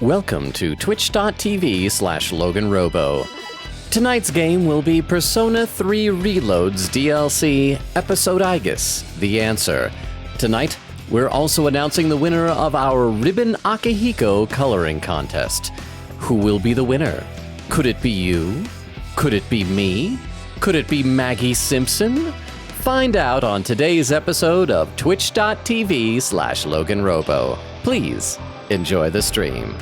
Welcome to twitch.tv/LoganRobo. Tonight's game will be Persona 3 Reload's DLC, episode Aigis, The Answer. Tonight, we're also announcing the winner of our Ribbon Akihiko coloring contest. Who will be the winner? Could it be you? Could it be me? Could it be Maggie Simpson? Find out on today's episode of twitch.tv/LoganRobo. Please enjoy the stream.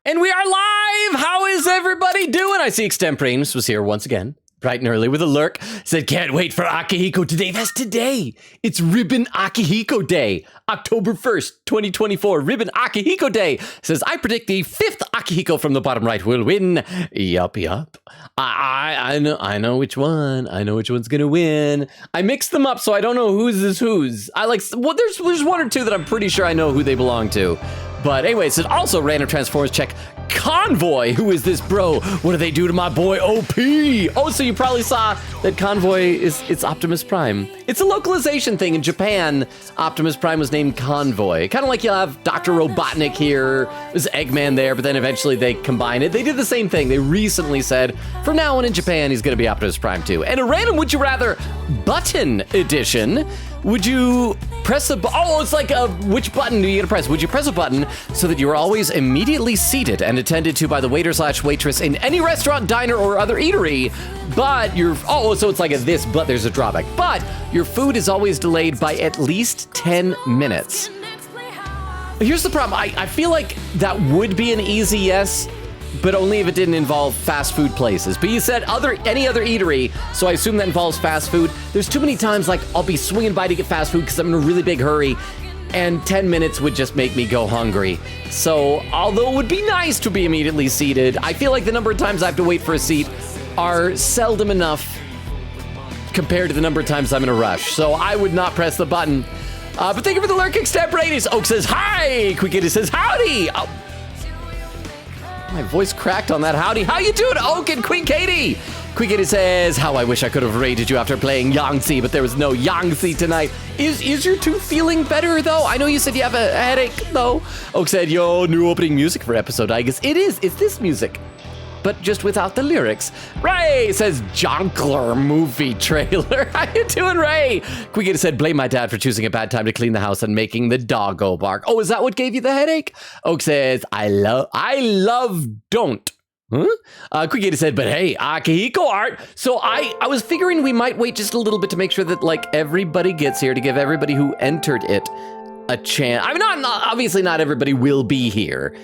And we are live! How is everybody doing? I see Extemporaneous was here once again, bright and early with a lurk. Said, can't wait for Akihiko today. That's today. It's Ribbon Akihiko Day. October 1st, 2024. Ribbon Akihiko Day. Says, I predict the 5th Akihiko from the bottom right will win. Yup. I know which one. I know which one's gonna win. I mixed them up, so I don't know whose is whose. There's one or two that I'm pretty sure I know who they belong to. But anyway, it says also random Transformers check. Convoy, who is this bro? What do they do to my boy OP? Oh, so you probably saw that Convoy it's Optimus Prime. It's a localization thing. In Japan, Optimus Prime was named Convoy. Kind of like you'll have Dr. Robotnik here, there's Eggman there, but then eventually they combine it. They did the same thing. They recently said, from now on in Japan, he's gonna be Optimus Prime too. And a random Would You Rather button edition. Would you press a it's like which button do you get to press? Would you press a button so that you are always immediately seated and attended to by the waiter/waitress in any restaurant, diner, or other eatery, but so it's like this, but there's a drawback. But your food is always delayed by at least 10 minutes. Here's the problem. I feel like that would be an easy yes, but only if it didn't involve fast food places. But you said any other eatery, so I assume that involves fast food. There's too many times like I'll be swinging by to get fast food because I'm in a really big hurry, and 10 minutes would just make me go hungry. So although it would be nice to be immediately seated, I feel like the number of times I have to wait for a seat are seldom enough compared to the number of times I'm in a rush. So I would not press the button. But thank you for the lurk, Extemporaneous. Oak says, hi! Quickity says, howdy! Oh. My voice cracked on that howdy. How you doing, Oak and Queen Katie? Queen Katie says, how I wish I could have rated you after playing Yangtze, but there was no Yangtze tonight. Is your tooth feeling better, though? I know you said you have a headache, though. Oak said, yo, new opening music for episode Aigis. It is. It's this music, but just without the lyrics. Ray says, Jonkler movie trailer. How you doing, Ray? Quickity said, blame my dad for choosing a bad time to clean the house and making the doggo bark. Oh, is that what gave you the headache? Oak says, I love don't. Huh? Quickity said, but hey, Akihiko art. So I was figuring we might wait just a little bit to make sure that like everybody gets here, to give everybody who entered it a chance. I mean, obviously not everybody will be here,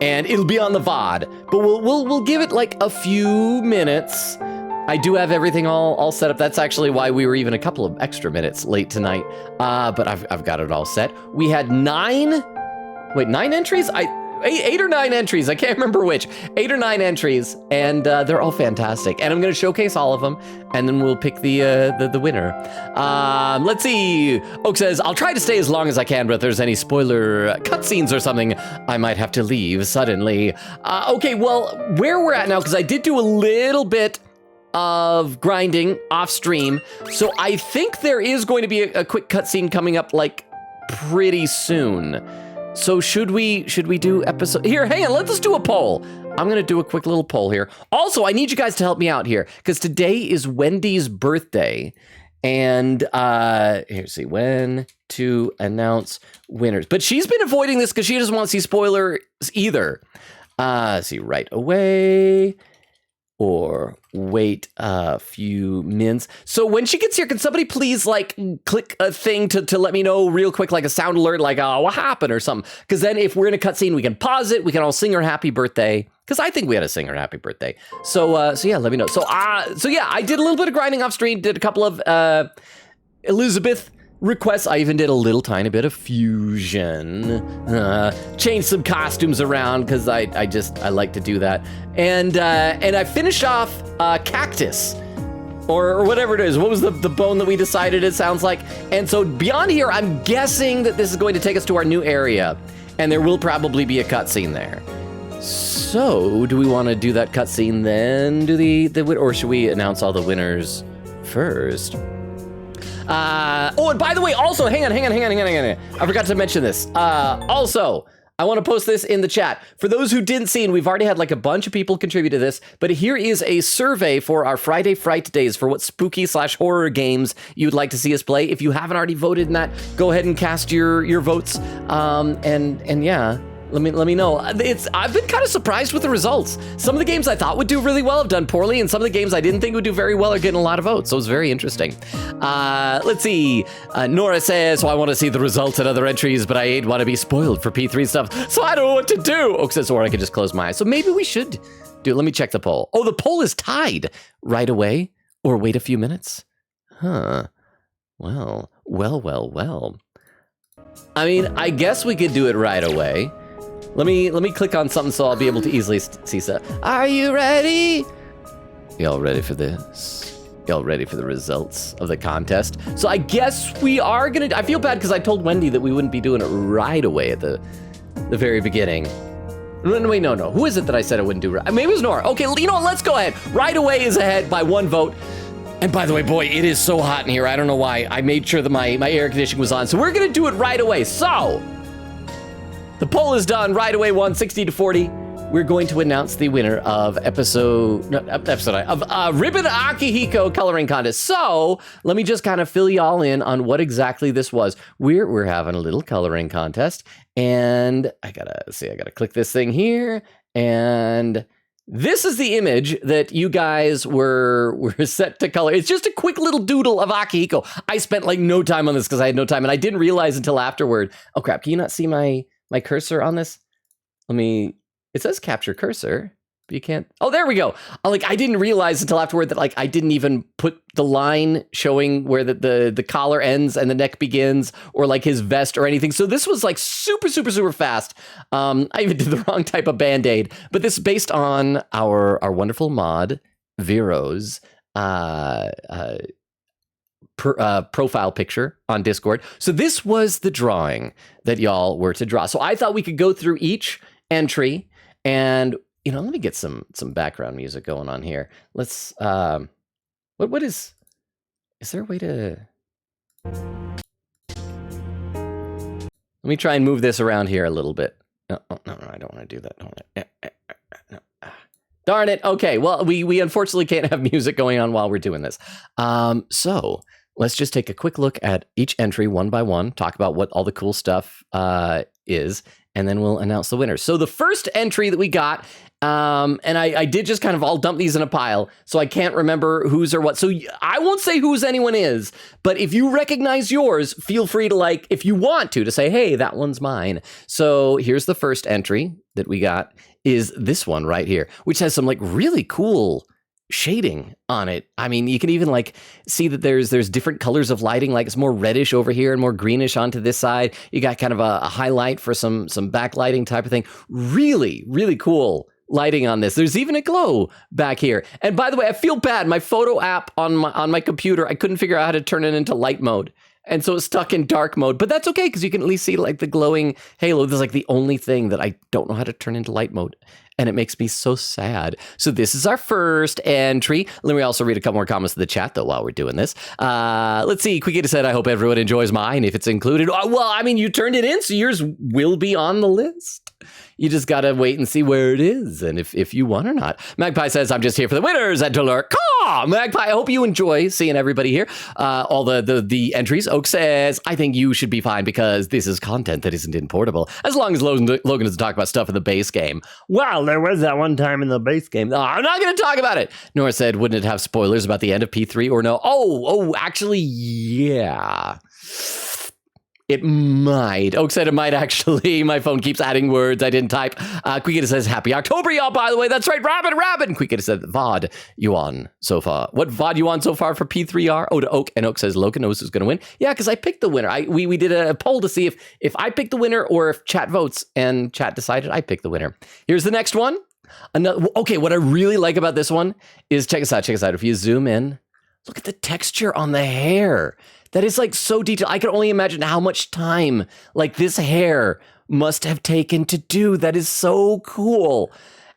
and it'll be on the VOD, but we'll give it like a few minutes. I do have everything all set up. That's actually why we were even a couple of extra minutes late tonight. But I've got it all set. We had 9 entries? 8 or 9 entries. I can't remember which. 8 or 9 entries, and they're all fantastic. And I'm going to showcase all of them, and then we'll pick the winner. Let's see. Oak says, I'll try to stay as long as I can, but if there's any spoiler cutscenes or something, I might have to leave suddenly. Okay, well, where we're at now, because I did do a little bit of grinding off stream, so I think there is going to be a quick cutscene coming up like pretty soon. So should we do episode here? Hang on, let's do a poll. I'm gonna do a quick little poll here. Also, I need you guys to help me out here because today is Wendy's birthday, and see when to announce winners. But she's been avoiding this because she doesn't want to see spoilers either. See right away. or wait a few minutes. So when she gets here, can somebody please like click a thing to let me know real quick, like a sound alert, like, oh, what happened or something? Because then if we're in a cutscene, we can pause it. We can all sing her happy birthday. Because I think we had to sing her happy birthday. So yeah, let me know. So yeah, I did a little bit of grinding off stream, did a couple of Elizabeth requests. I even did a little tiny bit of fusion, changed some costumes around because I like to do that, and I finished off cactus or whatever it is. What was the bone that we decided it sounds like? And so beyond here, I'm guessing that this is going to take us to our new area, and there will probably be a cutscene there. So do we want to do that cutscene then? Or should we announce all the winners first? Oh, and by the way, also, hang on. I forgot to mention this. Also, I want to post this in the chat. For those who didn't see, and we've already had like a bunch of people contribute to this, but here is a survey for our Friday Fright Days for what spooky/horror games you'd like to see us play. If you haven't already voted in that, go ahead and cast your votes. And yeah. Let me know. I've been kind of surprised with the results. Some of the games I thought would do really well have done poorly, and some of the games I didn't think would do very well are getting a lot of votes. So it's very interesting. Let's see. Nora says, I want to see the results and other entries, but I ain't want to be spoiled for P3 stuff, so I don't know what to do. Oak says, or I could just close my eyes. So maybe we should do it. Let me check the poll. Oh, the poll is tied. Right away or wait a few minutes? Huh. Well. I mean, I guess we could do it right away. Let me click on something so I'll be able to easily see stuff. Are you ready? Y'all ready for this? Y'all ready for the results of the contest? So I guess we are gonna. I feel bad because I told Wendy that we wouldn't be doing it right away at the very beginning. Wait, no. Who is it that I said I wouldn't do? Maybe it was Nora. Okay, you know what? Let's go ahead. Right away is ahead by 1 vote. And by the way, boy, it is so hot in here. I don't know why. I made sure that my air conditioning was on. So we're gonna do it right away. So. The poll is done right away, 160 to 40. We're going to announce the winner of Ribbon Akihiko coloring contest. So let me just kind of fill y'all in on what exactly this was. We're having a little coloring contest, and I gotta click this thing here, and this is the image that you guys were set to color. It's just a quick little doodle of Akihiko. I spent like no time on this because I had no time, and I didn't realize until afterward. Oh crap! Can you not see my cursor on this? It says capture cursor, but you can't. Oh, there we go. I didn't realize until afterward that I didn't even put the line showing where the collar ends and the neck begins, or like his vest or anything. So this was like super fast. I even did the wrong type of Band-Aid, but this is based on our wonderful mod, Vero's, profile picture on Discord. So this was the drawing that y'all were to draw. So I thought we could go through each entry and, let me get some background music going on here. Let's, what is there a way to, let me try and move this around here a little bit. No, I don't want to do that. No. Darn it. Okay. Well, we unfortunately can't have music going on while we're doing this. So let's just take a quick look at each entry one by one, talk about what all the cool stuff is, and then we'll announce the winners. So the first entry that we got, and I did just kind of all dump these in a pile, so I can't remember whose or what. So I won't say whose anyone is, but if you recognize yours, feel free to if you want to say, hey, that one's mine. So here's the first entry that we got is this one right here, which has some really cool shading on it. I mean, you can even see that there's different colors of lighting. It's more reddish over here and more greenish onto this side. You got kind of a highlight for some backlighting type of thing. Really, really cool lighting on this. There's even a glow back here. And by the way, I feel bad. My photo app on my computer, I couldn't figure out how to turn it into light mode. And so it's stuck in dark mode, but that's okay because you can at least see the glowing halo. This is the only thing that I don't know how to turn into light mode. And it makes me so sad. So this is our first entry. Let me also read a couple more comments in the chat, though, while we're doing this. Let's see. Quikita said, I hope everyone enjoys mine if it's included. Well, I mean, you turned it in, so yours will be on the list. You just got to wait and see where it is and if you won or not. Magpie says, I'm just here for the winners and to lure Magpie, I hope you enjoy seeing everybody here. All the entries. Oak says, I think you should be fine because this is content that isn't importable. As long as Logan doesn't talk about stuff in the base game. Well, there was that one time in the base game. Oh, I'm not going to talk about it. Nora said, wouldn't it have spoilers about the end of P3 or no? Oh, actually, yeah. It might. Oak said it might actually. My phone keeps adding words I didn't type. Quickita says, happy October, y'all, by the way. That's right, Robin. Quickita said, VOD you on so far. What VOD you on so far for P3R? Oh, to Oak. And Oak says, Logan knows who's going to win. Yeah, because I picked the winner. We did a poll to see if I picked the winner or if chat votes, and chat decided I picked the winner. Here's the next one. Okay, what I really like about this one is, check this out. If you zoom in, look at the texture on the hair. That is like so detailed. I can only imagine how much time like this hair must have taken to do. That is so cool.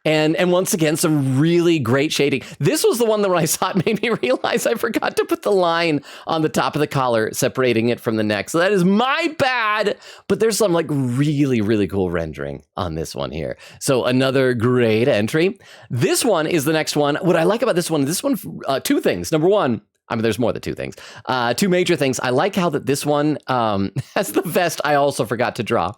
And once again, some really great shading. This was the one that when I saw it made me realize I forgot to put the line on the top of the collar, separating it from the neck. So that is my bad. But there's some like really, really cool rendering on this one here. So another great entry. This one is the next one. What I like about this one, two things. Number one, I mean, there's more than two things. Two major things. I like how that this one has the vest I also forgot to draw.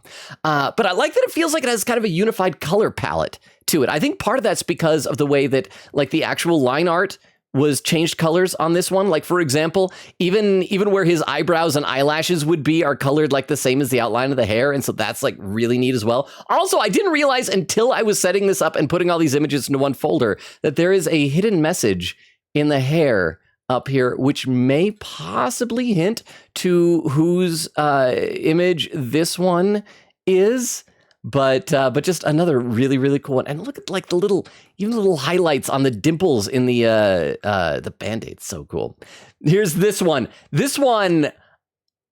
But I like that it feels like it has kind of a unified color palette to it. I think part of that's because of the way that like the actual line art was changed colors on this one. Like, for example, even where his eyebrows and eyelashes would be are colored like the same as the outline of the hair. And so that's like really neat as well. Also, I didn't realize until I was setting this up and putting all these images into one folder that there is a hidden message in the hair up here, which may possibly hint to whose image this one is, but just another really, really cool one. And look at like the little highlights on the dimples in the Band-Aid. So cool. Here's this one. This one,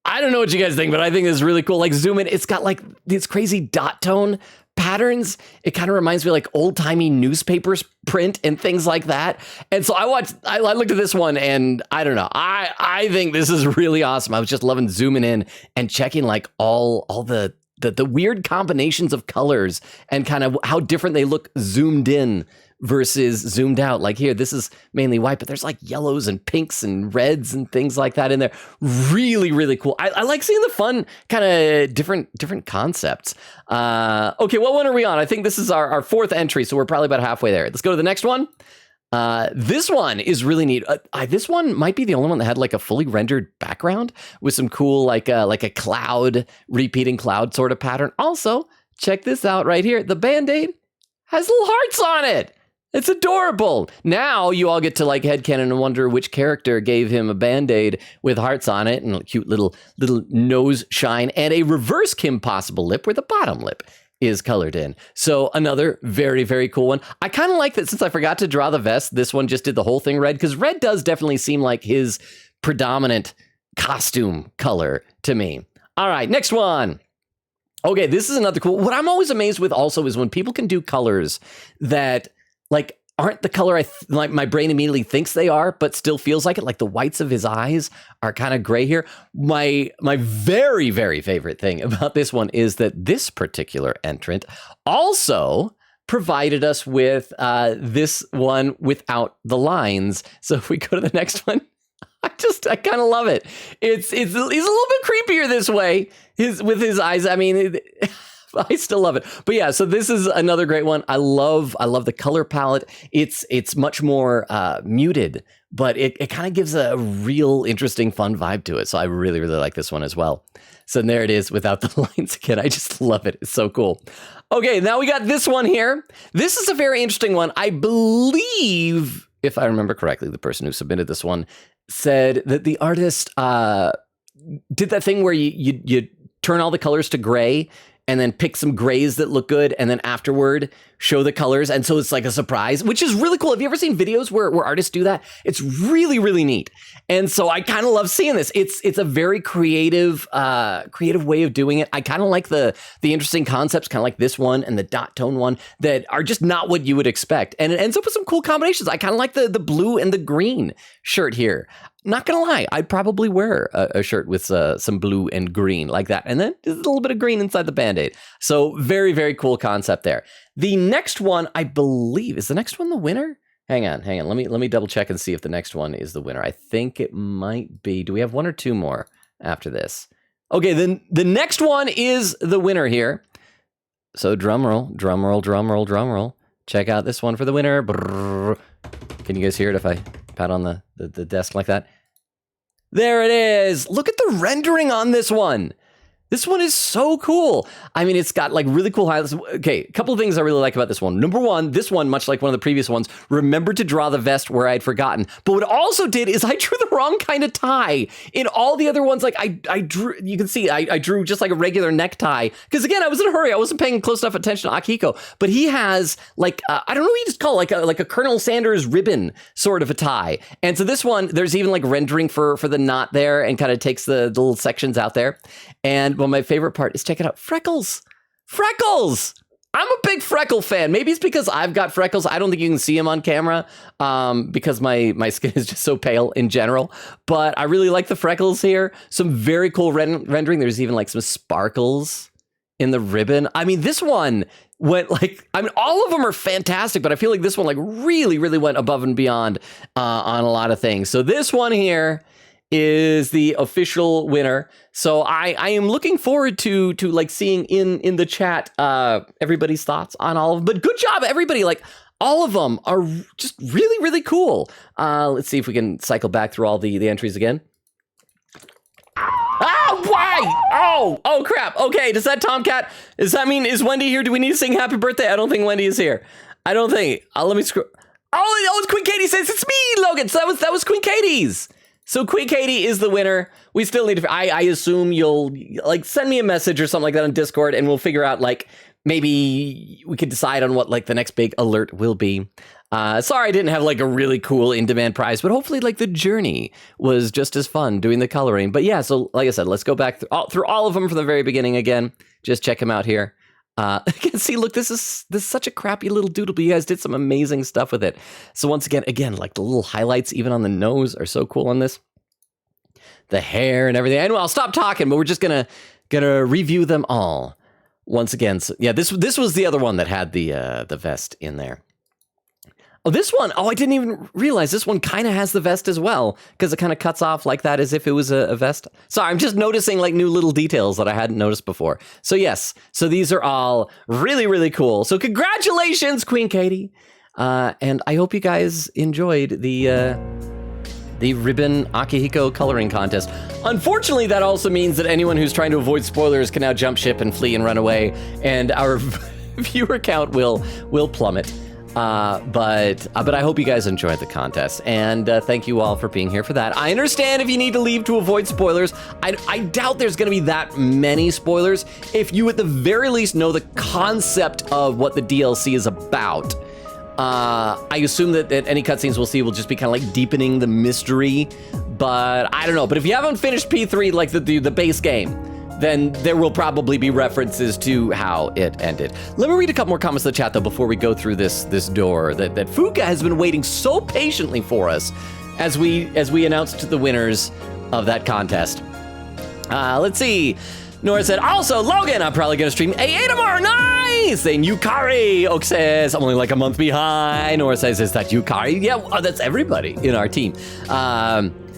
I don't know what you guys think, but I think it's really cool. Like zoom in, it's got like these crazy dot tone patterns. It kind of reminds me of like old-timey newspapers print and things like that. And so I looked at this one and I don't know. I think this is really awesome. I was just loving zooming in and checking like all the weird combinations of colors and kind of how different they look zoomed in versus zoomed out. Like here, this is mainly white, but there's like yellows and pinks and reds and things like that in there. Really, really cool. I like seeing the fun kind of different concepts. Okay, what one are we on? I think this is our fourth entry, so we're probably about halfway there. Let's go to the next one. This one is really neat. This one might be the only one that had like a fully rendered background with some cool like a cloud, repeating cloud sort of pattern. Also, check this out right here. The Band-Aid has little hearts on it. It's adorable. Now you all get to like headcanon and wonder which character gave him a Band-Aid with hearts on it and a cute little nose shine and a reverse Kim Possible lip where the bottom lip is colored in. So another very, very cool one. I kind of like that since I forgot to draw the vest, this one just did the whole thing red because red does definitely seem like his predominant costume color to me. All right, next one. Okay, this is another cool. What I'm always amazed with also is when people can do colors that like aren't the color like my brain immediately thinks they are, but still feels like it. Like the whites of his eyes are kind of gray here. My very, very favorite thing about this one is that this particular entrant also provided us with this one without the lines. So if we go to the next one, I kind of love it. He's a little bit creepier this way. With his eyes. I mean, I still love it. But yeah, so this is another great one. I love the color palette. It's much more muted, but it kind of gives a real interesting, fun vibe to it. So I really, really like this one as well. So there it is without the lines again. I just love it. It's so cool. Okay, now we got this one here. This is a very interesting one. I believe, if I remember correctly, the person who submitted this one said that the artist did that thing where you turn all the colors to gray and then pick some grays that look good and then afterward show the colors. And so it's like a surprise, which is really cool. Have you ever seen videos where artists do that? It's really, really neat. And so I kind of love seeing this. It's a very creative way of doing it. I kind of like the interesting concepts, kind of like this one and the dot tone one that are just not what you would expect. And it ends up with some cool combinations. I kind of like the blue and the green shirt here. Not gonna lie, I'd probably wear a shirt with some blue and green like that. And then just a little bit of green inside the Band-Aid. So very, very cool concept there. The next one, I believe, is the next one the winner? Hang on. Let me double check and see if the next one is the winner. I think it might be. Do we have one or two more after this? Okay, then the next one is the winner here. So drum roll. Check out this one for the winner. Brrr. Can you guys hear it if I pat on the desk like that? There it is. Look at the rendering on this one. This one is so cool. I mean, it's got like really cool highlights. Okay, a couple of things I really like about this one. Number one, this one, much like one of the previous ones, remembered to draw the vest where I'd forgotten. But what it also did is I drew the wrong kind of tie. In all the other ones, like I drew, you can see, I drew just like a regular necktie. Because again, I was in a hurry. I wasn't paying close enough attention to Akihiko. But he has like, I don't know what you just call it, like a Colonel Sanders ribbon sort of a tie. And so this one, there's even like rendering for the knot there and kind of takes the little sections out there. And well, my favorite part is check it out. Freckles. I'm a big freckle fan. Maybe it's because I've got freckles. I don't think you can see them on camera because my skin is just so pale in general. But I really like the freckles here. Some very cool rendering. There's even like some sparkles in the ribbon. I mean, this one went like, I mean, all of them are fantastic, but I feel like this one like really, really went above and beyond on a lot of things. So this one here is the official winner. So I am looking forward to like seeing in the chat everybody's thoughts on all of them. But good job, everybody. Like all of them are just really, really cool. Let's see if we can cycle back through all the entries again. Oh, why? Oh, crap. Okay, does that Tomcat, does that mean, is Wendy here? Do we need to sing happy birthday? I don't think Wendy is here. I don't think. Let me scroll. Oh, it's Queen Katie says it's me, Logan. So that was Queen Katie's. So Queen Katie is the winner. We still need to, I assume you'll like send me a message or something like that on Discord and we'll figure out like maybe we could decide on what like the next big alert will be. Sorry I didn't have like a really cool in-demand prize, but hopefully like the journey was just as fun doing the coloring. But yeah, so like I said, let's go back through all of them from the very beginning again. Just check them out here. See, look, this is such a crappy little doodle, but you guys did some amazing stuff with it. So once again, like the little highlights even on the nose are so cool on this. The hair and everything. And I'll stop talking, but we're just gonna review them all once again. So yeah, this was the other one that had the vest in there. Oh, this one. Oh, I didn't even realize this one kind of has the vest as well because it kind of cuts off like that as if it was a vest. Sorry, I'm just noticing like new little details that I hadn't noticed before. So yes, so these are all really, really cool. So congratulations, Queen Katie. And I hope you guys enjoyed the Ribbon Akihiko coloring contest. Unfortunately, that also means that anyone who's trying to avoid spoilers can now jump ship and flee and run away, and our viewer count will plummet. But I hope you guys enjoyed the contest, and thank you all for being here for that. I understand if you need to leave to avoid spoilers. I doubt there's going to be that many spoilers. If you at the very least know the concept of what the DLC is about, I assume that any cutscenes we'll see will just be kind of like deepening the mystery, but I don't know. But if you haven't finished P3, like the base game, then there will probably be references to how it ended. Let me read a couple more comments in the chat, though, before we go through this door that Fuka has been waiting so patiently for us as we announced the winners of that contest. Let's see. Nora said, also, Logan, I'm probably going to stream AA tomorrow. Nice! And Yukari. Oak says, I'm only like a month behind. Nora says, is that Yukari? Yeah, that's everybody in our team.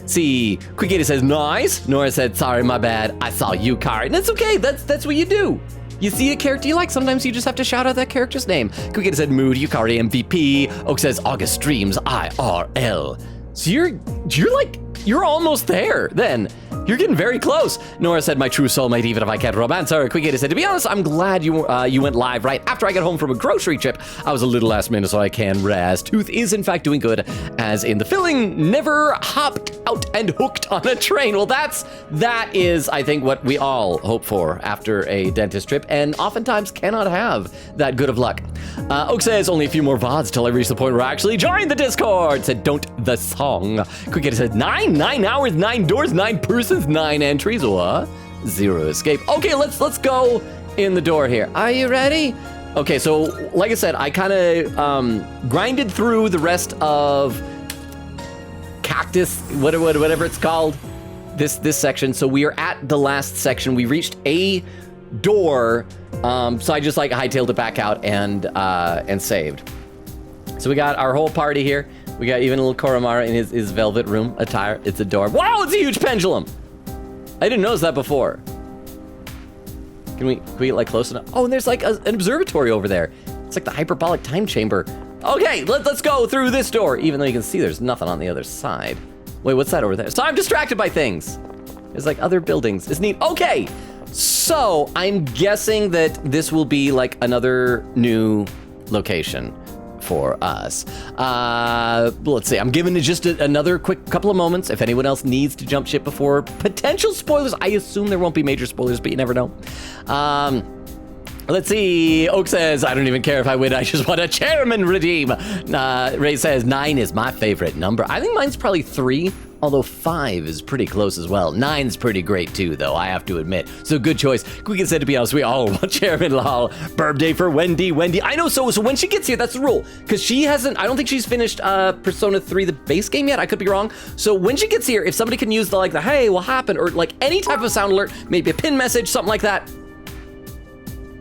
See, Quickita says, nice. Nora said, sorry, my bad. I saw Yukari. And that's okay. That's what you do. You see a character you like, sometimes you just have to shout out that character's name. Quickita said, mood, Yukari MVP. Oak says, August streams, IRL. So you're almost there then. You're getting very close. Nora said, my true soulmate, even if I can't romance her. Quickita said, to be honest, I'm glad you went live right after I got home from a grocery trip. I was a little last minute, so I can rest. Tooth is, in fact, doing good, as in the filling never hopped out and hooked on a train. Well, that is, I think, what we all hope for after a dentist trip, and oftentimes cannot have that good of luck. Oak says, only a few more VODs till I reach the point where I actually join the Discord. Said, don't the song. Quickita said, 9 hours, 9 doors, 9 persons, 9 entries, what? 0 escape. Okay, let's go in the door here. Are you ready? Okay, so like I said, I kind of grinded through the rest of Cactus, whatever it's called, this section. So we are at the last section. We reached a door, so I just like hightailed it back out and saved. So we got our whole party here. We got even a little Koromara in his velvet room attire. It's adorable. Wow, it's a huge pendulum. I didn't notice that before. Can we get like close enough? Oh, and there's like an observatory over there. It's like the hyperbolic time chamber. Okay, let's go through this door, even though you can see there's nothing on the other side. Wait, what's that over there? So I'm distracted by things. There's like other buildings. It's neat. Okay, so I'm guessing that this will be like another new location for us. Let's see. I'm giving it just another quick couple of moments. If anyone else needs to jump ship before potential spoilers, I assume there won't be major spoilers, but you never know. Let's see. Oak says, I don't even care if I win. I just want a chairman redeem. Ray says, 9 is my favorite number. I think mine's probably 3, although 5 is pretty close as well. 9's pretty great too, though, I have to admit. So good choice. Quick said, to be honest, we all want chairman lol. Birthday for Wendy. I know, so when she gets here, that's the rule. Because she hasn't, I don't think she's finished Persona 3, the base game yet. I could be wrong. So when she gets here, if somebody can use the hey, what happened? Or like any type of sound alert, maybe a pin message, something like that.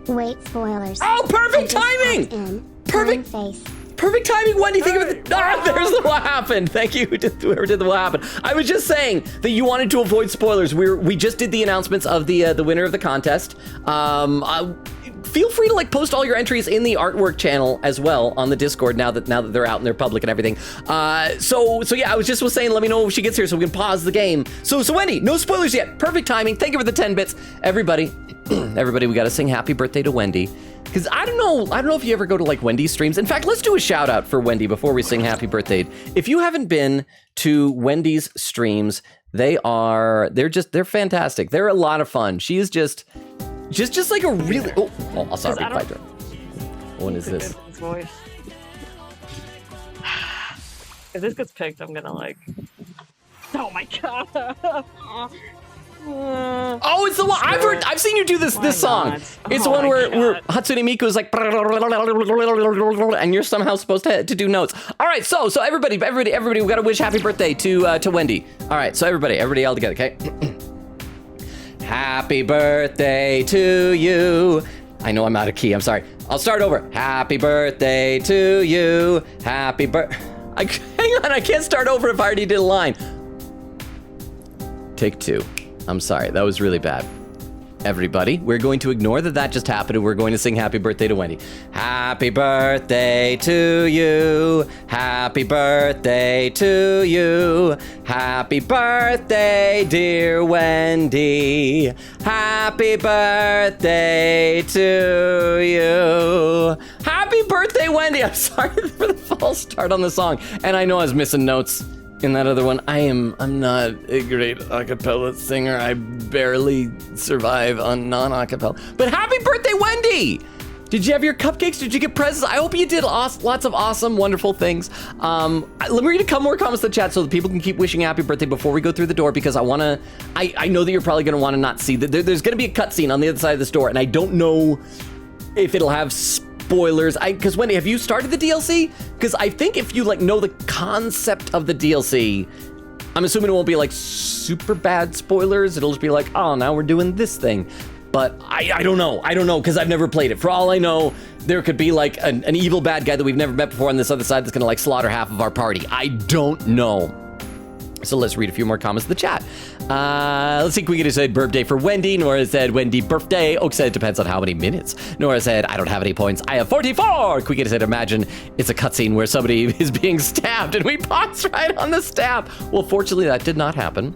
Wait, spoilers. Oh, perfect timing! Perfect face. Perfect timing, Wendy. Think of it. There's the what happened. Thank you to whoever did the what happened. I was just saying that you wanted to avoid spoilers. We just did the announcements of the winner of the contest. Feel free to post all your entries in the artwork channel as well on the Discord now that they're out and they're public and everything. So yeah, I was saying, let me know if she gets here so we can pause the game. So Wendy, no spoilers yet. Perfect timing. Thank you for the 10 bits, everybody. Everybody, we got to sing happy birthday to Wendy. Because I don't know if you ever go to Wendy's streams. In fact, let's do a shout out for Wendy before we sing happy birthday. If you haven't been to Wendy's streams, they're fantastic. They're a lot of fun. She is just like a really, I'll sorry, bye. What is this? Voice. If this gets picked, I'm gonna oh my god. Oh, it's the one I've seen you do this song. It's the one where Hatsune Miku is and you're somehow supposed to do notes. All right, so everybody, we gotta wish happy birthday to Wendy. All right, so everybody all together, okay? Happy birthday to you. I know I'm out of key. I'm sorry. I'll start over. Happy birthday to you. Happy birthday. Hang on, I can't start over if I already did a line. Take 2. I'm sorry, that was really bad. Everybody, we're going to ignore that just happened and we're going to sing happy birthday to Wendy. Happy birthday to you. Happy birthday to you. Happy birthday, dear Wendy. Happy birthday to you. Happy birthday, Wendy. I'm sorry for the false start on the song. And I know I was missing notes in that other one. I'm not a great acapella singer. I barely survive on non-acapella. But happy birthday, Wendy! Did you have your cupcakes? Did you get presents? I hope you did lots of awesome, wonderful things. Let me read a couple more comments in the chat so that people can keep wishing happy birthday before we go through the door, because I know that you're probably gonna wanna not see that. There's gonna be a cutscene on the other side of this door, and I don't know if it'll have spoilers. Because Wendy, have you started the DLC? Because I think if you know the concept of the DLC, I'm assuming it won't be super bad spoilers. It'll just be oh, now we're doing this thing. But I don't know because I've never played it. For all I know, there could be an evil bad guy that we've never met before on this other side that's gonna slaughter half of our party. I don't know. So let's read a few more comments in the chat. Let's see, Quiggity said birthday for Wendy. Nora said Wendy birthday. Oak said depends on how many minutes. Nora said I don't have any points. I have 44. Quiggity said imagine it's a cutscene where somebody is being stabbed and we pause right on the stab. Well, fortunately that did not happen.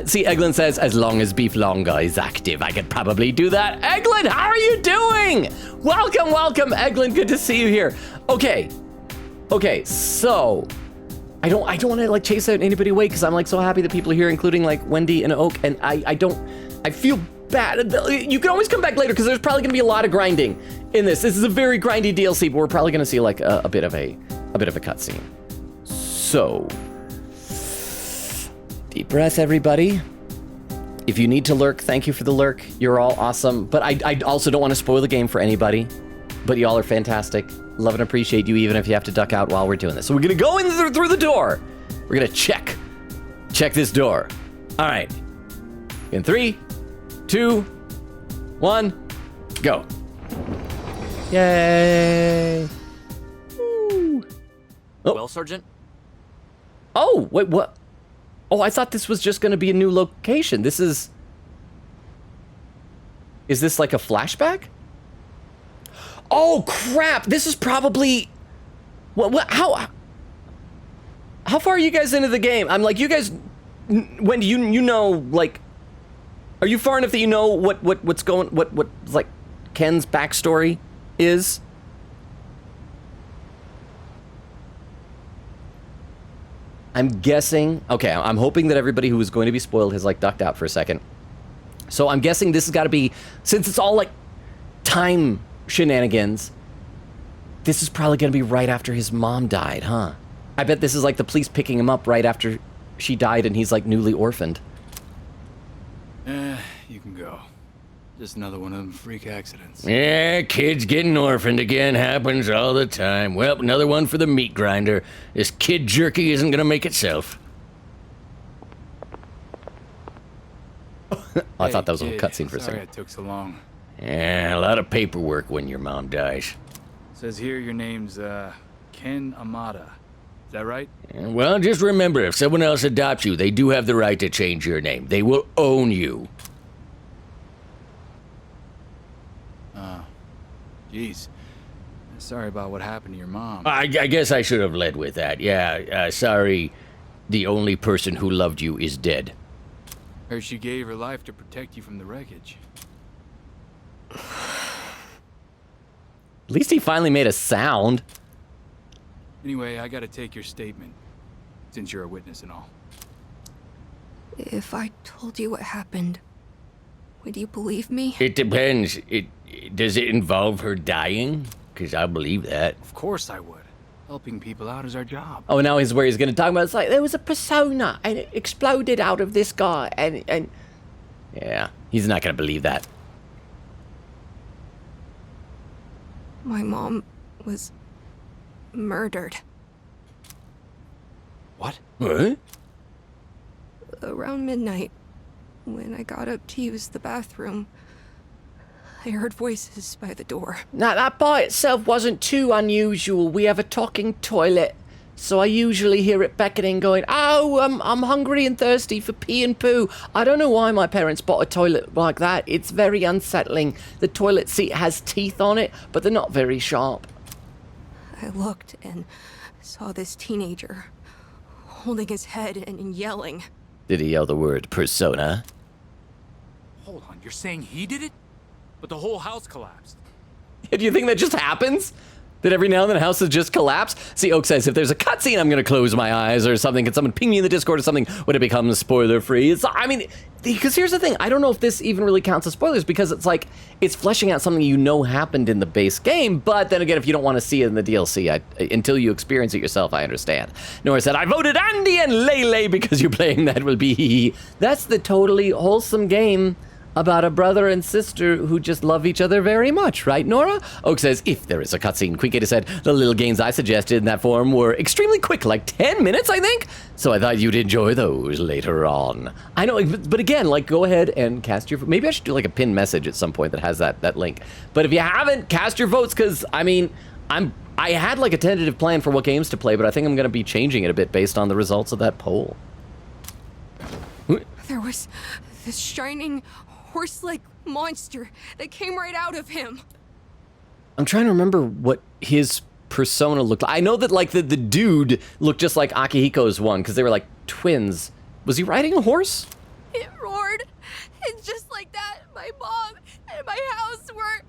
See, Eglin says as long as Beef Longa is active, I could probably do that. Eglin, how are you doing? Welcome, Eglin. Good to see you here. Okay, so I don't want to chase out anybody away because I'm so happy that people are here, including Wendy and Oak, and I feel bad. You can always come back later because there's probably gonna be a lot of grinding in this. This is a very grindy DLC, but we're probably gonna see a bit of a cutscene. So deep breath, everybody. If you need to lurk, thank you for the lurk. You're all awesome, but I also don't want to spoil the game for anybody. But y'all are fantastic. Love and appreciate you, even if you have to duck out while we're doing this. So we're gonna go in through the door. We're gonna check this door. All right. In 3, 2, 1, go. Yay. Oh. Well, Sergeant? Oh, wait, what? Oh, I thought this was just going to be a new location. This is... Is this like a flashback? Oh, crap! This is probably... How far are you guys into the game? I'm like, you guys... When do you know, like... Are you far enough that you know what's going... What like, Ken's backstory is? I'm guessing... Okay, I'm hoping that everybody who is going to be spoiled has, like, ducked out for a second. So I'm guessing this has got to be... Since it's all, like, time shenanigans, this is probably going to be right after his mom died, huh? I bet this is, like, the police picking him up right after she died and he's, like, newly orphaned. You can go. Just another one of them freak accidents. Yeah, kids getting orphaned again happens all the time. Well, another one for the meat grinder. This kid jerky isn't gonna make itself. I thought that was a little kid, cutscene for a sorry second. it took so long. Yeah, a lot of paperwork when your mom dies. Says here your name's, Ken Amada. Is that right? Well, just remember, if someone else adopts you, they do have the right to change your name. They will own you. Jeez. Sorry about what happened to your mom. I guess I should have led with that. Yeah, sorry. The only person who loved you is dead. Heard she gave her life to protect you from the wreckage. At least he finally made a sound. Anyway, I gotta take your statement, since you're a witness and all. If I told you what happened, would you believe me? It depends. Does it involve her dying? Because I believe that. Of course I would. Helping people out is our job. Oh, now he's where he's going to talk about. It's like, there was a persona and it exploded out of this guy. And yeah, he's not going to believe that. My mom was murdered. What? What? Around midnight, when I got up to use the bathroom, I heard voices by the door. Now, that by itself wasn't too unusual. We have a talking toilet, so I usually hear it beckoning, going, oh, I'm hungry and thirsty for pee and poo. I don't know why my parents bought a toilet like that. It's very unsettling. The toilet seat has teeth on it, but they're not very sharp. I looked and saw this teenager holding his head and yelling. Did he yell the word persona? Hold on, you're saying he did it? But the whole house collapsed. Do you think that just happens? That every now and then houses just collapse? See, Oak says, if there's a cutscene, I'm going to close my eyes or something. Can someone ping me in the Discord or something when it becomes spoiler-free? I mean, because here's the thing. I don't know if this even really counts as spoilers because it's like, it's fleshing out something you know happened in the base game. But then again, if you don't want to see it in the DLC, until you experience it yourself, I understand. Nora said, I voted Andy and Lele because you're playing that will be. That's the totally wholesome game about a brother and sister who just love each other very much, right, Nora? Oak says, if there is a cutscene. Quinkgator said, the little games I suggested in that forum were extremely quick, like 10 minutes, I think? So I thought you'd enjoy those later on. I know, but again, like, go ahead and cast your... Maybe I should do, like, a pinned message at some point that has that link. But if you haven't, cast your votes, because, I mean, I had, like, a tentative plan for what games to play, but I think I'm going to be changing it a bit based on the results of that poll. There was this shining horse-like monster that came right out of him. I'm trying to remember what his persona looked like. I know that, like, the dude looked just like Akihiko's one, because they were, like, twins. Was he riding a horse? It roared, and just like that, my mom and my house were...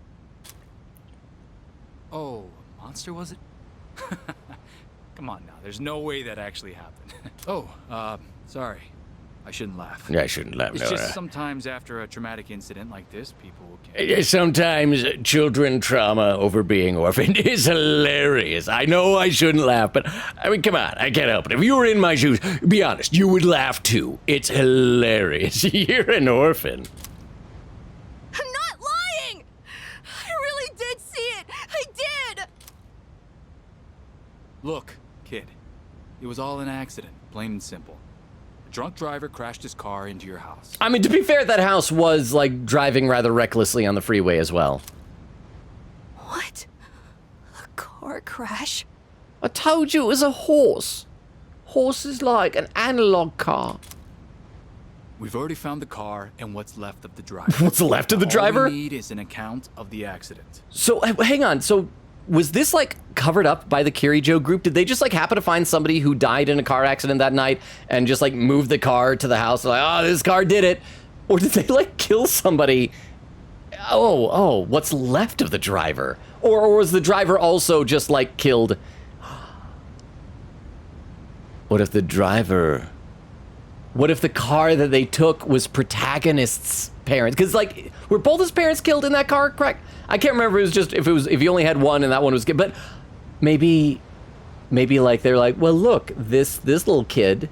Oh, a monster was it? Come on now, there's no way that actually happened. Oh, sorry. I shouldn't laugh. I shouldn't laugh, It's Nora. just sometimes after a traumatic incident like this, people can... Sometimes children trauma over being orphaned is hilarious. I know I shouldn't laugh, but I mean, come on, I can't help it. If you were in my shoes, be honest, you would laugh too. It's hilarious. You're an orphan. I'm not lying! I really did see it! I did! Look, kid, it was all an accident, plain and simple. A drunk driver crashed his car into your house. I mean, to be fair, that house was, like, driving rather recklessly on the freeway as well. What? A car crash? I told you it was a horse. Horse is like an analog car. We've already found the car and what's left of the driver. What's left of the driver? All we need is an account of the accident. So, hang on. So, was this, like, covered up by the Kirijo group? Did they just, like, happen to find somebody who died in a car accident that night and just, like, move the car to the house? Like, oh, this car did it. Or did they, like, kill somebody? Oh, what's left of the driver? Or was the driver also just, like, killed? What if the car that they took was protagonist's parents? Because, like, were both his parents killed in that car, correct? I can't remember if you only had one and that one was killed, but maybe like they're like, well, look, this little kid.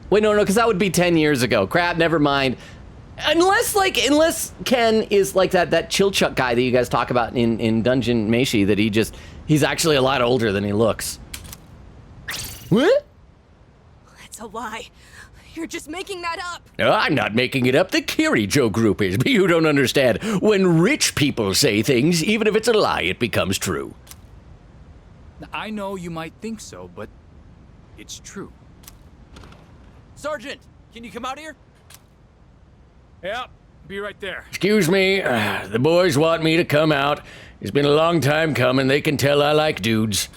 Wait, no, because that would be 10 years ago. Crap, never mind. Unless Ken is like that Chilchuck guy that you guys talk about in Dungeon Meshi, that he's actually a lot older than he looks. What? It's a lie. You're just making that up. I'm not making it up. The Kirijo group is, but you don't understand. When rich people say things, even if it's a lie, it becomes true. I know you might think so, but it's true. Sergeant, can you come out here? Yep, be right there. Excuse me, the boys want me to come out. It's been a long time coming. They can tell I like dudes.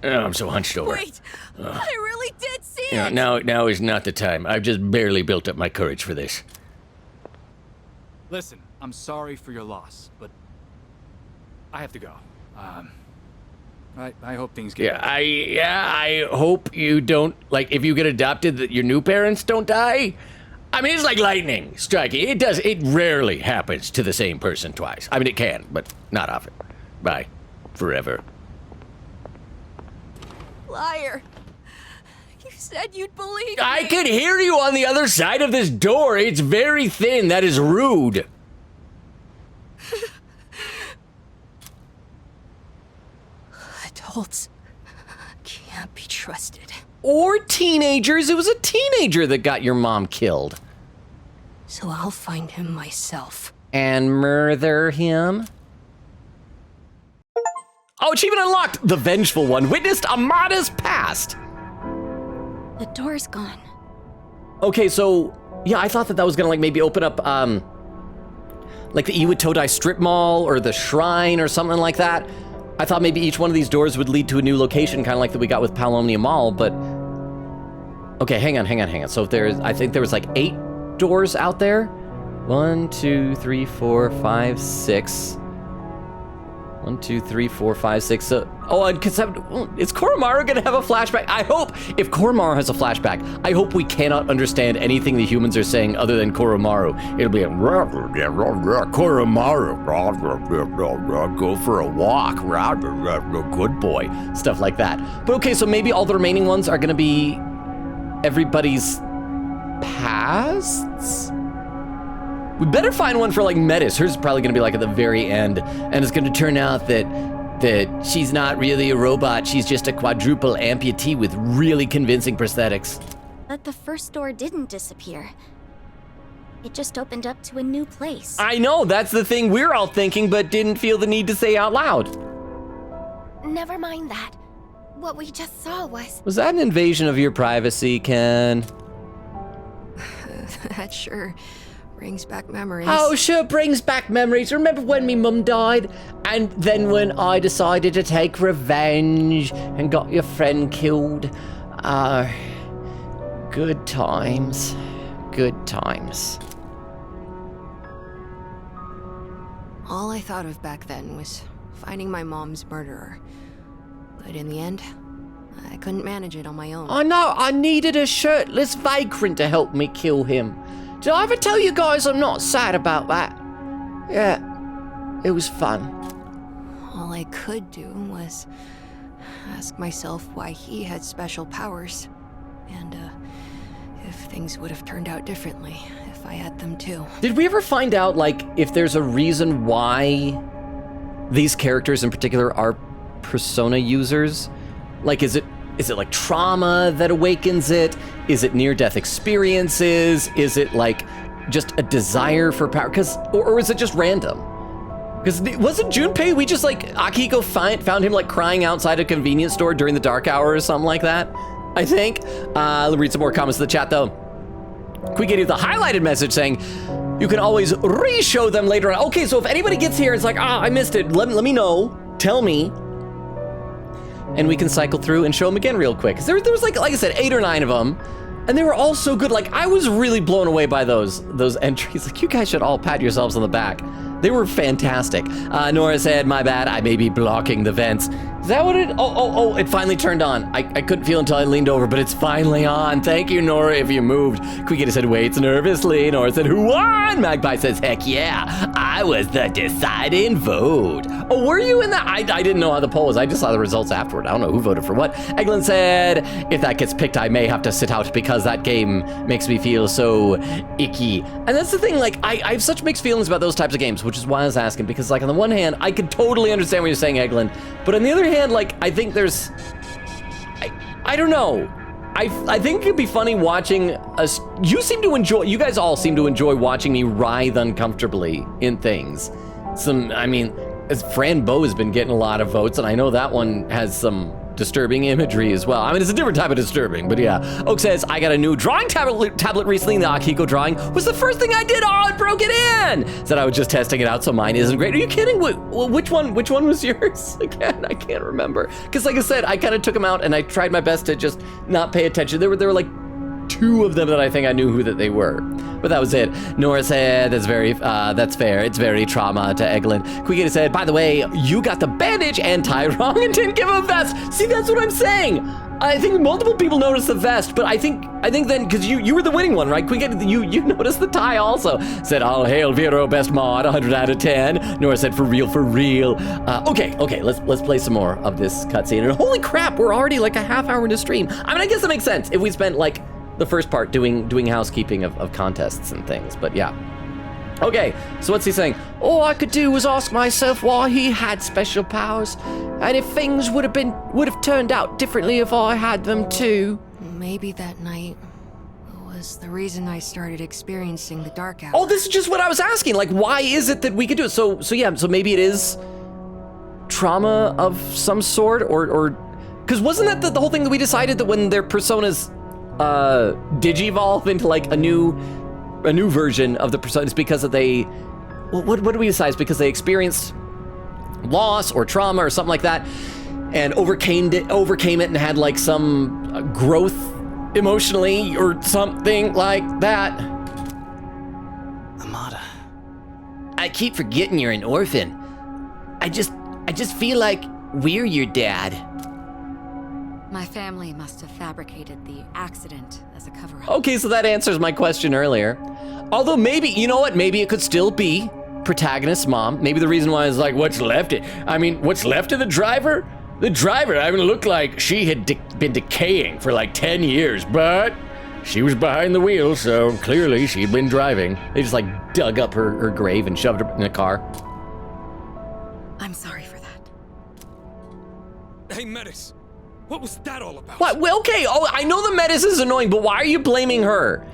I'm so hunched over. Wait, I really did see Yeah, it. now is not the time. I've just barely built up my courage for this. Listen, I'm sorry for your loss, but I have to go. I hope things get better. I hope you don't, like, if you get adopted, that your new parents don't die. I mean, it's like lightning striking. It rarely happens to the same person twice. I mean, it can, but not often. Bye. Forever. Liar. You said you'd believe I me. can hear you on the other side of this door. It's very thin. That is rude. Adults can't be trusted. Or teenagers. It was a teenager that got your mom killed. So I'll find him myself. And murder him? Oh, achievement unlocked! The Vengeful One witnessed Amada's past. The door's gone. Okay, so, yeah, I thought that was gonna, like, maybe open up, like the Iwatodai strip mall or the shrine or something like that. I thought maybe each one of these doors would lead to a new location, kind of like that we got with Palomnia Mall, but... Okay, hang on. So I think there was like 8 doors out there. 1, 2, 3, 4, 5, 6. 1, 2, 3, 4, 5, 6. So, and is Koromaru gonna have a flashback? I hope, if Koromaru has a flashback, I hope we cannot understand anything the humans are saying other than Koromaru. It'll be a Koromaru, go for a walk, good boy, stuff like that. But okay, so maybe all the remaining ones are gonna be everybody's pasts? We better find one for, like, Metis. Hers is probably gonna be, like, at the very end, and it's gonna turn out that she's not really a robot, she's just a quadruple amputee with really convincing prosthetics. But the first door didn't disappear. It just opened up to a new place. I know, that's the thing we're all thinking, but didn't feel the need to say out loud. Never mind that. What we just saw was... Was that an invasion of your privacy, Ken? That sure brings back memories. Oh, sure brings back memories. Remember when me mum died? And then when I decided to take revenge and got your friend killed? Good times. Good times. All I thought of back then was finding my mom's murderer. But in the end, I couldn't manage it on my own. I know, I needed a shirtless vagrant to help me kill him. Did I ever tell you guys I'm not sad about that? Yeah, it was fun. All I could do was ask myself why he had special powers. And, if things would have turned out differently if I had them too. Did we ever find out, like, if there's a reason why these characters in particular are persona users? Like, is it like trauma that awakens it? Is it near-death experiences? Is it like just a desire for power? Or is it just random? Because wasn't Junpei, we just like, Akihiko found him like crying outside a convenience store during the dark hour or something like that, I think. Let's read some more comments in the chat though. We get you the highlighted message saying, you can always re-show them later on. Okay, so if anybody gets here, it's like, I missed it, let me know, tell me. And we can cycle through and show them again real quick. 'Cause there was like I said, 8 or 9 of them. And they were all so good. Like, I was really blown away by those entries. Like, you guys should all pat yourselves on the back. They were fantastic. Nora said, my bad, I may be blocking the vents. Is that what it, oh, it finally turned on. I couldn't feel until I leaned over, but it's finally on. Thank you, Nora, if you moved. Quikita said, waits nervously. Nora said, who won? Magpie says, heck yeah, I was the deciding vote. Oh, were you in that? I didn't know how the poll was. I just saw the results afterward. I don't know who voted for what. Eglin said, if that gets picked, I may have to sit out because that game makes me feel so icky. And that's the thing, like, I have such mixed feelings about those types of games, which is why I was asking, because like on the one hand, I could totally understand what you're saying, Eglin, but on the other hand, like, I think there's, I don't know. I think it'd be funny watching us, you guys all seem to enjoy watching me writhe uncomfortably in things. I mean, as Fran Bow has been getting a lot of votes, and I know that one has some disturbing imagery as well. I mean, it's a different type of disturbing, but yeah. Oak says, I got a new drawing tablet recently, and the Akihiko drawing was the first thing I did. Oh, it broke it in. Said I was just testing it out, so mine isn't great. Are you kidding? Which one was yours? Again, I can't remember. Because like I said, I kind of took them out, and I tried my best to just not pay attention. There were like 2 of them that I think I knew who that they were. But that was it. Nora said, that's fair. It's very trauma to Eglin. Quigita said, by the way, you got the bandage and tie wrong and didn't give him a vest. See, that's what I'm saying. I think multiple people noticed the vest, but I think then, because you were the winning one, right? Quigita, you noticed the tie also. Said, all hail Vero, best mod, 100 out of 10. Nora said, for real. Okay, let's play some more of this cutscene. And holy crap, we're already like a half hour into stream. I mean, I guess that makes sense if we spent like the first part doing housekeeping of contests and things, but yeah. Okay, so what's he saying? All I could do was ask myself why he had special powers, and if things would have turned out differently if I had them too. Maybe that night was the reason I started experiencing the dark hour. Oh, this is just what I was asking. Like, why is it that we could do it? So yeah, so maybe it is trauma of some sort, or because wasn't that the whole thing that we decided that when their personas digivolve into like a new version of the persona, it's because that they, what do we decide? It's because they experienced loss or trauma or something like that, and overcame it and had like some growth emotionally or something like that. Amada, I keep forgetting you're an orphan. I just feel like we're your dad. My family must have fabricated the accident as a cover-up. Okay, so that answers my question earlier. Although maybe, you know what, maybe it could still be protagonist's mom. Maybe the reason why is like, what's left of the driver? The driver, I mean, looked like she had been decaying for like 10 years, but she was behind the wheel, so clearly she'd been driving. They just like dug up her grave and shoved her in a car. I'm sorry for that. Hey, Metis. What was that all about? What? Well, okay, I know the Metis is annoying, but why are you blaming her?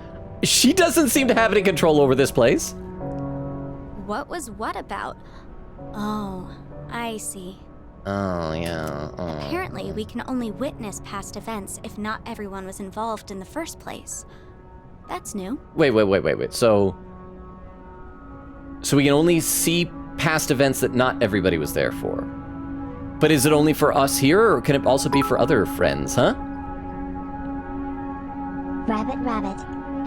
She doesn't seem to have any control over this place. What was what about? Oh, I see. Oh, yeah. Oh. Apparently, we can only witness past events if not everyone was involved in the first place. That's new. Wait. So we can only see past events that not everybody was there for. But is it only for us here, or can it also be for other friends, huh? Rabbit,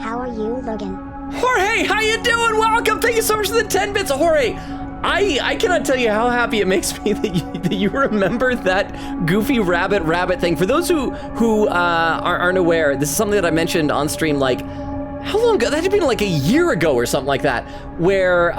how are you, Logan? Jorge, how you doing? Welcome. Thank you so much for the 10 bits. Jorge, I cannot tell you how happy it makes me that you remember that goofy rabbit thing. For those who aren't aware, this is something that I mentioned on stream like, how long ago? That had been like a year ago or something like that, where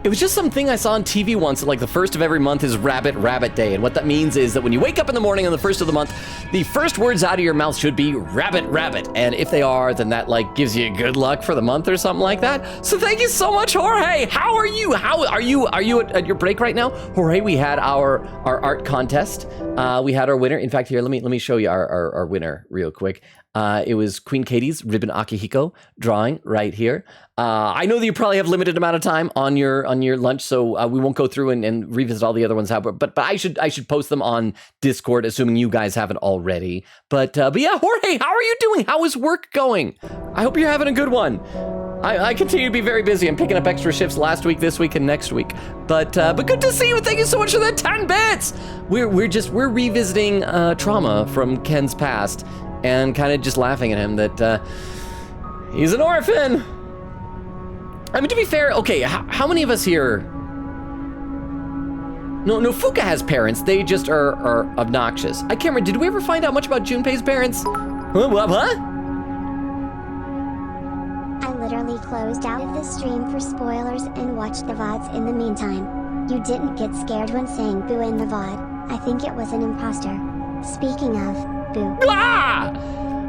it was just something I saw on TV once, like the first of every month is Rabbit Day. And what that means is that when you wake up in the morning on the first of the month, the first words out of your mouth should be rabbit. And if they are, then that like gives you good luck for the month or something like that. So thank you so much, Jorge. How are you? Are you at your break right now? Jorge, we had our art contest. We had our winner. In fact, here, let me show you our winner real quick. It was Queen Katie's Ribbon Akihiko drawing right here. I know that you probably have limited amount of time on your lunch, so we won't go through and revisit all the other ones. But I should post them on Discord, assuming you guys haven't already. But yeah, Jorge, how are you doing? How is work going? I hope you're having a good one. I continue to be very busy. I'm picking up extra shifts last week, this week, and next week. But good to see you. Thank you so much for the 10 bits. We're revisiting trauma from Ken's past and kind of just laughing at him that he's an orphan. I mean, to be fair, okay, how many of us here? No, Fuka has parents. They just are obnoxious. I can't remember. Did we ever find out much about Junpei's parents? What? I literally closed out of the stream for spoilers and watched the VODs in the meantime. You didn't get scared when saying boo in the VOD. I think it was an imposter. Speaking of, boo. Ah!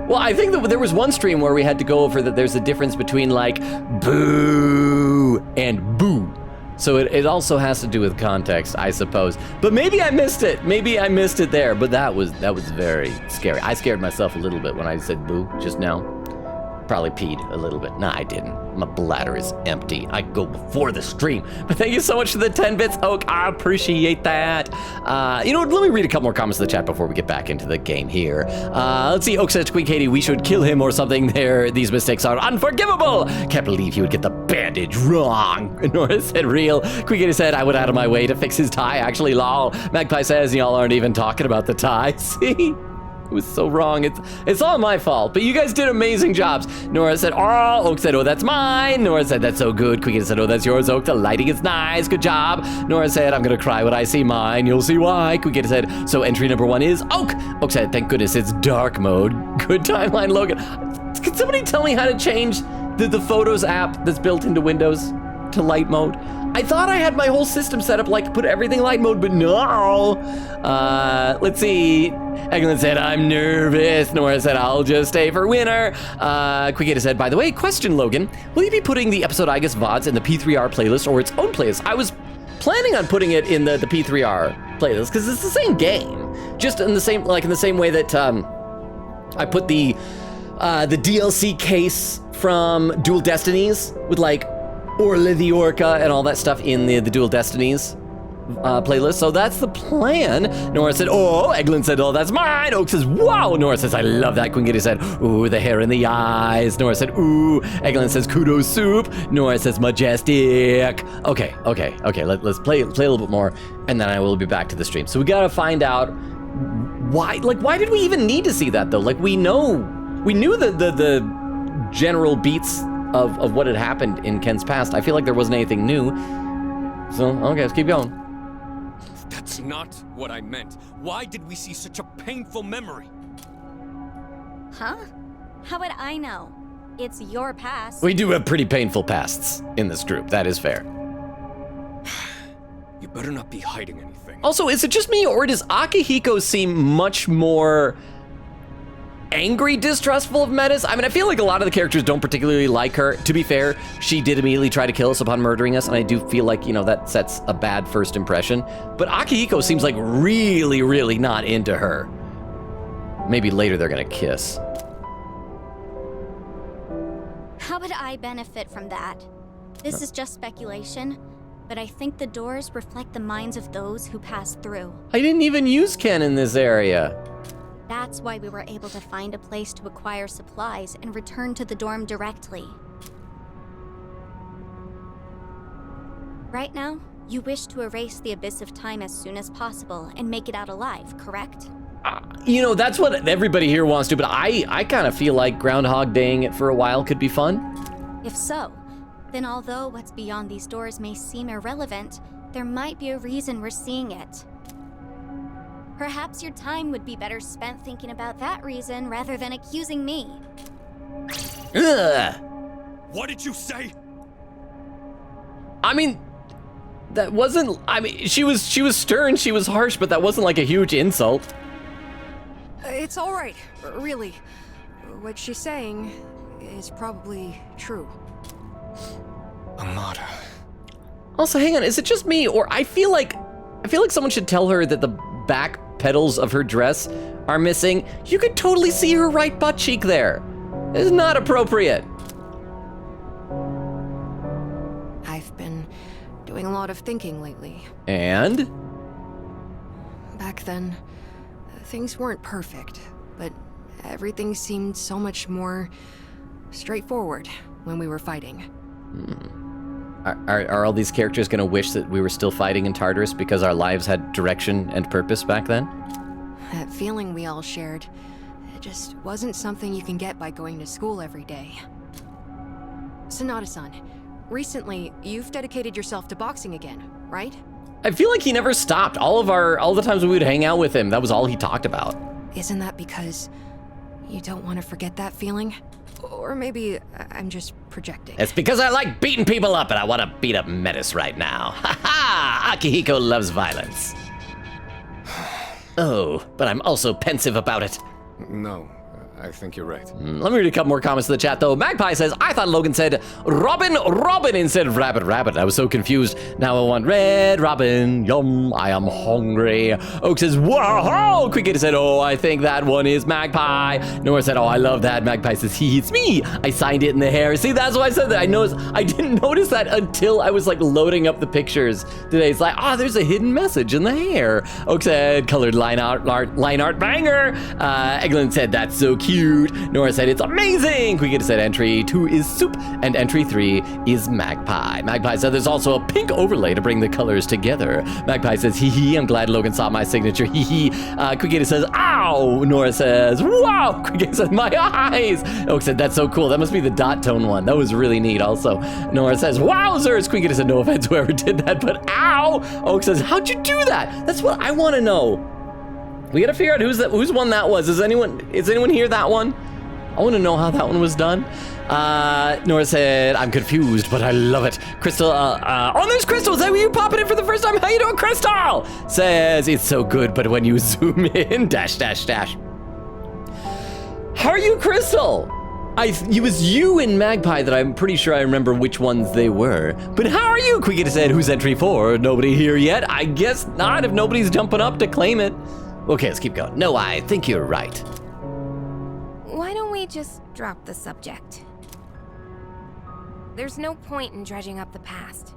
Well, I think that there was one stream where we had to go over that there's a difference between like boo and boo. So it also has to do with context, I suppose. But maybe I missed it. Maybe I missed it there. But that was very scary. I scared myself a little bit when I said boo just now. Probably peed a little bit. Nah, I didn't. My bladder is empty. I go before the stream. But thank you so much for the 10 bits, Oak. I appreciate that. You know what? Let me read a couple more comments in the chat before we get back into the game here. Let's see. Oak says to Queen Katie, we should kill him or something. These mistakes are unforgivable. Can't believe he would get the bandage wrong. Nora said real. Queen Katie said, I went out of my way to fix his tie. Actually, lol. Magpie says, y'all aren't even talking about the tie. See? It was so wrong. It's all my fault, but you guys did amazing jobs. Nora said, oh, Oak said, oh, that's mine. Nora said, that's so good. Queen said, oh, that's yours, Oak. The lighting is nice. Good job. Nora said, I'm going to cry when I see mine. You'll see why. Queen said, so entry number 1 is Oak. Oak said, thank goodness it's dark mode. Good timeline, Logan. Can somebody tell me how to change the Photos app that's built into Windows to light mode? I thought I had my whole system set up like put everything light mode, but no. Let's see. Eglin said, I'm nervous. Nora said, I'll just stay for winter. Quickita said, by the way, question, Logan. Will you be putting the episode Aigis VODs in the P3R playlist or its own playlist? I was planning on putting it in the P3R playlist because it's the same game. Just in the same way that I put the DLC case from Dual Destinies with like Orla the Orca and all that stuff in the Dual Destinies playlist. So that's the plan. Nora said, oh. Eglin said, oh, that's mine. Oak says, wow. Nora says, I love that. Queen Kitty said, ooh, the hair and the eyes. Nora said, ooh. Eglin says, kudos soup. Nora says, majestic. Okay. Let's play a little bit more, and then I will be back to the stream. So we gotta find out why did we even need to see that though? Like we knew the general beats of what had happened in Ken's past. I feel like there wasn't anything new. So, okay, let's keep going. That's not what I meant. Why did we see such a painful memory? Huh? How would I know? It's your past. We do have pretty painful pasts in this group. That is fair. You better not be hiding anything. Also, is it just me, or does Akihiko seem much more angry, distrustful of Metis? I mean, I feel like a lot of the characters don't particularly like her. To be fair, she did immediately try to kill us upon murdering us, and I do feel like, that sets a bad first impression. But Akihiko seems like really, really not into her. Maybe later they're gonna kiss. How would I benefit from that? This is just speculation, but I think the doors reflect the minds of those who pass through. I didn't even use Ken in this area. That's why we were able to find a place to acquire supplies and return to the dorm directly. Right now, you wish to erase the abyss of time as soon as possible and make it out alive, correct? That's what everybody here wants to, but I kind of feel like Groundhog Daying it for a while could be fun. If so, then although what's beyond these doors may seem irrelevant, there might be a reason we're seeing it. Perhaps your time would be better spent thinking about that reason rather than accusing me. Ugh. What did you say? I mean, she was stern, she was harsh, but that wasn't like a huge insult. It's all right, really. What she's saying is probably true. Amada. Also, hang on, is it just me, or I feel like someone should tell her that the back petals of her dress are missing. You could totally see her right butt cheek there. It's not appropriate. I've been doing a lot of thinking lately. And? Back then, things weren't perfect, but everything seemed so much more straightforward when we were fighting. Are all these characters going to wish that we were still fighting in Tartarus because our lives had direction and purpose back then? That feeling we all shared, it just wasn't something you can get by going to school every day. Sonata-san, recently, you've dedicated yourself to boxing again, right? I feel like he never stopped. All the times we would hang out with him, that was all he talked about. Isn't that because you don't want to forget that feeling? Or maybe I'm just projecting. It's because I like beating people up and I want to beat up Metis right now. Ha ha! Akihiko loves violence. Oh, but I'm also pensive about it. No, I think you're right. Let me read a couple more comments in the chat, though. Magpie says, I thought Logan said Robin instead of Rabbit. I was so confused. Now I want Red Robin. Yum, I am hungry. Oak says, whoa! Quick said, oh, I think that one is Magpie. Nora said, oh, I love that. Magpie says, it's me. I signed it in the hair. See, that's why I said that. I didn't notice that until I was like loading up the pictures today. It's like, there's a hidden message in the hair. Oak said, colored line art banger. Eglin said, that's so cute. Nora said, it's amazing. Quick said, entry 2 is soup, and entry 3 is Magpie. Magpie said, there's also a pink overlay to bring the colors together. Magpie says, hee hee, I'm glad Logan saw my signature, hee hee. Quick says, ow. Nora says, wow. Quick says, my eyes. Oak said, that's so cool. That must be the dot tone one. That was really neat also. Nora says, wowzers. Quick said, no offense whoever did that, but ow. Oak says, how'd you do that? That's what I want to know. We gotta figure out whose one that was. Is anyone here that one? I want to know how that one was done. Nora said, I'm confused, but I love it. Crystal, there's Crystal. Is that you popping in for the first time? How you doing, Crystal? Says, it's so good, but when you zoom in, dash. How are you, Crystal? It was you and Magpie that I'm pretty sure I remember which ones they were. But how are you? Quick said, who's entry 4? Nobody here yet? I guess not if nobody's jumping up to claim it. Okay, let's keep going. No, I think you're right. Why don't we just drop the subject? There's no point in dredging up the past.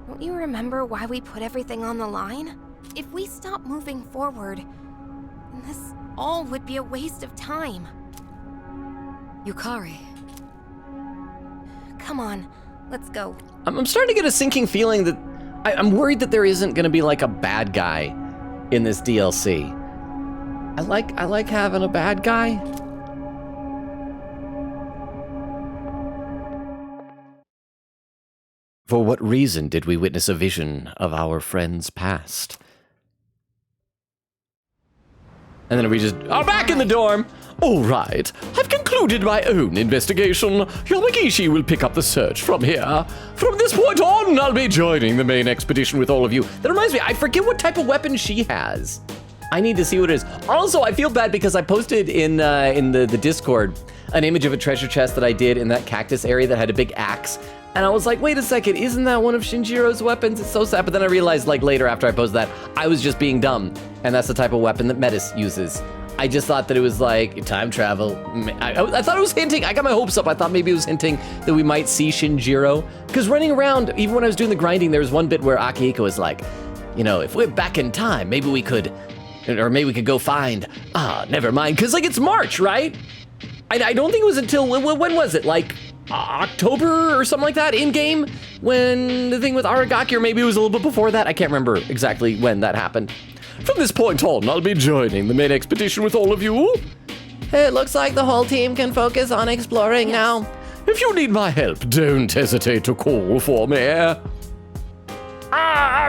Don't you remember why we put everything on the line? If we stop moving forward, then this all would be a waste of time. Yukari. Come on, let's go. I'm starting to get a sinking feeling that I'm worried that there isn't going to be like a bad guy in this DLC. I like having a bad guy. For what reason did we witness a vision of our friend's past? And then we just back in the dorm. All right, I've concluded my own investigation. Yamagishi will pick up the search from here. From this point on, I'll be joining the main expedition with all of you. That reminds me, I forget what type of weapon she has. I need to see what it is. Also, I feel bad because I posted in the Discord an image of a treasure chest that I did in that cactus area that had a big axe. And I was like, wait a second, isn't that one of Shinjiro's weapons? It's so sad. But then I realized, like, later after I posted that, I was just being dumb. And that's the type of weapon that Metis uses. I just thought that it was like time travel. I thought it was hinting. I got my hopes up. I thought maybe it was hinting that we might see Shinjiro. Because running around, even when I was doing the grinding, there was one bit where Akihiko was like, you know, if we're back in time, maybe we could go find, never mind. Because, like, it's March, right? I don't think it was until, when was it? Like, October or something like that in-game? When the thing with Aragaki, or maybe it was a little bit before that? I can't remember exactly when that happened. From this point on, I'll be joining the main expedition with all of you. It looks like the whole team can focus on exploring now. If you need my help, don't hesitate to call for me.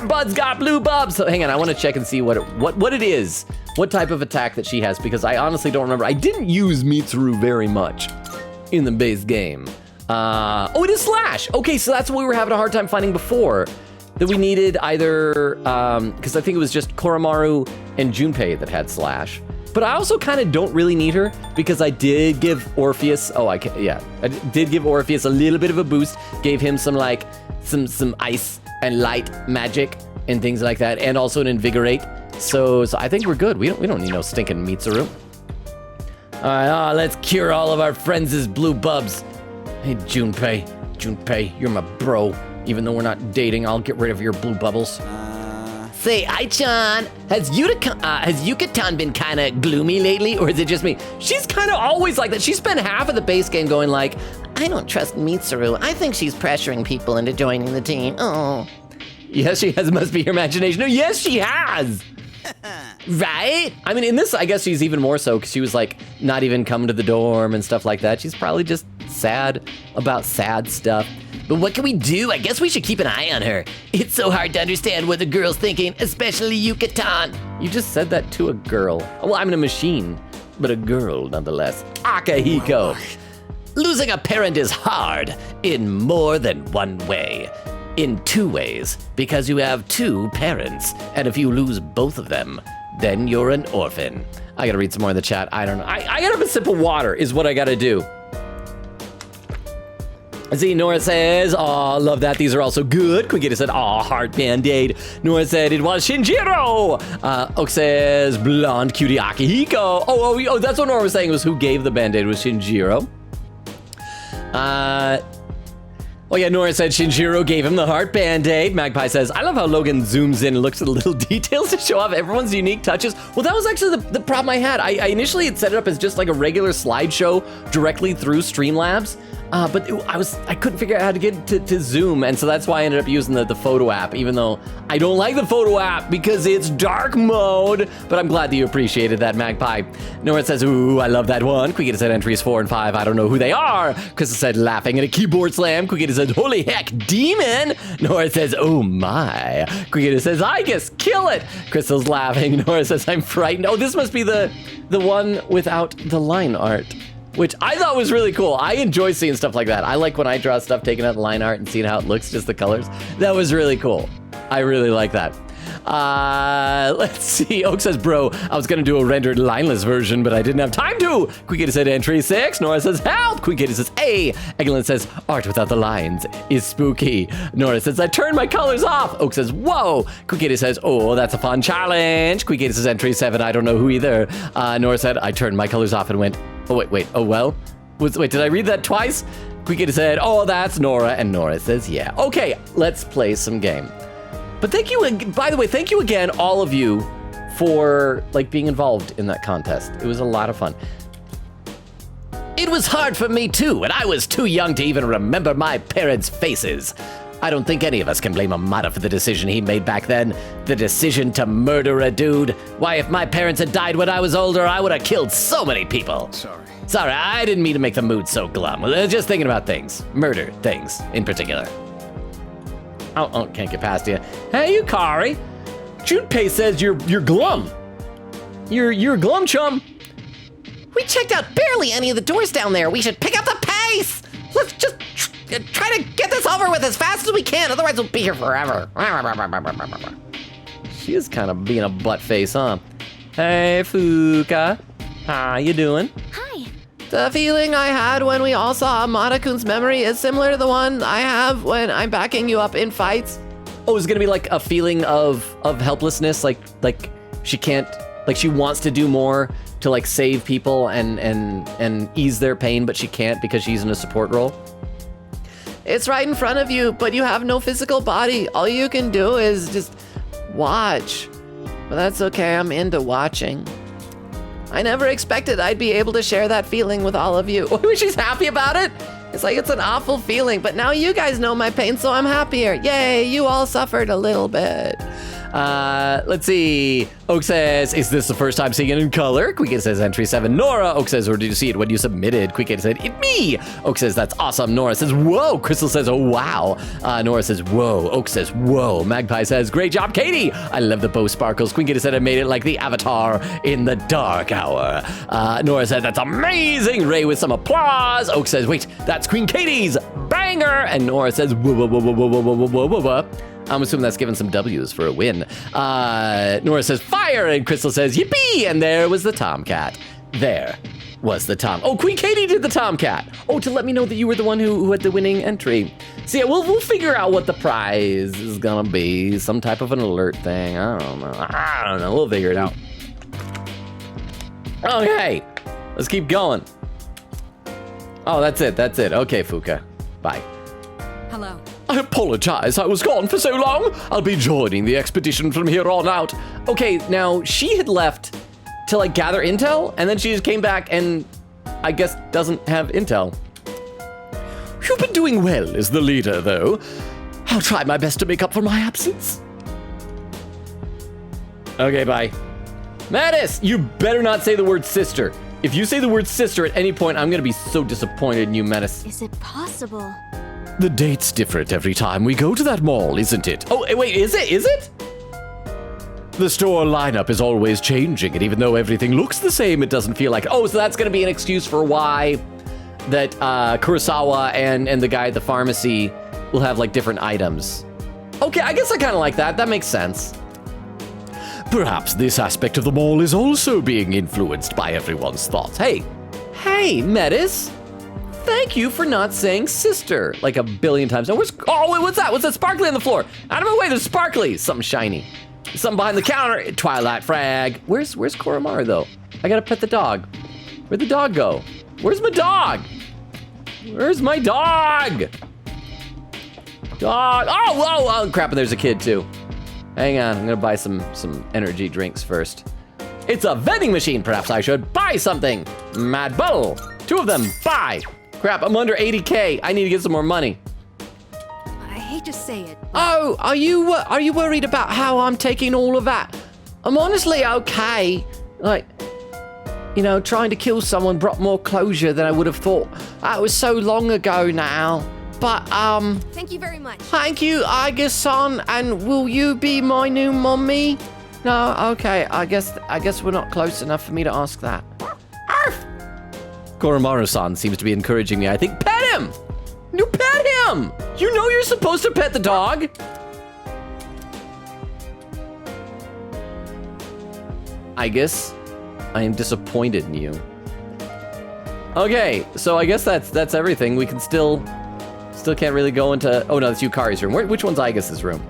Bud's got blue bubs. So hang on, I want to check and see what it is. What type of attack that she has, because I honestly don't remember. I didn't use Mitsuru very much in the base game. It is Slash. Okay, so that's what we were having a hard time finding before. That we needed either, because I think it was just Koromaru and Junpei that had Slash. But I also kind of don't really need her because I did give Orpheus, I did give Orpheus a little bit of a boost. Gave him some ice and light magic and things like that. And also an Invigorate So I think we're good. We don't need no stinking Mitsuru. All right, let's cure all of our friends' blue bubs. Hey, Junpei, you're my bro. Even though we're not dating, I'll get rid of your blue bubbles. Say, Ai-chan, has Yucatan been kind of gloomy lately, or is it just me? She's kind of always like that. She spent half of the base game going like, I don't trust Mitsuru. I think she's pressuring people into joining the team. Oh. Yes, she has. Must be her imagination. No, yes, she has. Right? I mean, in this, I guess she's even more so because she was like not even coming to the dorm and stuff like that. She's probably just sad about sad stuff. But what can we do? I guess we should keep an eye on her. It's so hard to understand what the girl's thinking, especially Yucatan. You just said that to a girl. Well, I'm in a machine, but a girl nonetheless. Akihiko. Losing a parent is hard in more than one way. In two ways, because you have two parents, and if you lose both of them, then you're an orphan. I gotta read some more in the chat. I don't know. I gotta have a sip of water is what I gotta do. See, Nora says, aw, love that. These are also good. Quigita said, aw, heart band-aid. Nora said, it was Shinjiro. Oak says, blonde cutie Akihiko. Oh, that's what Nora was saying was who gave the band-aid was Shinjiro. Oh yeah, Nora said Shinjiro gave him the heart band-aid. Magpie says, I love how Logan zooms in and looks at the little details to show off everyone's unique touches. Well, that was actually the problem I had. I initially had set it up as just like a regular slideshow directly through Streamlabs. But I couldn't figure out how to get to Zoom, and so that's why I ended up using the photo app, even though I don't like the photo app because it's dark mode. But I'm glad that you appreciated that, Magpie. Nora says, ooh, I love that one. Quigita said entries 4 and 5. I don't know who they are. Crystal said laughing at a keyboard slam. Quigita says, holy heck, demon. Nora says, oh my. Quigita says, Aigis, kill it. Crystal's laughing. Nora says, I'm frightened. Oh, this must be the one without the line art, which I thought was really cool. I enjoy seeing stuff like that. I like when I draw stuff, taking out the line art and seeing how it looks, just the colors. That was really cool. I really like that. Let's see. Oak says, bro, I was gonna do a rendered lineless version, but I didn't have time to. Quigita said entry 6. Nora says, help. Quigita says, hey. Eglin says, art without the lines is spooky. Nora says, I turned my colors off. Oak says, whoa. Quigita says, oh, that's a fun challenge. Quigita says, entry 7. I don't know who either. Nora said, I turned my colors off and went, oh, wait, oh, well. Wait, did I read that twice? Quigita said, oh, that's Nora, and Nora says, yeah. Okay, let's play some game. But thank you, by the way, thank you again, all of you, for, like, being involved in that contest. It was a lot of fun. It was hard for me, too, and I was too young to even remember my parents' faces. I don't think any of us can blame Amada for the decision he made back then. The decision to murder a dude. Why, if my parents had died when I was older, I would have killed so many people. Sorry, I didn't mean to make the mood so glum. Just thinking about things. Murder things, in particular. Oh, can't get past you. Hey, Yukari. Junpei says you're glum. You're glum, chum. We checked out barely any of the doors down there. We should pick up the pace. Let's just try to get this over with as fast as we can. Otherwise, we'll be here forever. She is kind of being a butt face, huh? Hey, Fuka. How you doing? Hi. The feeling I had when we all saw Amada-kun's memory is similar to the one I have when I'm backing you up in fights. Oh, it's gonna be like a feeling of helplessness, like she can't, like she wants to do more to like save people and ease their pain, but she can't because she's in a support role. It's right in front of you, but you have no physical body. All you can do is just watch. But that's okay, I'm into watching. I never expected I'd be able to share that feeling with all of you. She's happy about it? It's like it's an awful feeling, but now you guys know my pain, so I'm happier. Yay, you all suffered a little bit. Let's see. Oak says, is this the first time seeing it in color? Quigita says entry 7. Nora. Oak says, or did you see it when you submitted? Quigita said, it me. Oak says, that's awesome. Nora says, whoa. Crystal says, oh, wow. Nora says, whoa. Oak says, whoa. Magpie says, great job, Katie. I love the bow sparkles. Quigita said, I made it like the Avatar in the dark hour. Nora said, that's amazing. Ray with some applause. Oak says, wait, that's Queen Katie's banger. And Nora says, whoa, whoa, whoa, whoa, whoa, whoa, whoa, whoa, whoa, whoa. I'm assuming that's giving some W's for a win. Nora says, fire, and Crystal says, yippee, and there was the Tomcat. There was the Tom. Oh, Queen Katie did the Tomcat. Oh, to let me know that you were the one who had the winning entry. So yeah, we'll figure out what the prize is gonna be. Some type of an alert thing. I don't know. We'll figure it out. Okay, let's keep going. Oh, that's it. Okay, Fuka. Bye. Hello. I apologize, I was gone for so long. I'll be joining the expedition from here on out. Okay, now she had left to like gather intel, and then she just came back and I guess doesn't have intel. You've been doing well as the leader, though. I'll try my best to make up for my absence. Okay, bye. Mattis, you better not say the word sister. If you say the word sister at any point, I'm gonna be so disappointed in you, Mattis. Is it possible? The date's different every time we go to that mall, isn't it? Oh, wait, is it? The store lineup is always changing, and even though everything looks the same, it doesn't feel like it. Oh, so that's gonna be an excuse for why that Kurosawa and the guy at the pharmacy will have like different items. Okay, I guess I kind of like that. That makes sense. Perhaps this aspect of the mall is also being influenced by everyone's thoughts. Hey, Metis. Thank you for not saying sister like a billion times. Now, wait, what's that? What's that sparkly on the floor? Out of my way, there's sparkly. Something shiny. Something behind the counter. Twilight frag. Where's Koromaru, though? I gotta pet the dog. Where'd the dog go? Where's my dog? Where's my dog? Dog. Oh, crap, and there's a kid, too. Hang on, I'm gonna buy some energy drinks first. It's a vending machine. Perhaps I should buy something. Mad Bull. 2 of them. Buy. Crap, I'm under 80K. I need to get some more money. I hate to say it. Oh, are you worried about how I'm taking all of that? I'm honestly okay. Like, you know, trying to kill someone brought more closure than I would have thought. That was so long ago now. But, Thank you very much. thank you, Aigis-san, and will you be my new mommy? No, okay, I guess we're not close enough for me to ask that. Koromaru-san seems to be encouraging me. I think pet him! You pet him! You know you're supposed to pet the dog! I guess I am disappointed in you. Okay, so I guess that's everything. We can still can't really go into... Oh no, that's Yukari's room. Which one's Aigis' room?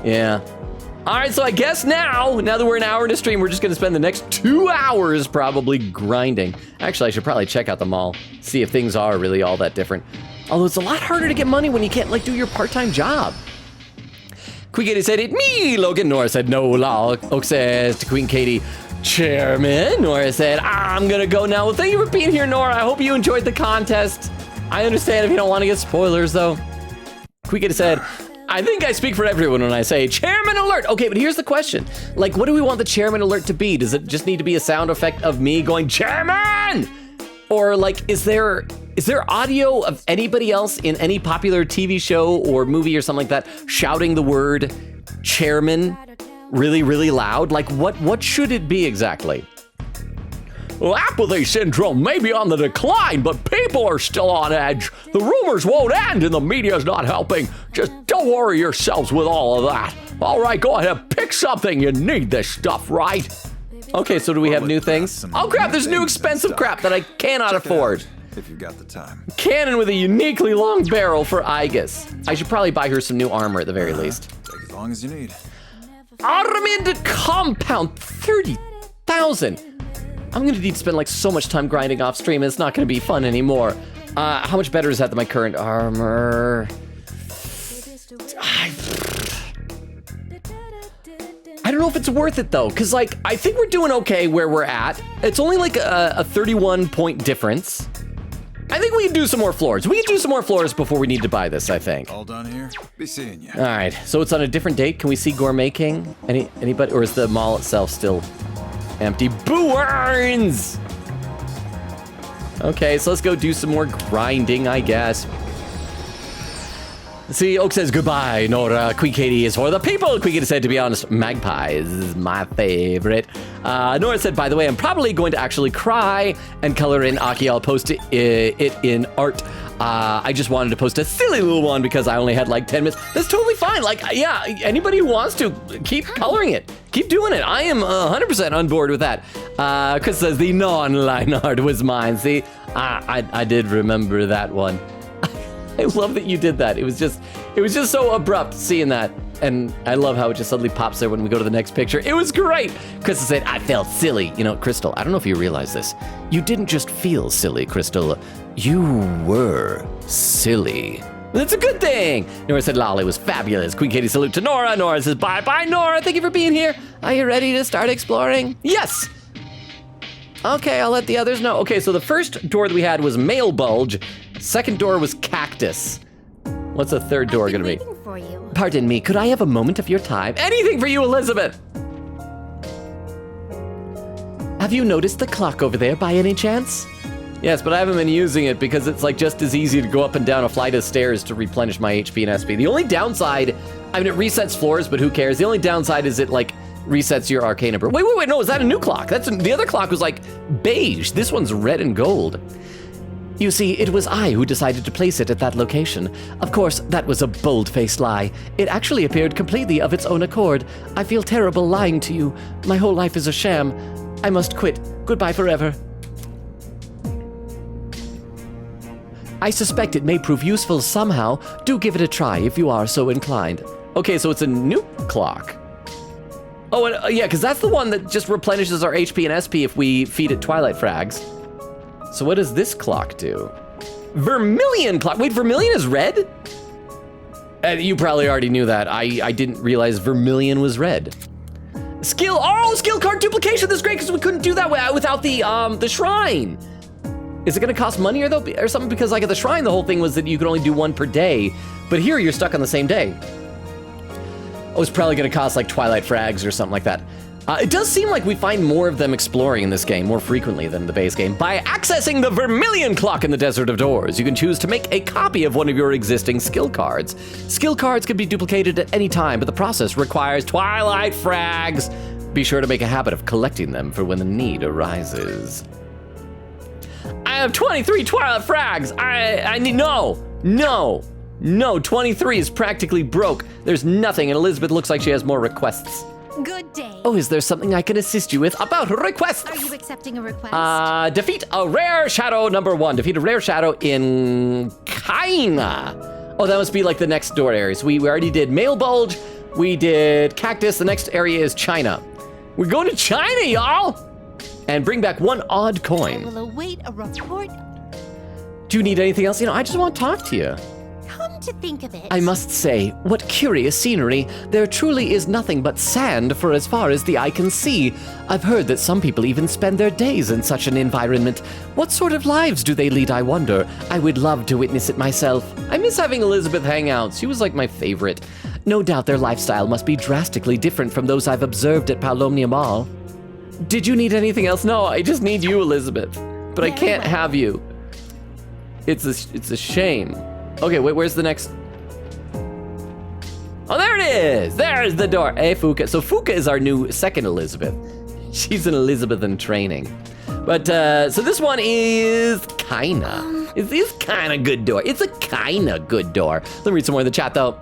Yeah. Alright, so I guess now that we're an hour into stream, we're just gonna spend the next 2 hours probably grinding. Actually, I should probably check out the mall, see if things are really all that different. Although it's a lot harder to get money when you can't, like, do your part-time job. Queen Katie said, "It me, Logan." Nora said, "No law." Oak says to Queen Katie, "Chairman." Nora said, "I'm gonna go now." Well, thank you for being here, Nora. I hope you enjoyed the contest. I understand if you don't want to get spoilers, though. Queen Katie said, "I think I speak for everyone when I say chairman alert." Okay, but here's the question. Like, what do we want the chairman alert to be? Does it just need to be a sound effect of me going, "Chairman"? Or, like, is there audio of anybody else in any popular TV show or movie or something like that shouting the word chairman really, really loud? Like, what should it be exactly? Well, apathy syndrome may be on the decline, but people are still on edge. The rumors won't end and the media's not helping. Just don't worry yourselves with all of that. All right, go ahead, pick something. You need this stuff, right? Okay, so do we have new things? Oh crap, there's new expensive crap that I cannot afford. If you've got the time. Cannon with a uniquely long barrel for Aigis. I should probably buy her some new armor at the very least. Take as long as you need. Automated compound, 30,000. I'm gonna need to spend like so much time grinding off stream, it's not gonna be fun anymore. How much better is that than my current armor? I don't know if it's worth it though, because like, I think we're doing okay where we're at. It's only like a 31 point difference. I think we can do some more floors. We can do some more floors before we need to buy this, I think. All done here. Be seeing you. All right, so it's on a different date. Can we see Gourmet King? Anybody, or is the mall itself still empty? Boo-earns! Okay, so let's go do some more grinding, I guess. See, Oak says goodbye, Nora. Queen Katie is for the people. Queen Katie said, to be honest, magpies is my favorite. Nora said, by the way, I'm probably going to actually cry and color in Aki. I'll post it in art. I just wanted to post a silly little one because I only had like 10 minutes. That's totally fine. Like, yeah, anybody who wants to, keep coloring it. Keep doing it. I am 100% on board with that. Chris says, the non-line art was mine. See, I did remember that one. I love that you did that. It was just so abrupt seeing that. And I love how it just suddenly pops there when we go to the next picture. It was great. Crystal said, I felt silly. You know, Crystal, I don't know if you realize this. You didn't just feel silly, Crystal. You were silly. That's a good thing. Nora said Lolly was fabulous. Queen Katie salute to Nora. Nora says, bye, Nora. Thank you for being here. Are you ready to start exploring? Yes. Okay, I'll let the others know. Okay, so the first door that we had was male bulge. Second door was cactus. What's the third door gonna be? For you. Pardon me, could I have a moment of your time? Anything for you, Elizabeth! Have you noticed the clock over there by any chance? Yes, but I haven't been using it because it's like just as easy to go up and down a flight of stairs to replenish my HP and SP. The only downside, I mean, it resets floors, but who cares? The only downside is it like resets your arcane number. Wait, no, is that a new clock? The other clock was like beige. This one's red and gold. You see, it was I who decided to place it at that location. Of course, that was a bold-faced lie. It actually appeared completely of its own accord. I feel terrible lying to you. My whole life is a sham. I must quit. Goodbye forever. I suspect it may prove useful somehow. Do give it a try if you are so inclined. Okay, so it's a new clock. Oh, and, yeah, because that's the one that just replenishes our HP and SP if we feed it Twilight Frags. So what does this clock do? Vermilion clock. Wait, Vermilion is red? You probably already knew that. I didn't realize Vermilion was red. Skill card duplication. This is great because we couldn't do that without the shrine. Is it going to cost money or something? Because like at the shrine, the whole thing was that you could only do one per day, but here you're stuck on the same day. Oh, it's probably going to cost like Twilight Frags or something like that. It does seem like we find more of them exploring in this game more frequently than the base game. By accessing the Vermilion clock in the Desert of Doors, you can choose to make a copy of one of your existing skill cards. Skill cards can be duplicated at any time, but the process requires Twilight Frags. Be sure to make a habit of collecting them for when the need arises. I have 23 Twilight Frags. I need, no, 23 is practically broke. There's nothing, and Elizabeth looks like she has more requests. Good day. Oh, is there something I can assist you with about requests? Are you accepting a request? Defeat a rare shadow #1. Defeat a rare shadow in Kaina. Oh, that must be like the next door area. So we already did Male Bulge. We did Cactus. The next area is China. We're going to China, y'all. And bring back 1 odd coin. I will await a report. Do you need anything else? You know, I just want to talk to you. Come to think of it. I must say, what curious scenery. There truly is nothing but sand for as far as the eye can see. I've heard that some people even spend their days in such an environment. What sort of lives do they lead, I wonder? I would love to witness it myself. I miss having Elizabeth hang out. She was like my favorite. No doubt their lifestyle must be drastically different from those I've observed at Palomnia Mall. Did you need anything else? No, I just need you, Elizabeth. But I can't have you. It's a shame. Okay, wait, where's the next? Oh, there it is! There's the door. Hey, Fuka. So Fuka is our new second Elizabeth. She's an Elizabeth in training. But, so this one is kinda. It's kinda good door. It's a kinda good door. Let me read some more in the chat, though.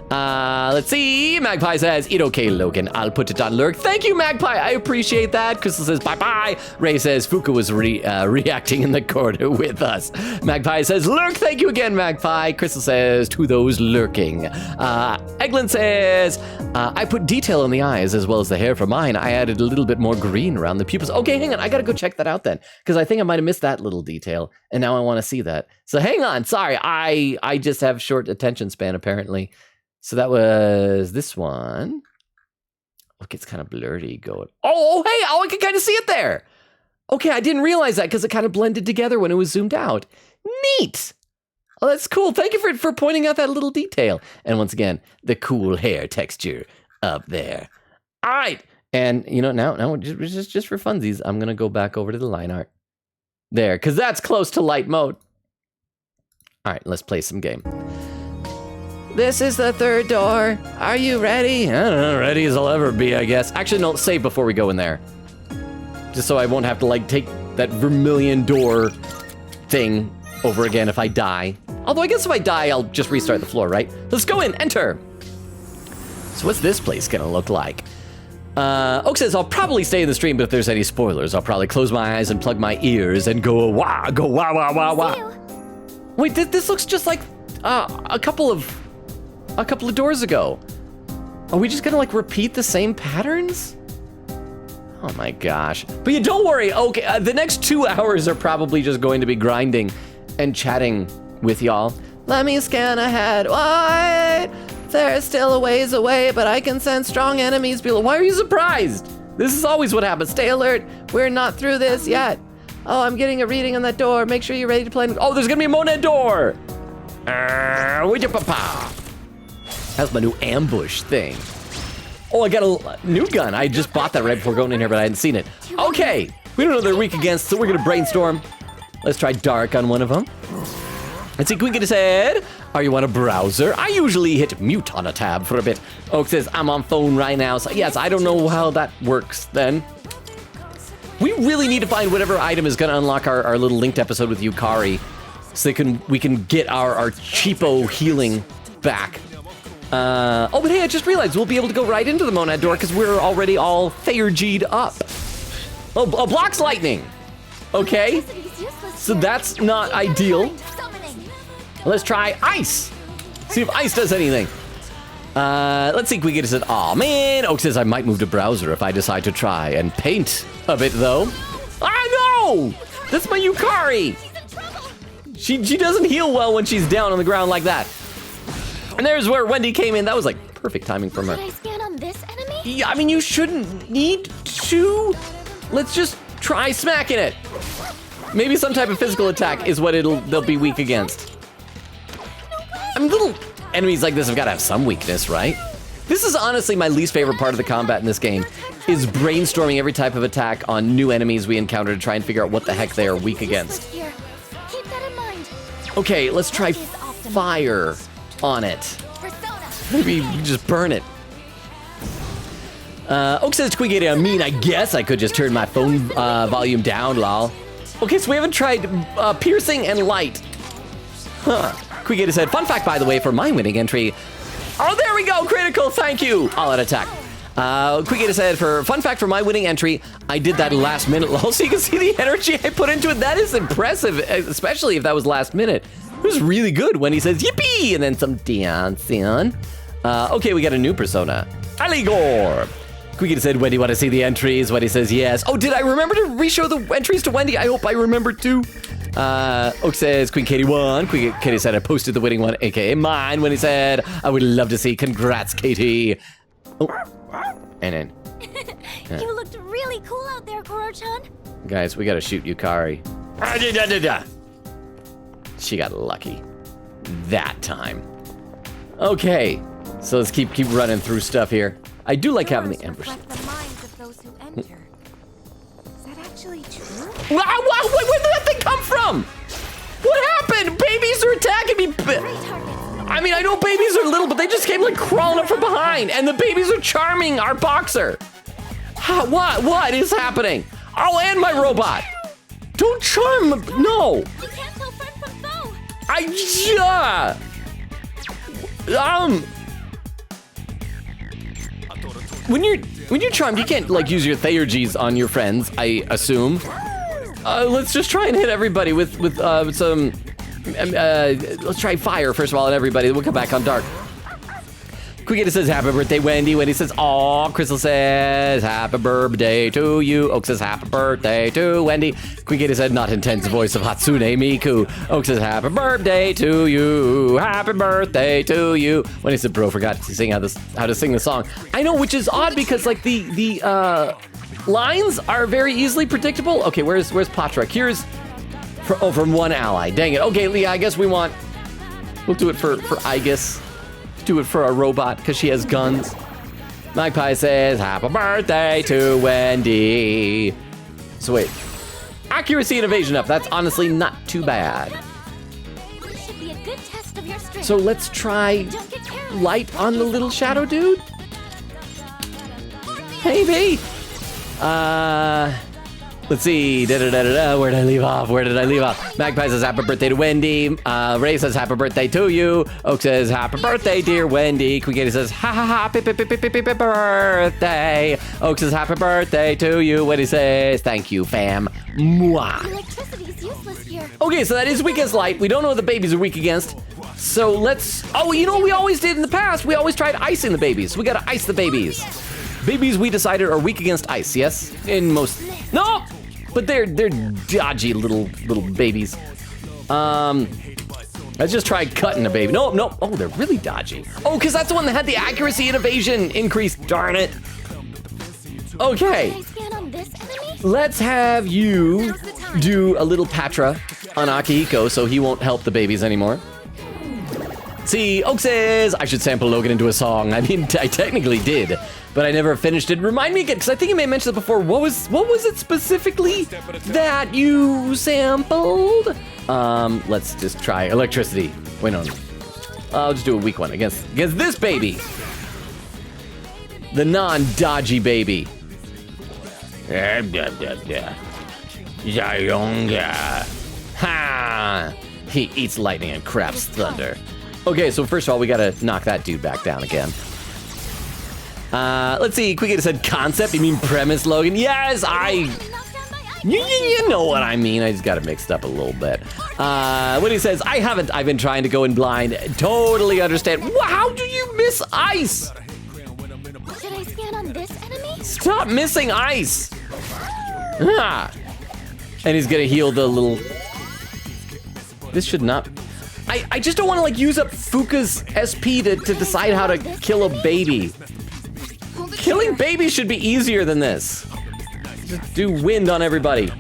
Let's see. Magpie says, "It okay, Logan. I'll put it on lurk." Thank you, Magpie. I appreciate that. Crystal says, "Bye-bye." Ray says, "Fuka was reacting in the corner with us." Magpie says, "Lurk." Thank you again, Magpie. Crystal says, "To those lurking." Eglin says, "I put detail on the eyes as well as the hair for mine. I added a little bit more green around the pupils." Okay, hang on. I gotta go check that out then, because I think I might have missed that little detail, and now I want to see that. So hang on. Sorry, I just have short attention span apparently. So that was this one. Look, it's kind of blurry going. Oh, hey, I can kind of see it there. Okay, I didn't realize that because it kind of blended together when it was zoomed out. Neat. Oh, that's cool. Thank you for pointing out that little detail. And once again, the cool hair texture up there. All right. And, you know, now just for funsies, I'm going to go back over to the line art. There, because that's close to light mode. All right, let's play some game. This is the third door. Are you ready? I don't know, ready as I'll ever be, I guess. Actually, no, save before we go in there. Just so I won't have to, like, take that vermilion door thing over again if I die. Although I guess if I die, I'll just restart the floor, right? Let's go in, enter. So what's this place gonna look like? Oak says, I'll probably stay in the stream, but if there's any spoilers, I'll probably close my eyes and plug my ears and go wah, wah, wah, wah. Wait, this looks just like a couple of doors ago. Are we just gonna like repeat the same patterns? Oh my gosh. But yeah, don't worry, okay, the next 2 hours are probably just going to be grinding and chatting with y'all. Let me scan ahead. What? They're still a ways away, but I can sense strong enemies below. Why are you surprised? This is always what happens. Stay alert. We're not through this yet. Oh, I'm getting a reading on that door. Make sure you're ready to play. Oh, there's gonna be a Monad door. That's my new ambush thing. Oh, I got a new gun. I just bought that right before going in here, but I hadn't seen it. Okay, we don't know they're weak against, so we're gonna brainstorm. Let's try dark on one of them. Let's see, can we get his head? Are you on a browser? I usually hit mute on a tab for a bit. Oak says, I'm on phone right now, so yes, I don't know how that works then. We really need to find whatever item is gonna unlock our little linked episode with Yukari, so we can get our cheapo healing back. Oh, but hey, I just realized we'll be able to go right into the Monad door because we're already all Theurgied up. Oh, blocks lightning. Okay, so that's not ideal. Let's try ice. See if ice does anything. Let's see if we get it. Aw, man. Oak says I might move to browser if I decide to try and paint a bit, though. Ah, no! That's my Yukari. She doesn't heal well when she's down on the ground like that. And there's where Wendy came in. That was like perfect timing from her. Should I scan on this enemy? Yeah, I mean, you shouldn't need to. Let's just try smacking it. Maybe some type of physical attack is what they'll be weak against. I mean, little enemies like this have got to have some weakness, right? This is honestly my least favorite part of the combat in this game, is brainstorming every type of attack on new enemies we encounter to try and figure out what the heck they are weak against. Keep that in mind. Okay, let's try fire on it. Maybe we just burn it. Oak says, Twiggy, I mean, I guess I could just turn my phone volume down, lol. Okay, so we haven't tried piercing and light. Huh. Quigata said, fun fact, by the way, for my winning entry. Oh, there we go, critical, thank you. All out attack. Quigata said, for fun fact for my winning entry, I did that last minute, lol, so you can see the energy I put into it. That is impressive, especially if that was last minute. It was really good when he says, yippee, and then some dancing. Okay, we got a new persona. Aligor. Quigata said, Wendy, want to see the entries? Wendy says, yes. Oh, did I remember to re-show the entries to Wendy? I hope I remembered too. Oak says, Queen Katie won. Queen Katie said, I posted the winning one, aka mine, when he said, I would love to see. Congrats, Katie. Oh, and then. You looked really cool out there, Koro-chan. Guys, we gotta shoot Yukari. She got lucky. That time. Okay, so let's keep running through stuff here. I do like having the ambush. The minds of those who enter. Is that actually true? Where did that thing come from? What happened? Babies are attacking me. I mean, I know babies are little, but they just came like crawling up from behind, and the babies are charming our boxer. What is happening? Oh, and my robot. Don't charm. No. You can't tell friend from foe. When you're charmed, you can't like use your Theurgies on your friends, I assume. Let's just try and hit everybody with some. Let's try fire first of all on everybody. We'll come back on dark. Quigata says happy birthday, Wendy. Wendy says, aw. Crystal says happy birthday to you. Oak says happy birthday to Wendy. Quigata said not intense voice of Hatsune Miku. Oak says happy birthday to you. Happy birthday to you. Wendy said, bro, forgot to sing how to sing the song. I know, which is odd because like the lines are very easily predictable. Okay, where's Patra? Here's from one ally. Dang it. Okay, Leah, I guess we'll do it for Aigis. Do it for a robot because she has guns. Magpie says happy birthday to Wendy. So wait, accuracy and evasion up. That's honestly not too bad. This should be a good test of your strength. So let's try light on the little shadow dude. Maybe. Let's see. Where did I leave off? Magpie says happy birthday to Wendy. Ray says happy birthday to you. Oak says happy birthday, dear Wendy. Quiggy says ha ha ha, happy birthday. Oak says happy birthday to you. Wendy says thank you, fam. Mwah. Electricity's useless here. Okay, so that is weak against light. We don't know what the babies are weak against. So let's. Oh, you know what we always did in the past? We always tried icing the babies. We gotta ice the babies. Babies we decided are weak against ice. Yes, in most. No. But they're dodgy little babies. Let's just try cutting a baby. No. Oh, they're really dodgy. Oh, because that's the one that had the accuracy and evasion increase. Darn it. Okay. Can I scan on this enemy? Let's have you do a little Patra on Akihiko so he won't help the babies anymore. See, Oak says I should sample Logan into a song. I mean, I technically did, but I never finished it. Remind me again, because I think you may have mentioned it before. What was it specifically that you sampled? Let's just try electricity. Wait, no. I'll just do a weak one against this baby. The non-dodgy baby. Ha! He eats lightning and craps thunder. Okay, so first of all, we gotta knock that dude back down again. Let's see, Quick said concept, you mean premise, Logan? Yes, you know what I mean. I just got it mixed up a little bit. When he says, I've been trying to go in blind. Totally understand. How do you miss ice? Should I scan on this enemy? Stop missing ice. Ah. And he's gonna heal the little... This should not... I just don't want to like use up Fuka's SP to decide how to kill a baby. Killing babies should be easier than this. Just do wind on everybody.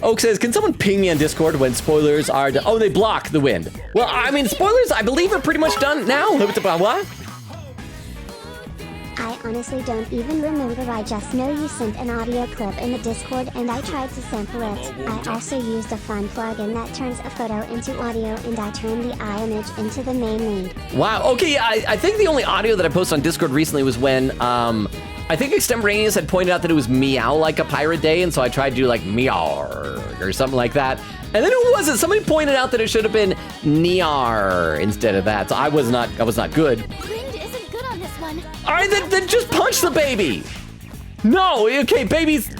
Oak says, can someone ping me on Discord when spoilers are done? Oh, they block the wind. Well, I mean, spoilers, I believe, are pretty much done now. What? I honestly don't even remember. I just know you sent an audio clip in the Discord and I tried to sample it. I also used a fun plugin that turns a photo into audio and I turned the eye image into the main lead. Wow, okay, I think the only audio that I posted on Discord recently was when, I think Extemporaneous had pointed out that it was meow like a pirate day, and so I tried to do like meow or something like that. And then it wasn't. Somebody pointed out that it should have been Niar instead of that. So I was not good. Wind isn't good on this one. All right, then just punch the baby. No, okay, babies,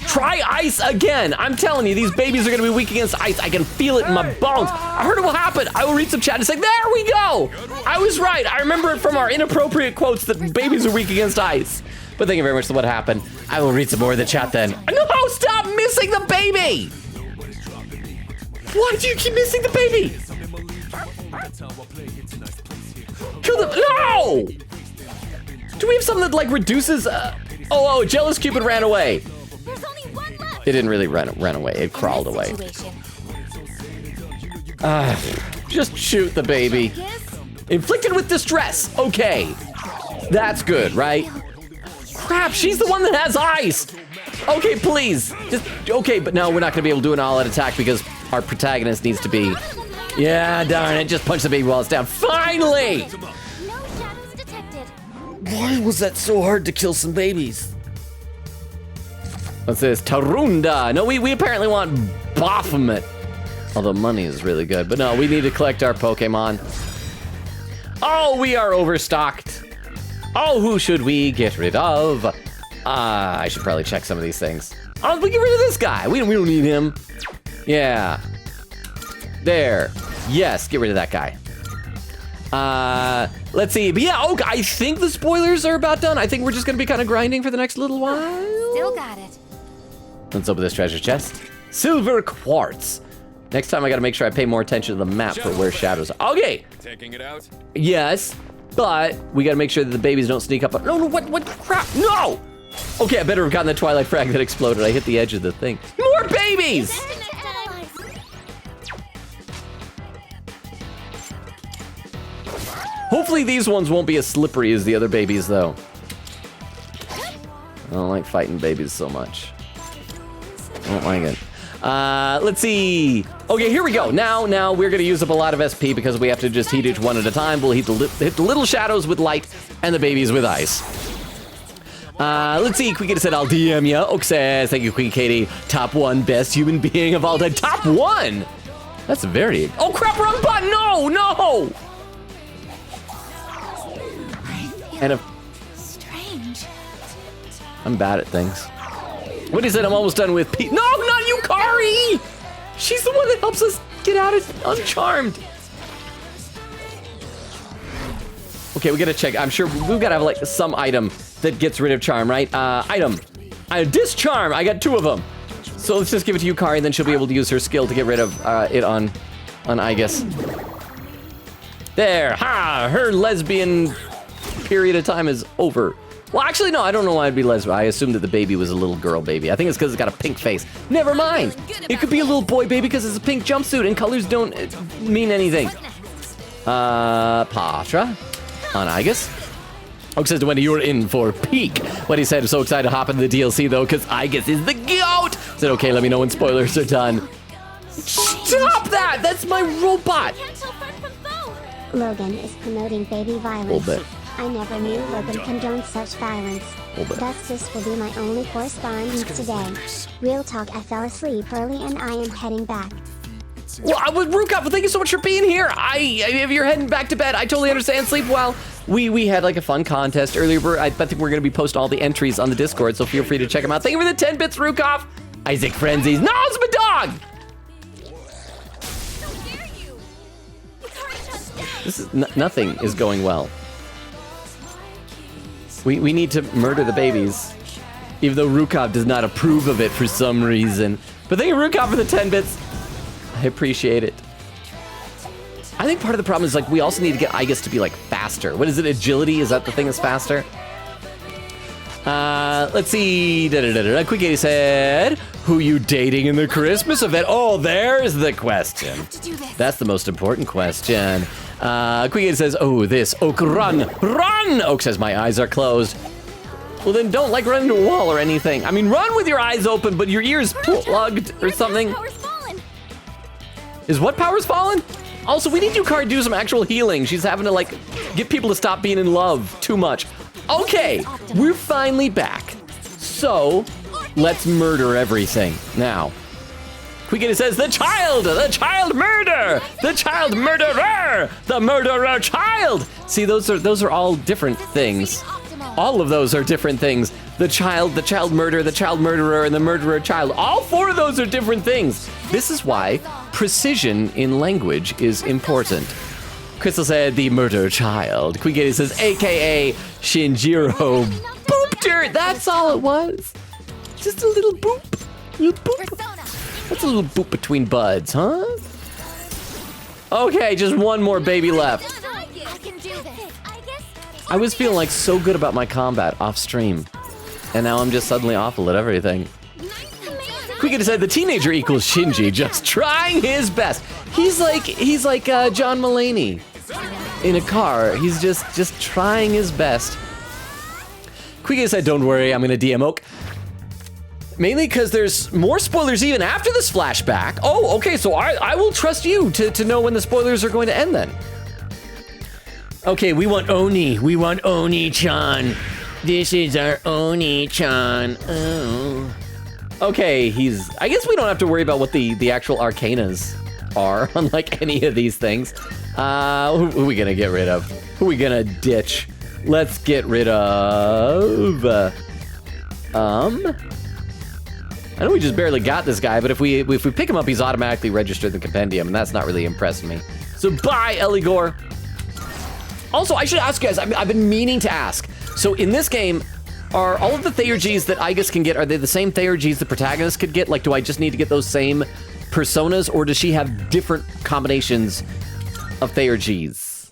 try ice again. I'm telling you, these babies are gonna be weak against ice. I can feel it in my bones. I heard it will happen. I will read some chat and say, there we go. I was right. I remember it from our inappropriate quotes that babies are weak against ice. But thank you very much for what happened. I will read some more of the chat then. No, stop missing the baby. Why do you keep missing the baby? Kill them. No! Do we have something that like reduces? Oh, Jealous Cupid ran away. There's only one left. It didn't really run away. It crawled away. Just shoot the baby. Inflicted with distress. Okay. That's good, right? Crap, she's the one that has ice. Okay, please. Okay, but no, we're not gonna be able to do an all-out attack because our protagonist needs to be... Yeah, darn it, just punch the baby while it's down. Finally! No shadows detected. Why was that so hard to kill some babies? What's this? Tarunda. No, we apparently want Baphomet. Although money is really good. But no, we need to collect our Pokemon. Oh, we are overstocked. Oh, who should we get rid of? I should probably check some of these things. Oh, we get rid of this guy. We don't need him. Yeah. There. Yes, get rid of that guy. Let's see. But yeah, oh, I think the spoilers are about done. I think we're just gonna be kind of grinding for the next little while. Still got it. Let's open this treasure chest. Silver quartz. Next time I gotta make sure I pay more attention to the map for where shadows are. Okay. Taking it out? Yes, but we gotta make sure that the babies don't sneak up. No, what crap? No! Okay, I better have gotten the Twilight Frag that exploded. I hit the edge of the thing. More babies! Hopefully these ones won't be as slippery as the other babies, though. I don't like fighting babies so much. I don't like it. Let's see. Okay, here we go. Now we're gonna use up a lot of SP because we have to just heat each one at a time. We'll hit the little shadows with light and the babies with ice. Let's see. Queen Katie said, I'll DM ya. Oak says, thank you, Queen Katie. Top 1 best human being of all time. Top 1! That's very... Oh, crap, wrong button! No! And if... Strange. I'm bad at things. What he said, I'm almost done with Pete. No, not you, Kari! She's the one that helps us get out of Uncharmed. Okay, we gotta check. I'm sure we've gotta have like some item that gets rid of charm, right? Item. Discharm. I got 2 of them. So let's just give it to you, Kari, and then she'll be able to use her skill to get rid of it on Aigis. There. Ha! Her lesbian period of time is over. Well, actually, no, I don't know why it'd be lesbian. I assumed that the baby was a little girl baby. I think it's because it's got a pink face. Never mind. It could be a little boy baby because it's a pink jumpsuit and colors don't mean anything. Patra on Aigis. Oak says to Wendy, you were in for peak. Wendy said, so excited to hop into the DLC though, because Aigis is the GOAT. Said, okay, let me know when spoilers are done. Stop that! That's my robot! Logan is promoting baby violence. A little bit. I never knew Logan condoned such violence. Thus, this will be my only correspondence today. Real talk, I fell asleep early and I am heading back. Well, I was Rukov, thank you so much for being here. If you're heading back to bed, I totally understand. Sleep well. We had like a fun contest earlier. I think we're going to be posting all the entries on the Discord, so feel free to check them out. Thank you for the 10 bits, Rukov. Isaac Frenzies. No, it's my dog. This is nothing is going well. We need to murder the babies, even though Rukov does not approve of it for some reason. But thank you, Rukov, for the 10 bits. I appreciate it. I think part of the problem is like we also need to get Aigis to be like faster. What is it? Agility? Is that the thing that's faster? Let's see. Quick Katie said, who you dating in the Christmas event? Oh, there's the question. That's the most important question. Quick Katie says, oh, this. Oak, run. Oak says, my eyes are closed. Well, then don't like run into a wall or anything. I mean, run with your eyes open, but your ears plugged or something. Is what power's fallen? Also, we need you, Kari, to do some actual healing. She's having to, like, get people to stop being in love too much. Okay, we're finally back. So, let's murder everything. Now, Quickity says, the child murder, the child murderer, the murderer child. See, those are all different things. All of those are different things. The child murder, the child murderer, and the murderer child. All 4 of those are different things. This is why precision in language is important. Crystal said, the murder child. Quiggy says, AKA Shinjiro booped her. That's all it was. Just a little boop. Little boop. That's a little boop between buds, huh? Okay, just one more baby left. I was feeling like so good about my combat off stream. And now I'm just suddenly awful at everything. Quickity said the teenager equals Shinji, just trying his best. He's like John Mulaney in a car. He's just trying his best. Quickity said, don't worry, I'm gonna DM Oak. Mainly because there's more spoilers even after this flashback. Oh, okay, so I will trust you to know when the spoilers are going to end then. Okay, we want Oni. We want Oni-chan. This is our Oni-chan. Oh. Okay, I guess we don't have to worry about what the actual arcanas are, unlike any of these things. Who are we gonna get rid of? Who are we gonna ditch? Let's get rid of... I know we just barely got this guy, but if we pick him up, he's automatically registered in the compendium, and that's not really impressing me. So bye, Eligor. Also, I should ask you guys, I've been meaning to ask. So in this game, are all of the Theurgies that Aigis can get, are they the same Theurgies the protagonist could get? Like, do I just need to get those same personas, or does she have different combinations of Theurgies?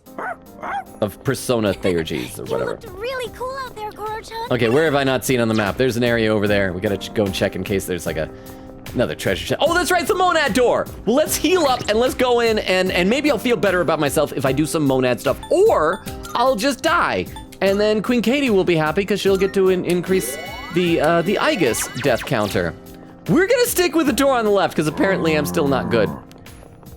Of persona Theurgies, or whatever. You looked really cool out there, Goro-chan. Okay, where have I not seen on the map? There's an area over there. We gotta go and check in case there's like another treasure chest. Oh, that's right, it's the Monad door. Well, let's heal up and let's go in and maybe I'll feel better about myself if I do some Monad stuff, or I'll just die. And then Queen Katie will be happy because she'll get to increase the Aigis death counter. We're gonna stick with the door on the left because apparently I'm still not good.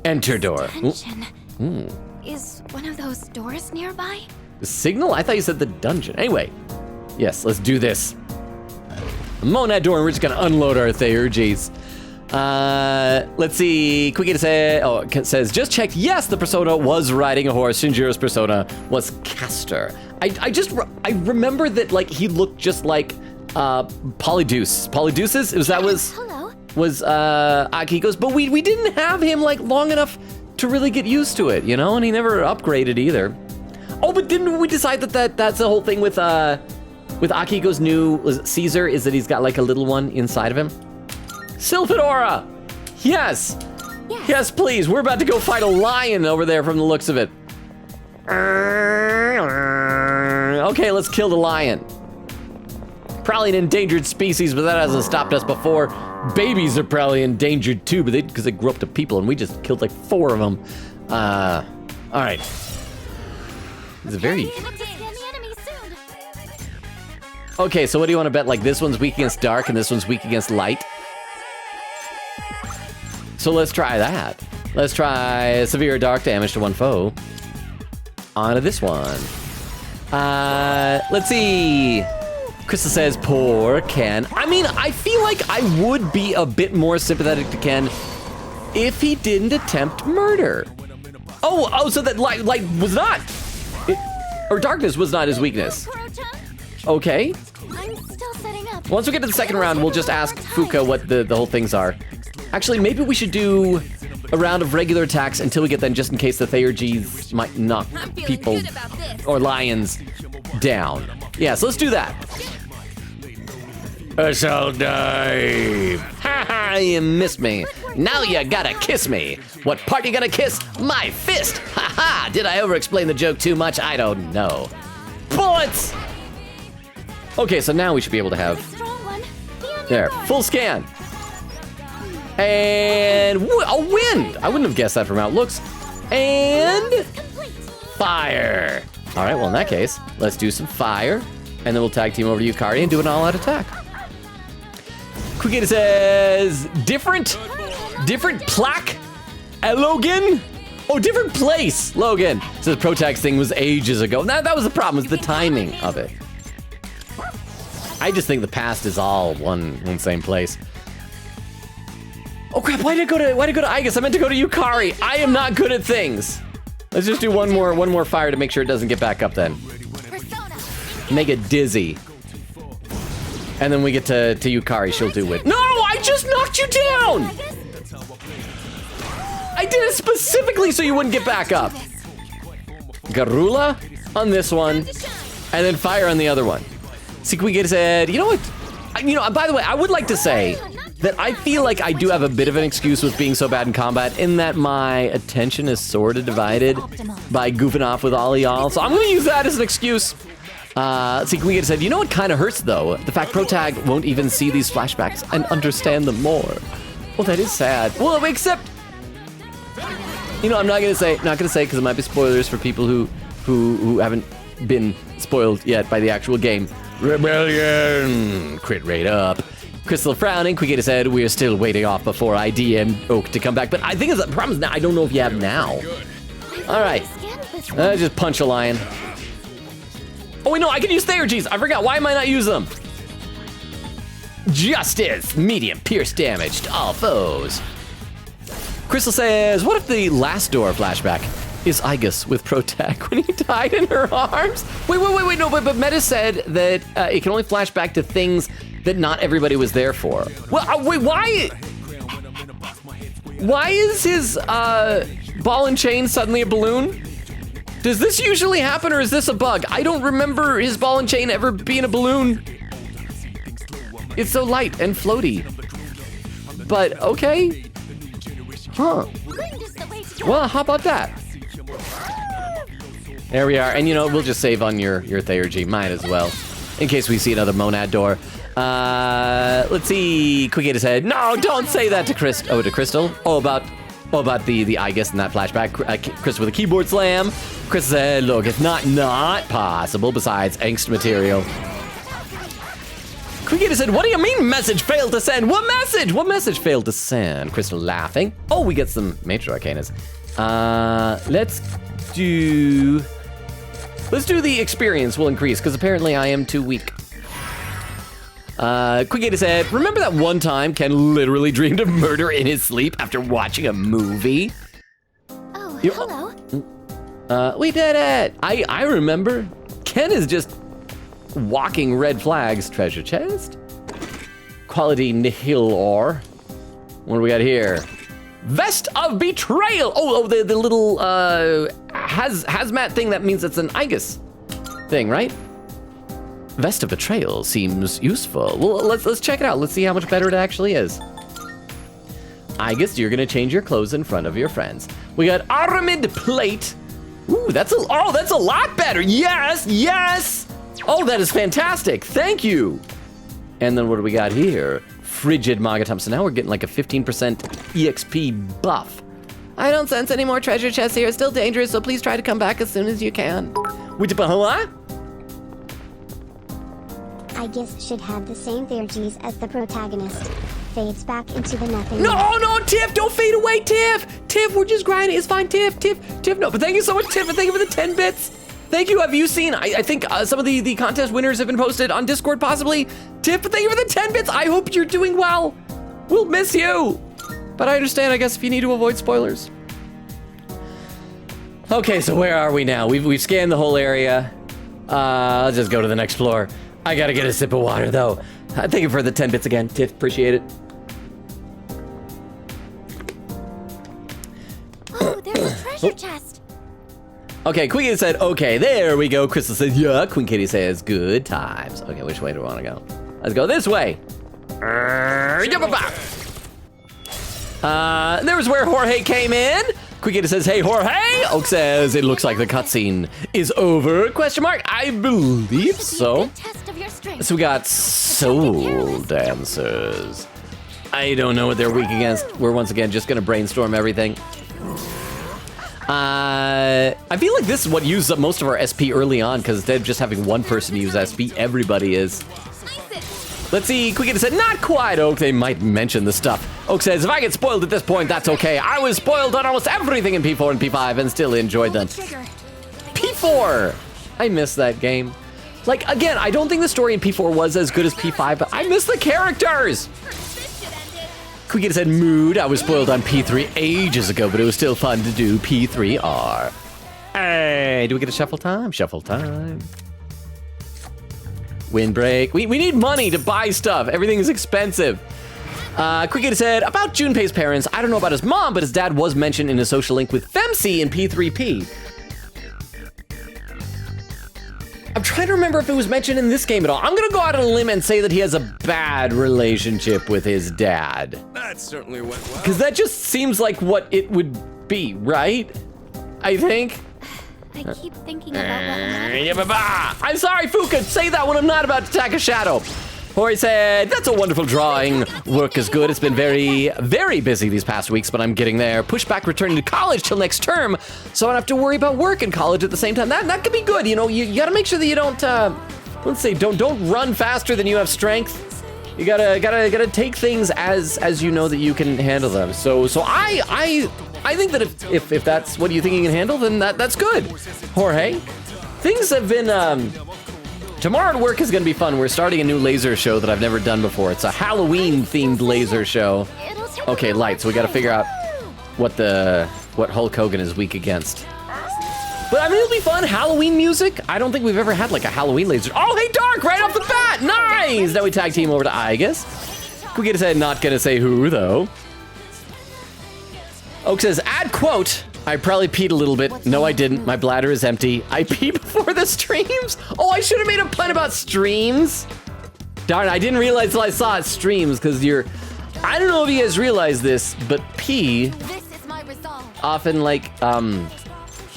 Enter door. Attention. Ooh. Is one of those doors nearby? The signal? I thought you said the dungeon. Anyway, yes, let's do this. Monad door, and we're just gonna unload our Theurges. Let's see. Quick says, just checked. Yes, the persona was riding a horse. Shinjiro's persona was Castor. I remember that like he looked just like Polydeuce. Polydeuces? Was Akihiko's, but we didn't have him like long enough to really get used to it, you know, and he never upgraded either. Oh, but didn't we decide that's the whole thing with Akihiko's new Caesar is that he's got like a little one inside of him? Sylphidora! Yes! Yes, please. We're about to go fight a lion over there from the looks of it. Okay, let's kill the lion. Probably an endangered species, but that hasn't stopped us before. Babies are probably endangered too, but because they grew up to people, and we just killed like 4 of them. All right. It's a very... Okay, so what do you want to bet? Like this one's weak against dark, and this one's weak against light? So let's try that. Let's try severe dark damage to one foe. On to this one. Let's see. Crystal says, poor Ken. I mean, I feel like I would be a bit more sympathetic to Ken if he didn't attempt murder. Oh, so that light was not, or darkness was not his weakness. Okay. I'm still setting up. Once we get to the second round, we'll just ask Fuka what the whole things are. Actually, maybe we should do a round of regular attacks until we get them, just in case the Theurges might knock people or lions down. Yeah, so let's do that. Assault dive. Ha, you missed me. Now you gotta kiss me. What part you gonna kiss? My fist. Ha ha. Did I over-explain the joke too much? I don't know. Bullets. Okay, so now we should be able to have... There, full scan. And a wind. I wouldn't have guessed that from how it looks. And fire. All right, well, in that case, let's do some fire. And then we'll tag team over to Yukari and do an all-out attack. Quickita says, different plaque, Logan? Oh, different place, Logan. So the Protax thing was ages ago. That was the problem, was the timing of it. I just think the past is all one same place. Oh crap, why did I go to Aigis? I meant to go to Yukari. I am not good at things. Let's just do one more fire to make sure it doesn't get back up then. Make it dizzy. And then we get to Yukari, she'll do it. No, I just knocked you down! I did it specifically so you wouldn't get back up. Garula on this one, and then fire on the other one. Sequigita said, you know what? By the way, I would like to say that I feel like I do have a bit of an excuse with being so bad in combat, in that my attention is sort of divided by goofing off with all of y'all. So I'm gonna use that as an excuse. Sequigita said, you know what kind of hurts though? The fact Protag won't even see these flashbacks and understand them more. Well, that is sad. Well, except, you know, I'm not gonna say because it might be spoilers for people who haven't been spoiled yet by the actual game. Rebellion! Crit rate up. Crystal frowning, Quickita said, we're still waiting off before ID and Oak to come back. But I think the problem is now, I don't know if you have now. All right. Just punch a lion. Oh, wait, no, I can use Theurges. I forgot. Why am I not using them? Justice. Medium pierce damage to all foes. Crystal says, what if the last door flashback is Aigis with Protag when he died in her arms? Wait, no, but Meta said that it can only flash back to things that not everybody was there for. Well, wait, why? Why is his ball and chain suddenly a balloon? Does this usually happen, or is this a bug? I don't remember his ball and chain ever being a balloon. It's so light and floaty. But okay. Huh. Well, how about that? There we are. And you know, we'll just save on your Theurgy. Might as well. In case we see another Monad door. Let's see. Quickita said, no, don't say that to Crystal. Oh, to Crystal? Oh, about the Aigis and that flashback. Crystal with a keyboard slam. Crystal said, look, it's not possible besides angst material. Quickita said, what do you mean message failed to send? What message? What message failed to send? Crystal laughing. Oh, we get some Major Arcanas. Let's do the experience will increase, because apparently I am too weak. Quickita said, remember that one time Ken literally dreamed of murder in his sleep after watching a movie? Oh, hello. We did it. I remember. Ken is just walking red flags. Treasure chest. Quality nihil ore. What do we got here? Vest of betrayal. Oh, the little hazmat thing that means it's an Aigis thing, right? Vest of betrayal seems useful. Well, let's check it out. Let's see how much better it actually is. Aigis, you're gonna change your clothes in front of your friends. We got Aramid plate. Ooh, that's a lot better. Yes, yes. Oh, that is fantastic. Thank you. And then what do we got here? Frigid Magatum. So now we're getting like a 15% EXP buff. I don't sense any more treasure chests here. It's still dangerous, so please try to come back as soon as you can. Aigis should have the same energies as the protagonist. Fades back into the nothing. No, Tiff, don't fade away, Tiff. Tiff, we're just grinding. It's fine, Tiff, no. But thank you so much, Tiff, and thank you for the 10 bits. Thank you. Have you seen, I think some of the contest winners have been posted on Discord, possibly. Tiff, thank you for the 10 bits. I hope you're doing well. We'll miss you. But I understand, I guess, if you need to avoid spoilers. Okay, so where are we now? We've scanned the whole area. Let's just go to the next floor. I gotta get a sip of water, though. Thank you for the 10 bits again, Tiff. Appreciate it. Oh, there's a treasure chest. Okay, Queen Kitty said, okay, there we go. Crystal said, yeah. Queen Kitty says, good times. Okay, which way do we want to go? Let's go this way. There was where Jorge came in. Queen Kitty says, hey, Jorge. Oak says, it looks like the cutscene is over. Question mark. I believe so. So we got soul dancers. I don't know what they're weak against. We're once again just gonna brainstorm everything. I feel like this is what uses up most of our SP early on, because instead of just having one person use SP, everybody is. Let's see, Quickity said, not quite, Oak. They might mention the stuff. Oak says, if I get spoiled at this point, that's okay. I was spoiled on almost everything in P4 and P5 and still enjoyed them. P4! I miss that game. Like, again, I don't think the story in P4 was as good as P5, but I miss the characters! Quickity said, mood. I was spoiled on P3 ages ago, but it was still fun to do P3R. Hey, do we get a shuffle time? Shuffle time. Windbreak. We need money to buy stuff. Everything is expensive. Quickity said, about Junpei's parents, I don't know about his mom, but his dad was mentioned in a social link with Femsi in P3P. I'm trying to remember if it was mentioned in this game at all. I'm gonna go out on a limb and say that he has a bad relationship with his dad. That certainly went well. Because that just seems like what it would be, right? I think. I keep thinking about what I'm sorry, Fuka. Say that when I'm not about to attack a shadow. Hori said, that's a wonderful drawing. Work is good. It's been very, very busy these past weeks, but I'm getting there. Push back returning to college till next term, so I don't have to worry about work and college at the same time. That could be good. You know, you gotta make sure that you don't, let's say, don't run faster than you have strength. You gotta take things as you know that you can handle them. So I think that if that's what you think you can handle, then that's good. Jorge, things have been, tomorrow at work is going to be fun. We're starting a new laser show that I've never done before. It's a Halloween-themed laser show. Okay, lights. We got to figure out what Hulk Hogan is weak against. But I mean, it'll be fun. Halloween music. I don't think we've ever had like a Halloween laser. Oh, hey, Dark! Right off the bat. Nice. Now we tag team over to Aigis. Quickity said, not gonna say who though. Oak says, add quote. I probably peed a little bit. No, I didn't. My bladder is empty. I pee before the streams. Oh, I should have made a pun about streams. Darn, I didn't realize till I saw it streams, because I don't know if you guys realize this, but pee often like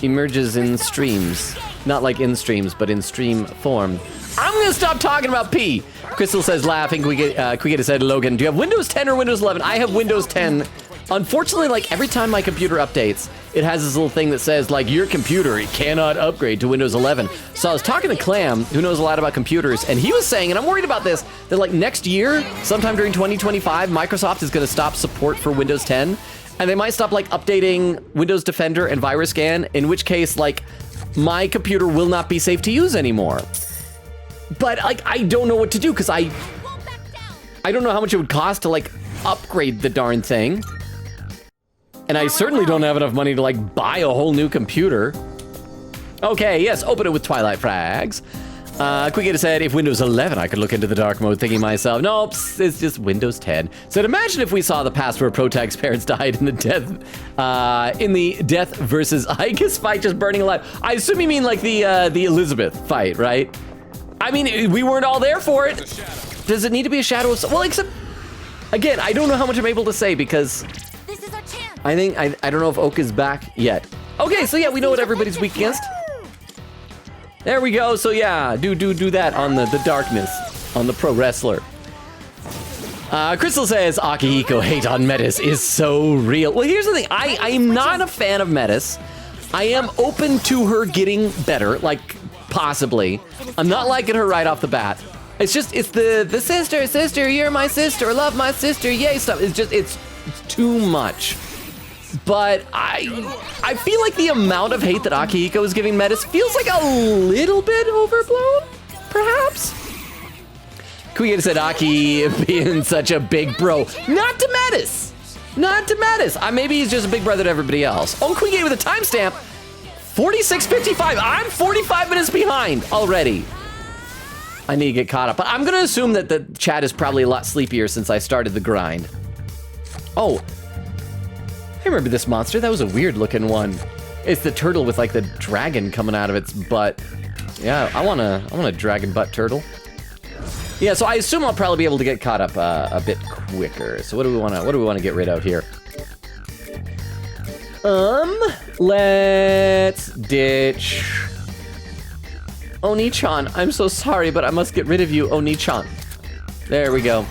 emerges in streams. Not like in streams, but in stream form. I'm gonna stop talking about pee. Crystal says, laughing. Quickity said, Logan, do you have Windows 10 or Windows 11? I have Windows 10. Unfortunately, like every time my computer updates, it has this little thing that says, like, your computer, it cannot upgrade to Windows 11. So I was talking to Clam, who knows a lot about computers, and he was saying, and I'm worried about this, that like next year, sometime during 2025, Microsoft is going to stop support for Windows 10, and they might stop like updating Windows Defender and Virus Scan, in which case, like, my computer will not be safe to use anymore. But like, I don't know what to do, because I don't know how much it would cost to like upgrade the darn thing. And I certainly don't have enough money to like buy a whole new computer. Okay, yes, open it with Twilight Frags. Quickita said, if Windows 11, I could look into the dark mode, thinking myself, nope, it's just Windows 10. So imagine if we saw the past where Protag's parents died in the death versus Aigis fight, just burning alive. I assume you mean like the Elizabeth fight, right? I mean, we weren't all there for it. Does it need to be a shadow of... Well, except, again, I don't know how much I'm able to say because I think, I don't know if Oak is back yet. Okay, so yeah, we know what everybody's weak against. There we go. So yeah, do that on the darkness, on the pro wrestler. Crystal says, Akihiko hate on Metis is so real. Well, here's the thing. I'm not a fan of Metis. I am open to her getting better, like, possibly. I'm not liking her right off the bat. It's just, it's the sister, you're my sister, love my sister, yay stuff. It's just, it's too much. But I feel like the amount of hate that Akihiko is giving Metis feels like a little bit overblown, perhaps? Kuya said Aki being such a big bro. Not to Metis! Not to Metis! Maybe he's just a big brother to everybody else. Oh, Queen with a timestamp. 46:55. I'm 45 minutes behind already. I need to get caught up. But I'm gonna assume that the chat is probably a lot sleepier since I started the grind. Oh. I remember this monster. That was a weird looking one. It's the turtle with like the dragon coming out of its butt. Yeah, I want a dragon butt turtle. Yeah, so I assume I'll probably be able to get caught up a bit quicker. So what do we want to get rid of here? Let's ditch Oni-chan. I'm so sorry, but I must get rid of you, Oni-chan. There we go.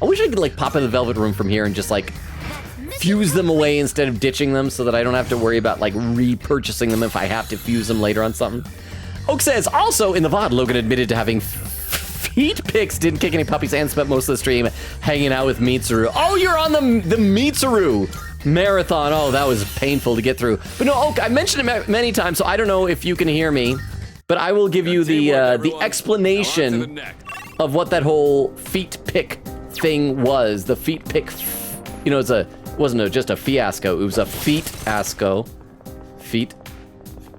I wish I could like pop in the Velvet Room from here and just like fuse them away instead of ditching them so that I don't have to worry about like repurchasing them if I have to fuse them later on something. Oak says, also in the VOD, Logan admitted to having feet pics, didn't kick any puppies, and spent most of the stream hanging out with Mitsuru. Oh, you're on the Mitsuru marathon. Oh, that was painful to get through. But no, Oak, I mentioned it many times, so I don't know if you can hear me, but I will give you the explanation of what that whole feet pic thing was. The feet pic, you know, it wasn't just a fiasco, it was a feet-asco. Feet?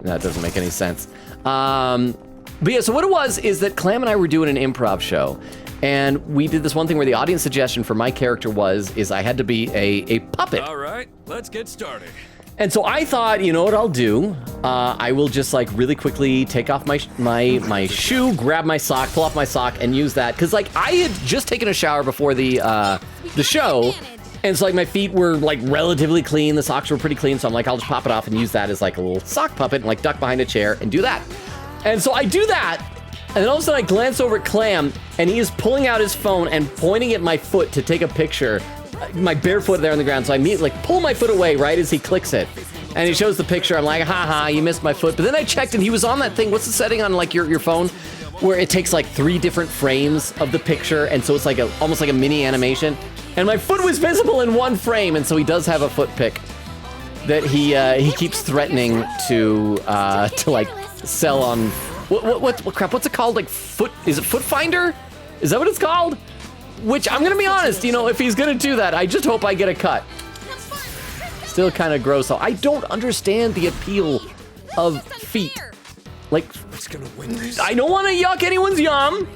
That doesn't make any sense. But yeah, so what it was is that Clam and I were doing an improv show, and we did this one thing where the audience suggestion for my character is I had to be a puppet. All right, let's get started. And so I thought, you know what I'll do? I will just like really quickly take off my shoe, grab my sock, pull off my sock, and use that because like I had just taken a shower before the show. And so like my feet were like relatively clean, the socks were pretty clean, so I'm like, I'll just pop it off and use that as like a little sock puppet and like duck behind a chair and do that. And so I do that, and then all of a sudden I glance over at Clam, and he is pulling out his phone and pointing at my foot to take a picture, my bare foot there on the ground, so I immediately like pull my foot away right as he clicks it. And he shows the picture, I'm like, haha, you missed my foot. But then I checked and he was on that thing, what's the setting on like your phone? Where it takes like 3 different frames of the picture, and so it's like almost like a mini animation. And my foot was visible in 1 frame, and so he does have a foot pic that he keeps threatening to like sell on what crap? What's it called? Like is it Foot Finder? Is that what it's called? Which I'm gonna be honest, you know, if he's gonna do that, I just hope I get a cut. Still kind of gross though. I don't understand the appeal of feet. Like, I don't want to yuck anyone's yum.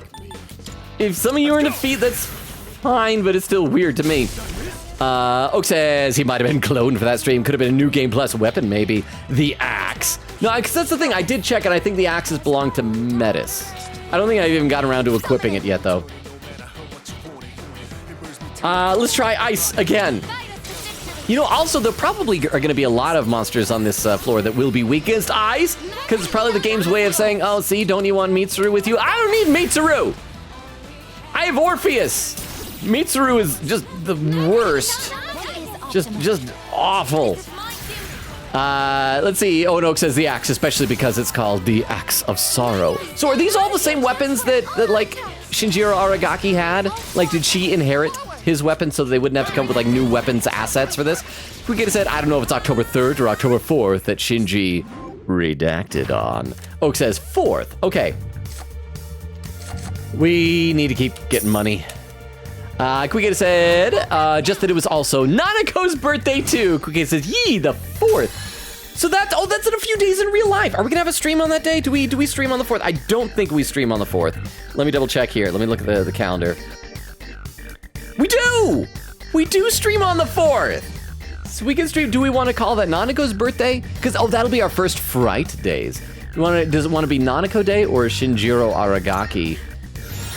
If some of you are into feet, that's fine, but it's still weird to me. Oak says he might have been cloned for that stream. Could have been a new Game Plus weapon, maybe. The axe. No, because that's the thing. I did check, and I think the axes belong to Metis. I don't think I've even gotten around to equipping it yet, though. Let's try ice again. You know, also, there probably are going to be a lot of monsters on this floor that will be weak against ice, because it's probably the game's way of saying, oh, see, don't you want Mitsuru with you? I don't need Mitsuru. I have Orpheus. Mitsuru is just the worst. Just awful. Let's see. Onoke says the axe, especially because it's called the Axe of Sorrow. So are these all the same weapons that like Shinjiro Aragaki had? Like, did she inherit his weapons so that they wouldn't have to come up with like new weapons assets for this? We could have said, I don't know if it's October 3rd or October 4th that Shinji redacted on. Oak says 4th. Okay. We need to keep getting money. Quique said, just that it was also Nanako's birthday too. Quique says, yee, the 4th. So that's in a few days in real life. Are we gonna have a stream on that day? Do we stream on the 4th? I don't think we stream on the 4th. Let me double check here. Let me look at the calendar. We do! We do stream on the 4th. So we can stream, do we want to call that Nanako's birthday? Because, that'll be our first Fright days. Does it want to be Nanako Day or Shinjiro Aragaki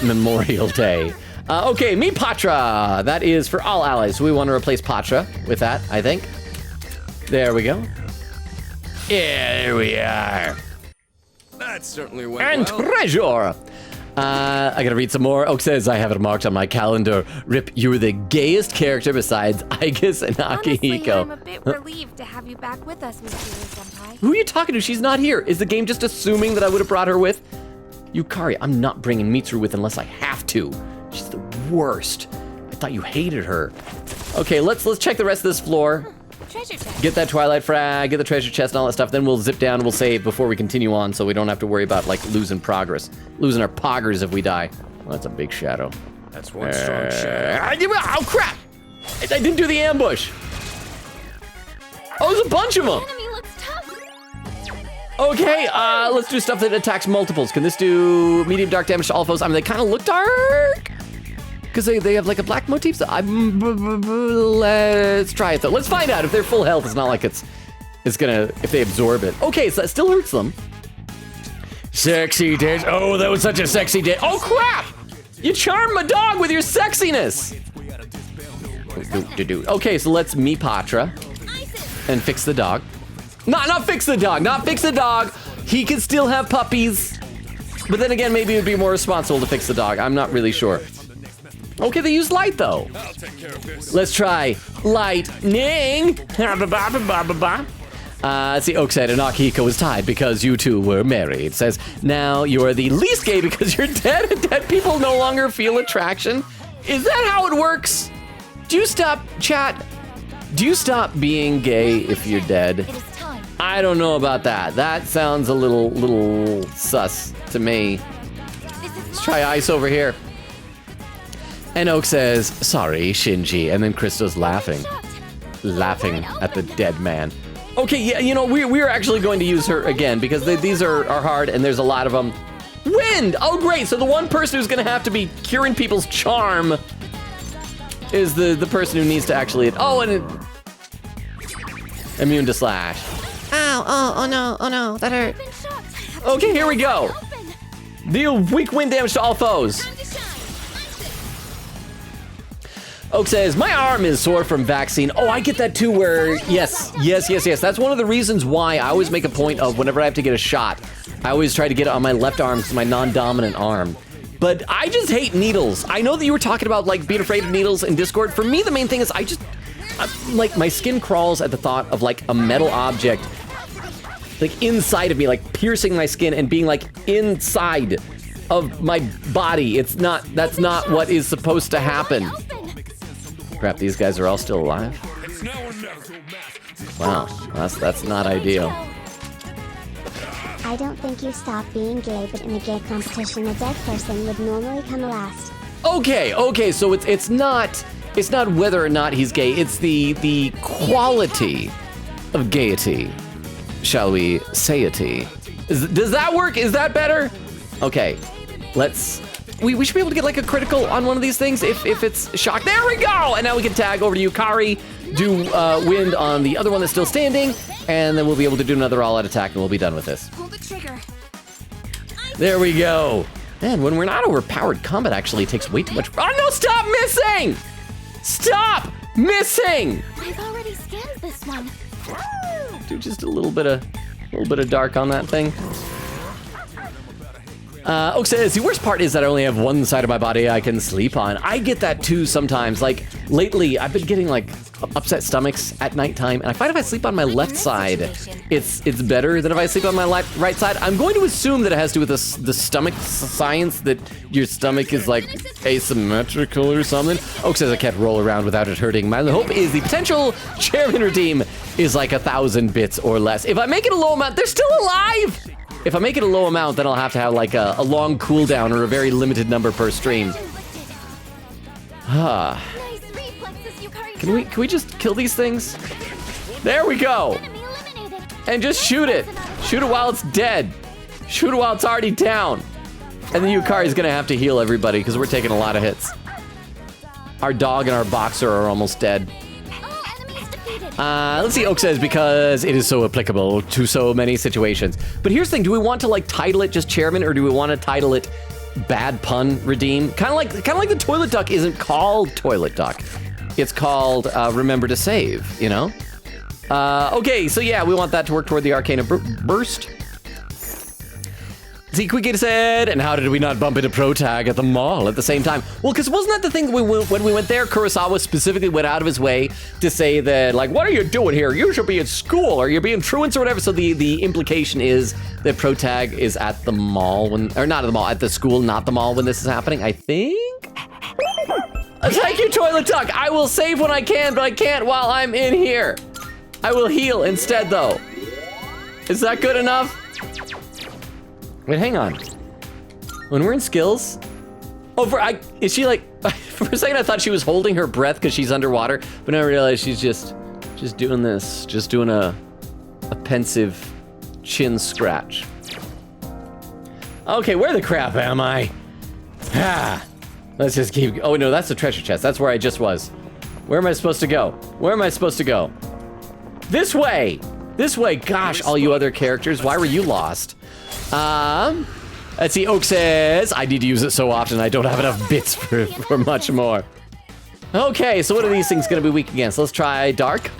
Memorial Day? Okay, me Patra. That is for all allies. So we want to replace Patra with that, I think. There we go. Yeah, there we are. That certainly went And well. treasure. I gotta read some more. Oak says, I have it marked on my calendar. Rip, you were the gayest character besides Aigis and Akihiko. Honestly, I'm a bit relieved to have you back with us, Mysterious Senpai. Who are you talking to? She's not here. Is the game just assuming that I would have brought her with? Yukari, I'm not bringing Mitsuru with unless I have to. She's the worst. I thought you hated her. Okay, let's check the rest of this floor. Treasure chest. Get that Twilight Frag, get the treasure chest and all that stuff. Then we'll zip down and we'll save before we continue on so we don't have to worry about like losing progress. Losing our poggers if we die. Well, that's a big shadow. That's one strong shadow. Oh, crap! I didn't do the ambush. Oh, there's a bunch of them. Enemy looks tough. Okay, let's do stuff that attacks multiples. Can this do medium dark damage to all foes? I mean, they kind of look dark. Because they have like a black motif. So let's try it though. Let's find out if they're full health. It's not like it's gonna, if they absorb it. Okay, so that still hurts them. Sexy dance. Oh, that was such a sexy dance. Oh crap! You charmed my dog with your sexiness. Okay, so let's meet Patra and fix the dog. Not fix the dog. Not fix the dog. He can still have puppies. But then again, maybe it would be more responsible to fix the dog. I'm not really sure. Okay, they use light though. Let's try lightning. See, Oak said, and Akihiko was tied because you two were married. It says, now you are the least gay because you're dead and dead people no longer feel attraction. Is that how it works? Do you stop, chat? Do you stop being gay if you're dead? It is time. I don't know about that. That sounds a little sus to me. Let's try ice over here. And Oak says, sorry, Shinji. And then Kristo's laughing at the dead man. Okay, yeah, you know, we're actually going to use her again because these are hard and there's a lot of them. Wind! Oh, great. So the one person who's going to have to be curing people's charm is the person who needs to actually... Oh, and immune to slash. Ow, oh no, that hurt. Okay, here we go. Deal weak wind damage to all foes. Oak says, my arm is sore from vaccine. Oh, I get that too where, yes. That's one of the reasons why I always make a point of whenever I have to get a shot, I always try to get it on my left arm because it's my non-dominant arm. But I just hate needles. I know that you were talking about like being afraid of needles in Discord. For me, the main thing is like my skin crawls at the thought of like a metal object like inside of me, like piercing my skin and being like inside of my body. That's not what is supposed to happen. Crap, these guys are all still alive? Wow, that's not ideal. I don't think you stop being gay, but in a gay competition, a dead person would normally come last. Okay, so it's not whether or not he's gay, it's the quality of gaiety, shall we say it? Does that work? Is that better? Okay, we should be able to get like a critical on one of these things if it's shock. There we go! And now we can tag over to Yukari, do wind on the other one that's still standing, and then we'll be able to do another all-out attack and we'll be done with this. Pull the trigger. There we go. Man, when we're not overpowered, combat actually takes way too much. Oh no, stop missing! Stop missing! I've already scanned this one. Do just a little bit of dark on that thing. Oak says, the worst part is that I only have one side of my body I can sleep on. I get that too sometimes. Like, lately, I've been getting, like, upset stomachs at nighttime, and I find if I sleep on my left side, it's better than if I sleep on my right side. I'm going to assume that it has to do with the stomach science, that your stomach is, like, asymmetrical or something. Oak says I can't roll around without it hurting. My hope is the potential chairman redeem is like 1,000 bits or less. If I make it a low amount, they're still alive! If I make it a low amount, then I'll have to have like a long cooldown or a very limited number per stream. Can we just kill these things? There we go. And just shoot it. Shoot it while it's dead. Shoot it while it's already down. And then Yukari's gonna have to heal everybody because we're taking a lot of hits. Our dog and our boxer are almost dead. Let's see, Oak says, because it is so applicable to so many situations. But here's the thing, do we want to like title it just chairman, or do we want to title it bad pun redeem? Kind of like the toilet duck isn't called toilet duck. It's called remember to save, you know? Okay, so yeah, we want that to work toward the Arcana burst. See, Quick said, and how did we not bump into Protag at the mall at the same time? Well, because wasn't that the thing when we went there, Kurosawa specifically went out of his way to say that, like, what are you doing here? You should be at school, or you're being truants or whatever. So the implication is that Protag is at the mall or not at the mall, at the school, not the mall when this is happening, I think? Thank you, Toilet Duck. I will save when I can, but I can't while I'm in here. I will heal instead, though. Is that good enough? Wait, hang on. When we're in skills, is she like? For a second, I thought she was holding her breath because she's underwater, but now I realize she's just doing this, just doing a pensive chin scratch. Okay, where the crap am I? Let's just keep. Oh no, that's the treasure chest. That's where I just was. Where am I supposed to go? Where am I supposed to go? This way. This way. Gosh, all you other characters, why were you lost? Let's see, Oak says, I need to use it so often I don't have enough bits for much more. Okay, so what are these things gonna be weak against? Let's try Dark.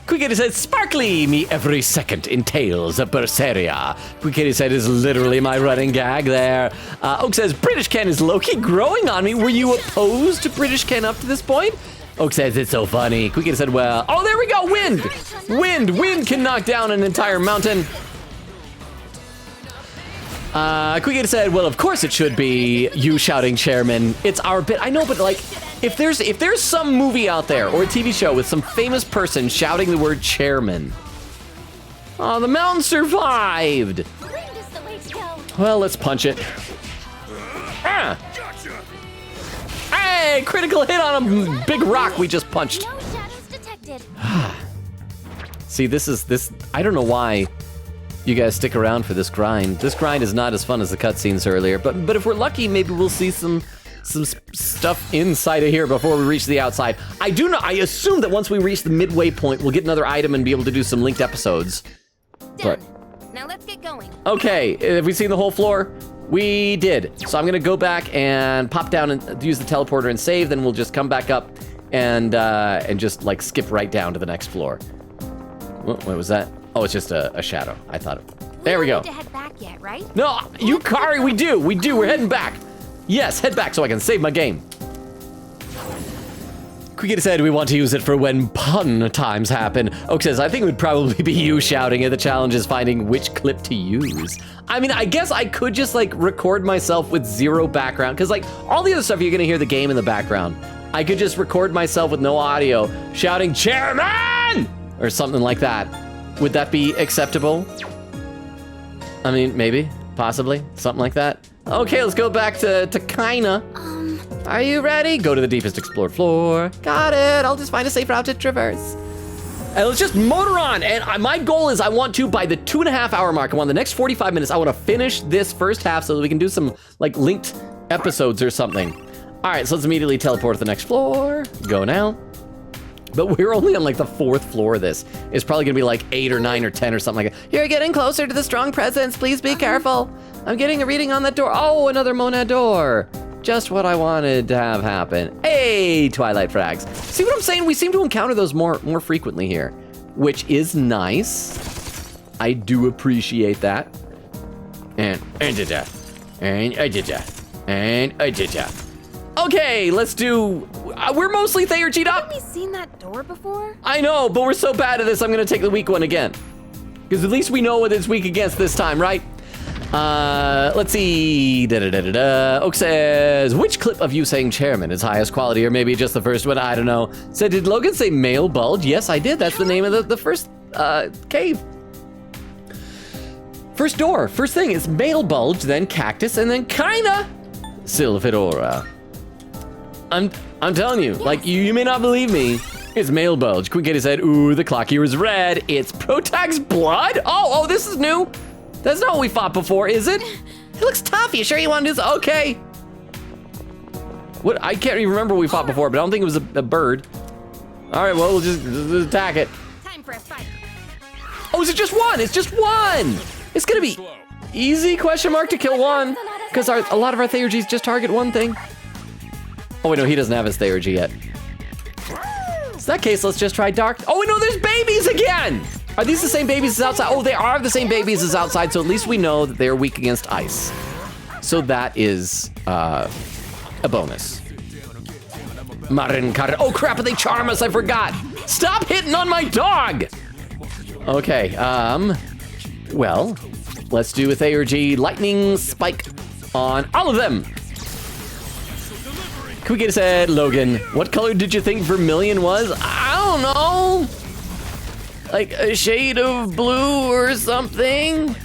Quickity said, sparkly me every second in Tales of Berseria. Quickity said is literally my running gag there. Oak says, British Ken is low-key growing on me. Were you opposed to British Ken up to this point? Oak says, it's so funny. Quickity said, well, oh, there we go, wind. Wind can knock down an entire mountain. Quickity said, well, of course it should be you shouting chairman. It's our bit. I know, but like, if there's some movie out there or a TV show with some famous person shouting the word chairman. Oh, the mountain survived. Well, let's punch it. Hey, critical hit on a big rock we just punched. No shadows detected. See, this, I don't know why you guys stick around for this grind. This grind is not as fun as the cutscenes earlier, but if we're lucky, maybe we'll see some stuff inside of here before we reach the outside. I assume that once we reach the midway point, we'll get another item and be able to do some linked episodes. Done. Now let's get going. Okay, have we seen the whole floor? We did. So I'm gonna go back and pop down and use the teleporter and save, then we'll just come back up and just like skip right down to the next floor. What was that? Oh, it's just a shadow. I thought there we go. We don't need to head back yet, right? No, Yukari, we do. We're heading back. Yes, head back so I can save my game. Quickity said we want to use it for when pun times happen. Oak says, I think it would probably be you shouting it. The challenge is finding which clip to use. I mean, I guess I could just like record myself with zero background, because like all the other stuff, you're gonna hear the game in the background. I could just record myself with no audio shouting chairman or something like that. Would that be acceptable? I mean, maybe, possibly, something like that. Okay, let's go back to Kaina. Are you ready? Go to the deepest explored floor. Got it. I'll just find a safe route to traverse. And let's just motor on. And my goal is I want to, by the 2.5 hour mark, I want the next 45 minutes, I want to finish this first half so that we can do some like linked episodes or something. All right, so let's immediately teleport to the next floor. Go now. But we're only on like the 4th floor of this. It's probably gonna be like 8 or 9 or 10 or something like that. You're getting closer to the strong presence. Please be careful. I'm getting a reading on the door. Oh, another Mona door. Just what I wanted to have happen. Hey, Twilight Frags. See what I'm saying? We seem to encounter those more frequently here, which is nice. I do appreciate that. And I did that. And I did that. And I did that. Okay, let's do... we're mostly Theurgy'd up. Have we seen that door before? I know, but we're so bad at this, I'm gonna take the weak one again. Because at least we know what it's weak against this time, right? Let's see. Oak says, which clip of you saying chairman is highest quality, or maybe just the first one? I don't know. So did Logan say male bulge? Yes, I did. That's the name of the first cave. First door, first thing is male bulge, then cactus, and then kinda Sylphidora. I'm telling you, like, you may not believe me. It's male bulge. Queen Katie said, ooh, the clock here is red. It's Protag's blood? Oh, this is new. That's not what we fought before, is it? It looks tough. You sure you want to do this? Okay. What? I can't even remember what we fought before, but I don't think it was a bird. All right, well, we'll just attack it. Time for a fight. Oh, is it just one? It's just one. It's gonna be easy, question mark, to kill one. Because a lot of our Theurgies just target one thing. Oh, wait, no, he doesn't have his Theurgy yet. In that case, let's just try dark. Oh, wait, no, there's babies again. Are these the same babies as outside? Oh, they are the same babies as outside, so at least we know that they're weak against ice. So that is a bonus. Marin Kar. Oh, crap, they charm us, I forgot. Stop hitting on my dog. Okay, well, let's do a Theurgy lightning spike on all of them. Can we get his head, Logan? What color did you think vermilion was? I don't know. Like a shade of blue or something?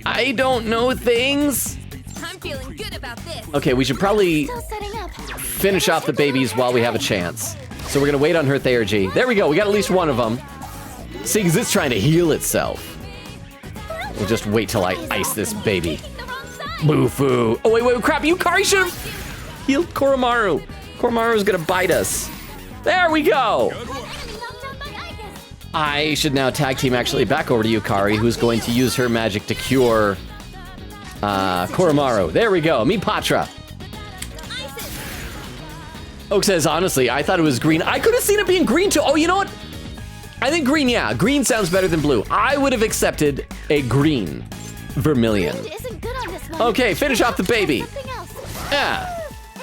I don't know things. I'm feeling good about this. Okay, we should probably finish off the babies while we have a chance. So we're gonna wait on her Theurgy. There we go, we got at least one of them. See, because it's trying to heal itself. We'll just wait till I ice this baby. Boo-foo. Oh, wait, crap, Yukari should have healed Koromaru. Koromaru's gonna bite us. There we go. I should now tag team actually back over to Yukari, who's going to use her magic to cure Koromaru. There we go, me Patra. Oak says, honestly, I thought it was green. I could have seen it being green too. Oh, you know what? I think green, yeah. Green sounds better than blue. I would have accepted a green vermilion. Okay, finish off the baby. Yeah.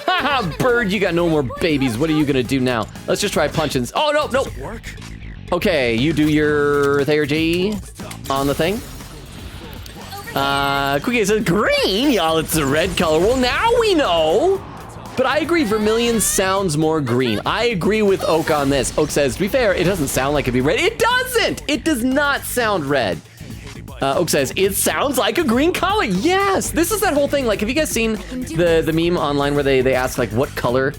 Haha, bird, you got no more babies. What are you gonna do now? Let's just try punching. Oh, no. Okay, you do your Theurgy on the thing. Quickie says green, y'all, it's a red color. Well, now we know. But I agree, vermilion sounds more green. I agree with Oak on this. Oak says, to be fair, it doesn't sound like it'd be red. It doesn't! It does not sound red. Oak says, it sounds like a green color. Yes, this is that whole thing. Like, have you guys seen the meme online where they ask, like, what color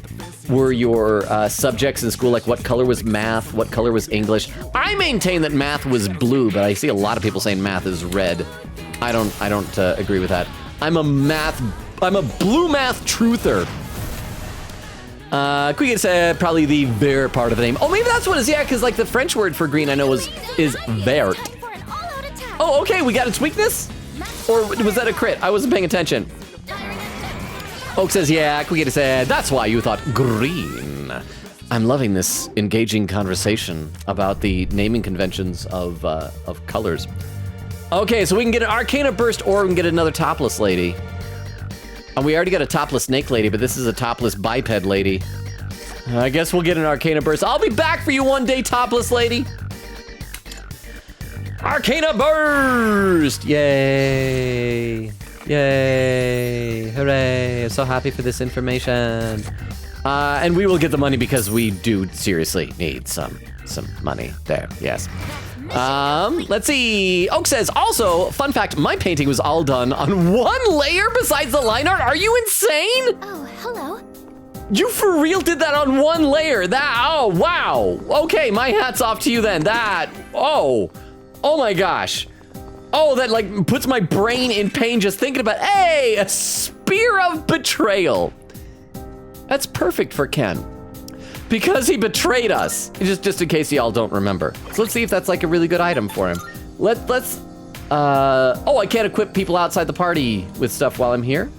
were your subjects in school? Like, what color was math? What color was English? I maintain that math was blue, but I see a lot of people saying math is red. I don't agree with that. I'm a blue math truther. Quiggy said probably the vert part of the name. Oh, maybe that's what it is. Yeah, because like the French word for green I know is vert. Oh, okay, we got its weakness? Or was that a crit? I wasn't paying attention. Oak says, yeah, Quiggy said, that's why you thought green. I'm loving this engaging conversation about the naming conventions of colors. Okay, so we can get an Arcana Burst or we can get another Topless Lady. We already got a topless snake lady, but this is a topless biped lady. I guess we'll get an Arcana Burst. I'll be back for you one day, topless lady. Arcana Burst! Yay! Yay! Hooray! I'm so happy for this information. And we will get the money because we do seriously need some money there. Yes. Let's see. Oak says, also, fun fact, my painting was all done on one layer besides the line art. Are you insane? Oh, hello. You for real did that on one layer? Oh, wow. Okay, my hat's off to you then. Oh my gosh. Oh, that like puts my brain in pain just thinking about, hey, a spear of betrayal. That's perfect for Ken. Because he betrayed us. Just in case y'all don't remember. So let's see if that's like a really good item for him. Let's, oh, I can't equip people outside the party with stuff while I'm here.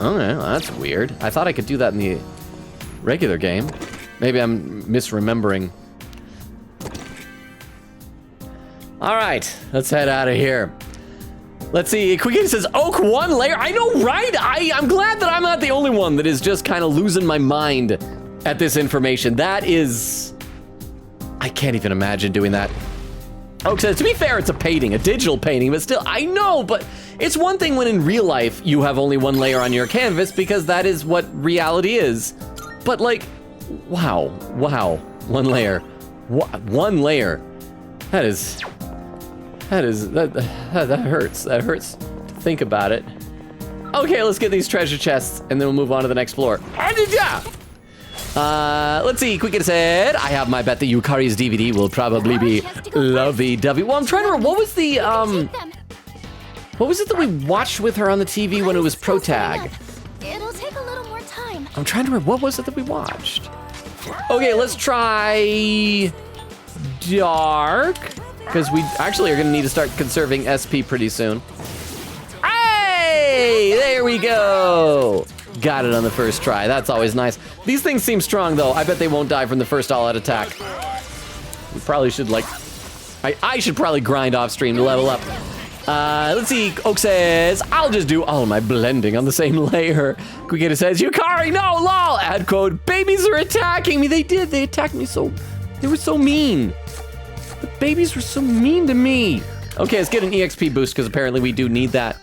Okay, well, that's weird. I thought I could do that in the regular game. Maybe I'm misremembering. All right, let's head out of here. Let's see. Quickity says oak 1 layer. I know, right? I'm glad that I'm not the only one that is just kind of losing my mind at this information. That is... I can't even imagine doing that. Oak says, to be fair, it's a painting, a digital painting, but still, I know, but it's one thing when in real life you have only 1 layer on your canvas because that is what reality is. But like, wow, 1 layer. 1 layer. That hurts. That hurts to think about it. Okay, let's get these treasure chests and then we'll move on to the next floor. Let's see, Quick said, I have my bet that Yukari's DVD will probably be lovey-dovey. Well, I'm trying to remember, what was it that we watched with her on the TV when it was Pro Tag? It'll take a little more time. I'm trying to remember, what was it that we watched? Okay, let's try dark, because we actually are gonna need to start conserving SP pretty soon. Hey, there we go. Got it on the first try. That's always nice. These things seem strong, though. I bet they won't die from the first all-out attack. We probably should, like... I should probably grind off stream to level up. Let's see. Oak says, I'll just do all my blending on the same layer. Quickita says, Yukari, no, lol. Add code, babies are attacking me. They did. They attacked me so... They were so mean. The babies were so mean to me. Okay, let's get an EXP boost, because apparently we do need that.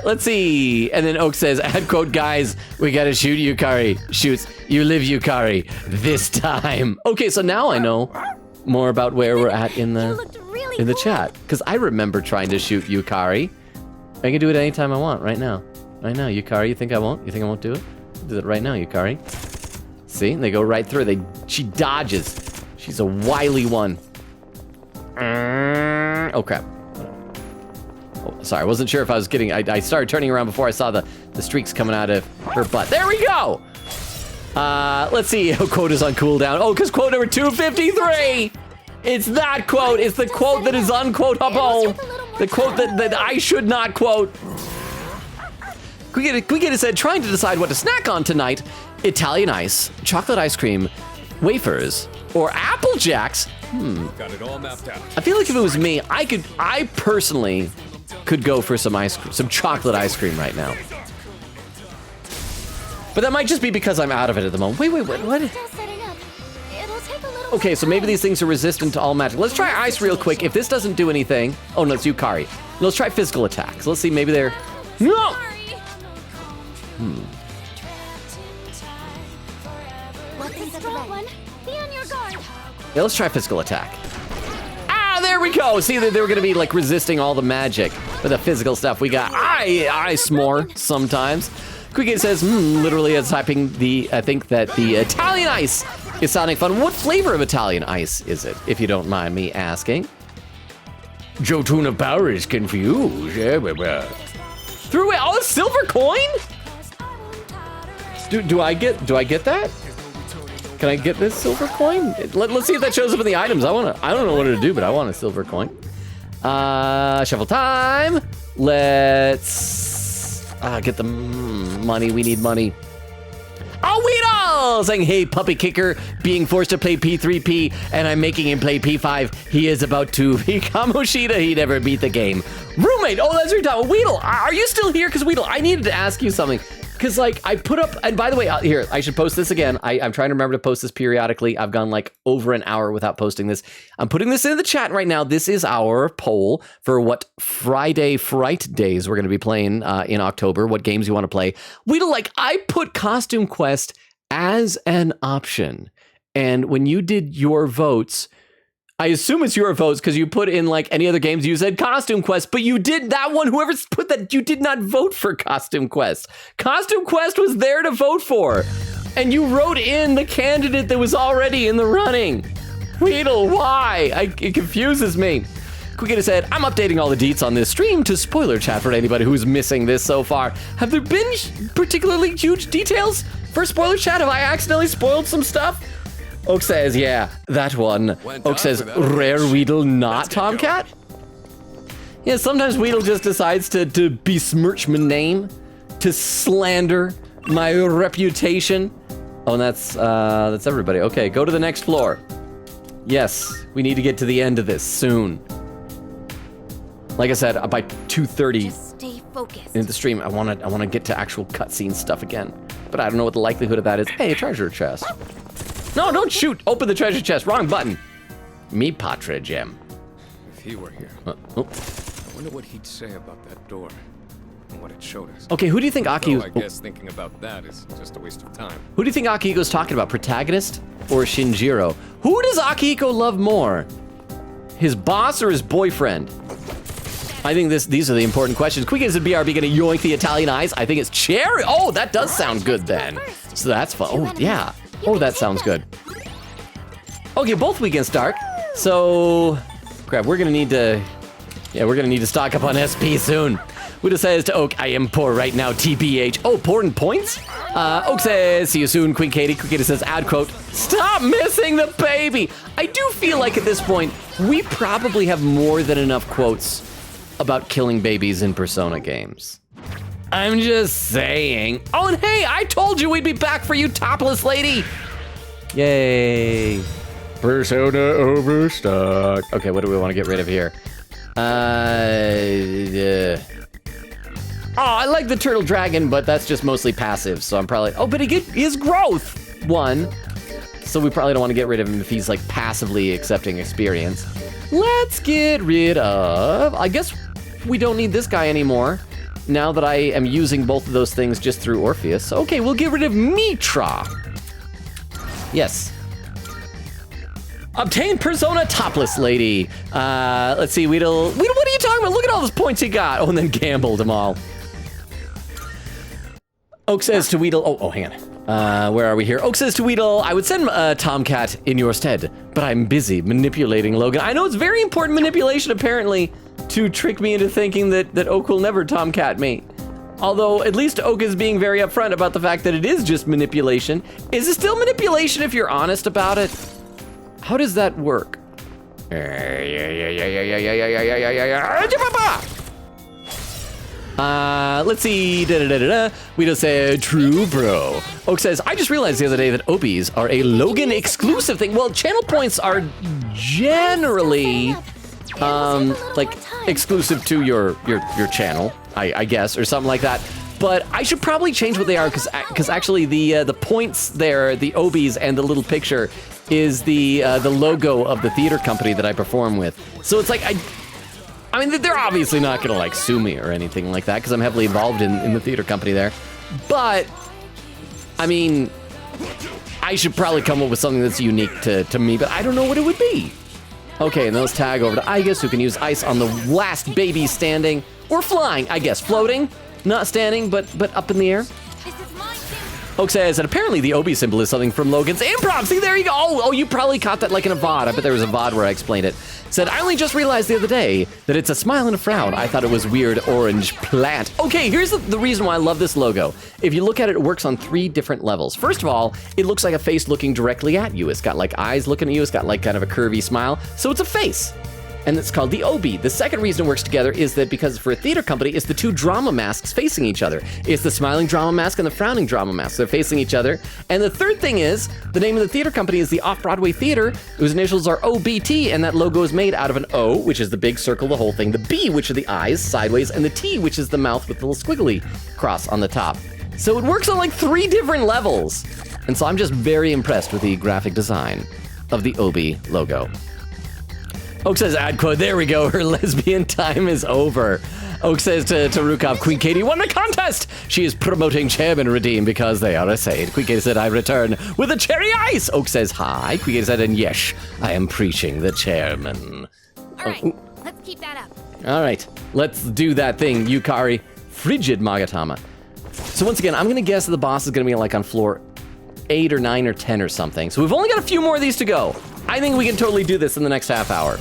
Let's see. And then Oak says, add code, guys, we gotta shoot Yukari. Shoots, you live Yukari this time. Okay, so now I know more about where we're at in the chat. Because I remember trying to shoot Yukari. I can do it anytime I want, right now. Right now, Yukari, you think I won't? You think I won't do it? I'll do it right now, Yukari. See, they go right through. She dodges. She's a wily one. Oh, crap. Oh, sorry, I wasn't sure if I was getting... I started turning around before I saw the streaks coming out of her butt. There we go! Let's see how quote is on cooldown. Oh, because quote number 253! It's that quote! It's the quote that is unquoteable! The quote that I should not quote. Quickita said, trying to decide what to snack on tonight. Italian ice, chocolate ice cream, wafers, or Apple Jacks. Got it all mapped out. I feel like if it was me, I personally could go for some chocolate ice cream right now. But that might just be because I'm out of it at the moment. Wait, what? Okay, so maybe these things are resistant to all magic. Let's try ice real quick. If this doesn't do anything, oh no, it's Yukari. Let's try physical attacks. Let's see, maybe they're, no! Yeah, let's try physical attack. Ah, there we go. See, they were gonna be like resisting all the magic. But the physical stuff we got, ice more sometimes. Quickity says, literally as typing I think that the Italian ice is sounding fun. What flavor of Italian ice is it, if you don't mind me asking? Jotuna Power is confused. Threw away all a silver coin? Do I get that? Can I get this silver coin? Let's see if that shows up in the items. I don't know what to do, but I want a silver coin. Shuffle time. Let's get the money. We need money. Oh, Weedle! Saying, hey, puppy kicker, being forced to play P3P, and I'm making him play P5. He is about to become Oshida. He never beat the game. Roommate, oh, that's your time. Weedle, are you still here? Because Weedle, I needed to ask you something. Because, like, I put up, and by the way, here, I should post this again. I'm trying to remember to post this periodically. I've gone, like, over an hour without posting this. I'm putting this in the chat right now. This is our poll for what Friday Fright Days we're going to be playing in October, what games you want to play. Weedle, like, I put Costume Quest as an option. And when you did your votes, I assume it's your votes because you put in like any other games, you said Costume Quest, but you did that one, whoever put that, you did not vote for Costume Quest. Costume Quest was there to vote for. And you wrote in the candidate that was already in the running. Weedle, why? It confuses me. Quickita said, I'm updating all the deets on this stream to spoiler chat for anybody who's missing this so far. Have there been particularly huge details for spoiler chat? Have I accidentally spoiled some stuff? Oak says, yeah, that one. Oak says, rare Weedle, not Tomcat? Yeah, sometimes Weedle just decides to besmirch my name, to slander my reputation. Oh, and that's everybody. Okay, go to the next floor. Yes, we need to get to the end of this soon. Like I said, by 2:30 Just stay focused. in the stream, I want to get to actual cutscene stuff again. But I don't know what the likelihood of that is. Hey, a treasure chest. No, don't shoot. Open the treasure chest. Wrong button. Me patre gem. If he were here, oh. I wonder what he'd say about that door and what it showed us. Okay, who do you think Though Akihiko... I guess thinking about that is just a waste of time. Who do you think Akihiko's talking about? Protagonist or Shinjiro? Who does Akihiko love more? His boss or his boyfriend? I think these are the important questions. Quick as a BRB gonna yoink the Italian eyes. I think it's cherry. Oh, that does sound good then. So that's fun. Oh, yeah. Oh, that sounds good. Okay, both weekends dark. So, crap, we're gonna need to... Yeah, we're gonna need to stock up on SP soon. Widow says to Oak, I am poor right now, TBH. Oh, poor in points? Oak says, see you soon, Queen Katie. Queen Katie says, ad quote, stop missing the baby. I do feel like at this point, we probably have more than enough quotes about killing babies in Persona games. I'm just saying. Oh, and hey, I told you we'd be back for you, topless lady. Yay. Persona overstock. Okay, what do we want to get rid of here? Oh, I like the turtle dragon, but that's just mostly passive, so I'm probably... Oh, but he is growth 1. So we probably don't want to get rid of him if he's like passively accepting experience. Let's get rid of... I guess we don't need this guy anymore now that I am using both of those things just through Orpheus. Okay, we'll get rid of Mitra. Yes. Obtain Persona topless lady. Let's see, Weedle, what are you talking about? Look at all those points he got. Oh, and then gambled them all. Oak says to Weedle, oh, hang on. Where are we here? Oak says to Weedle, I would send Tomcat in your stead, but I'm busy manipulating Logan. I know it's very important manipulation, apparently, to trick me into thinking that Oak will never Tomcat me. Although, at least Oak is being very upfront about the fact that it is just manipulation. Is it still manipulation if you're honest about it? How does that work? Let's see. We don't say true, bro. Oak says, I just realized the other day that Obies are a Logan exclusive thing. Well, channel points are generally like exclusive to your channel, I guess, or something like that. But I should probably change what they are because actually the points there, the Obies and the little picture is the logo of the theater company that I perform with. So it's like I mean, they're obviously not gonna like sue me or anything like that because I'm heavily involved in the theater company there. But I mean, I should probably come up with something that's unique to me, but I don't know what it would be. Okay, and those tag over to Aigis, who can use ice on the last baby standing or flying, I guess. Floating, not standing, but up in the air. Oak says, and apparently the Obi symbol is something from Logan's improv. See, there you go. Oh, you probably caught that like in a VOD. I bet there was a VOD where I explained it. Said, I only just realized the other day that it's a smile and a frown. I thought it was weird orange plant. Okay, here's the reason why I love this logo. If you look at it, it works on 3 different levels. First of all, it looks like a face looking directly at you. It's got like eyes looking at you. It's got like kind of a curvy smile. So it's a face. And it's called the Obi. The second reason it works together is that because for a theater company, it's the 2 drama masks facing each other. It's the smiling drama mask and the frowning drama mask. They're facing each other. And the third thing is, the name of the theater company is the Off-Broadway Theater, whose initials are OBT, and that logo is made out of an O, which is the big circle, the whole thing, the B, which are the eyes sideways, and the T, which is the mouth with the little squiggly cross on the top. So it works on like 3 different levels. And so I'm just very impressed with the graphic design of the Obi logo. Oak says, ad quote, there we go, her lesbian time is over. Oak says to Rukov, Queen Katie won a contest! She is promoting Chairman Redeem because they are a saint. Queen Katie said, I return with a cherry ice! Oak says, hi. Queen Katie said, and yes, I am preaching the chairman. Alright, let's keep that up. Alright, let's do that thing, Yukari. Frigid Magatama. So once again, I'm gonna guess that the boss is gonna be like on floor 8 or 9 or 10 or something. So we've only got a few more of these to go. I think we can totally do this in the next half hour.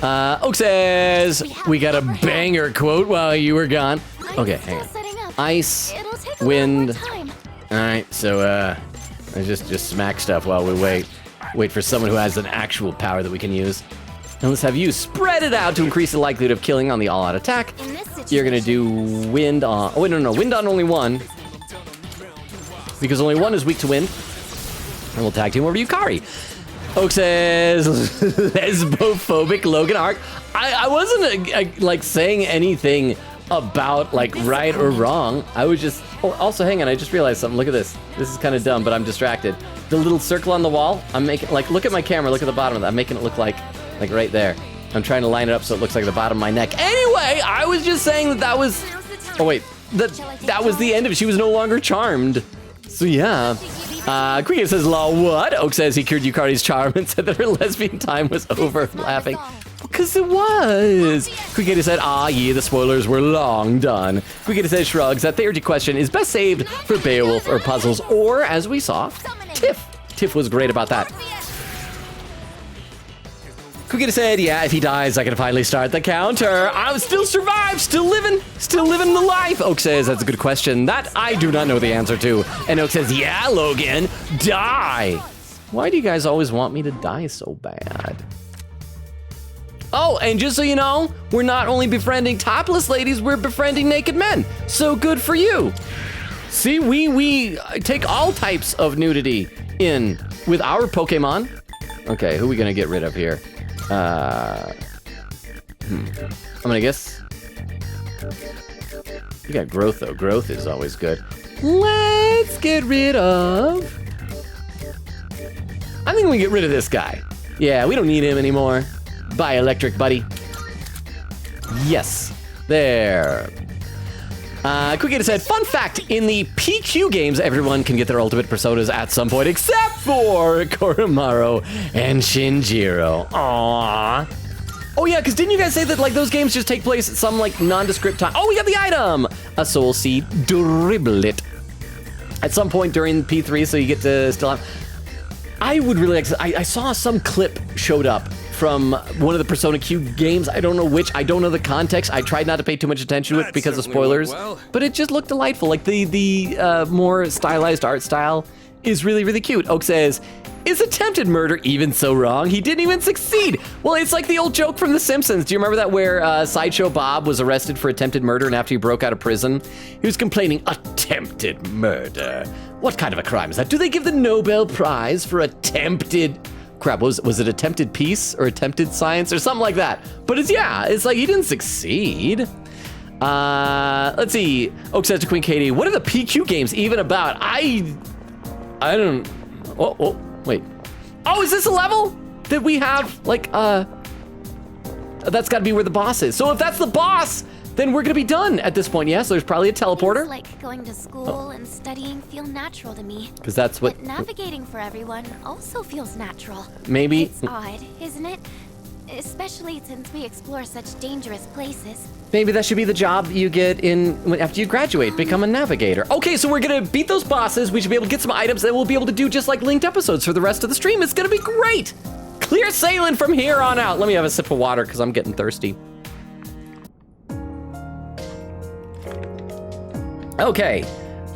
Oak says, we got a banger quote while you were gone. Okay, hang on. Ice, wind. All right, so just smack stuff while we wait. Wait for someone who has an actual power that we can use. And let's have you spread it out to increase the likelihood of killing on the all-out attack. You're gonna do wind on, oh wait, no, wind on only 1. Because only 1 is weak to wind. And we'll tag team over Yukari. Oak says, lesbophobic Logan arc. I wasn't like saying anything about like right or wrong. I was just, oh, also hang on, I just realized something. Look at this. This is kind of dumb, but I'm distracted. The little circle on the wall, I'm making, like, look at my camera, look at the bottom of that. I'm making it look like right there. I'm trying to line it up so it looks like the bottom of my neck. Anyway, I was just saying that was, oh wait, that was the end of it. She was no longer charmed. So yeah. Cricket says, "Law what?" Oak says he cured Yukari's charm and said that her lesbian time was over, laughing. Because it was. Cricket said, "Ah, yeah, the spoilers were long done." Cricket says, shrugs, that theory question is best saved for Beowulf or puzzles, or, as we saw, Tiff. Tiff was great about that. Cricket said, yeah, if he dies, I can finally start the counter. I would still survive, still living the life. Oak says, that's a good question. That I do not know the answer to. And Oak says, yeah, Logan, die. Why do you guys always want me to die so bad? Oh, and just so you know, we're not only befriending topless ladies, we're befriending naked men. So good for you. See, we take all types of nudity in with our Pokemon. Okay, who are we gonna get rid of here? I'm gonna guess. You got growth though. Growth is always good. Let's get rid of. I think we can get rid of this guy. Yeah, we don't need him anymore. Bye, electric buddy. Yes, there. Quick said, fun fact, in the PQ games, everyone can get their ultimate personas at some point, except for Koromaru and Shinjiro. Aww. Oh yeah, because didn't you guys say that like those games just take place at some like nondescript time? Oh, we got the item! A soul seed, driblet. At some point during P3, so you get to still have... I would really like, I saw some clip showed up from one of the Persona Q games. I don't know which. I don't know the context. I tried not to pay too much attention to it because of spoilers. But it just looked delightful. Like the more stylized art style is really, really cute. Oak says, is attempted murder even so wrong? He didn't even succeed. Well, it's like the old joke from The Simpsons. Do you remember that where Sideshow Bob was arrested for attempted murder and after he broke out of prison, he was complaining, attempted murder. What kind of a crime is that? Do they give the Nobel Prize for attempted... Crap, was it attempted peace or attempted science or something like that? But it's like he didn't succeed. Let's see. Oak says to Queen Katie, what are the PQ games even about? I don't, oh, wait. Oh, is this a level that we have like, that's gotta be where the boss is. So if that's the boss, then we're gonna be done at this point, yeah? So there's probably a teleporter. Things like going to school and studying feel natural to me. Because that's what... But navigating for everyone also feels natural. Maybe... It's odd, isn't it? Especially since we explore such dangerous places. Maybe that should be the job you get in after you graduate, become a navigator. Okay, so we're gonna beat those bosses, we should be able to get some items that we'll be able to do just like linked episodes for the rest of the stream. It's gonna be great! Clear sailing from here on out. Let me have a sip of water because I'm getting thirsty. Okay,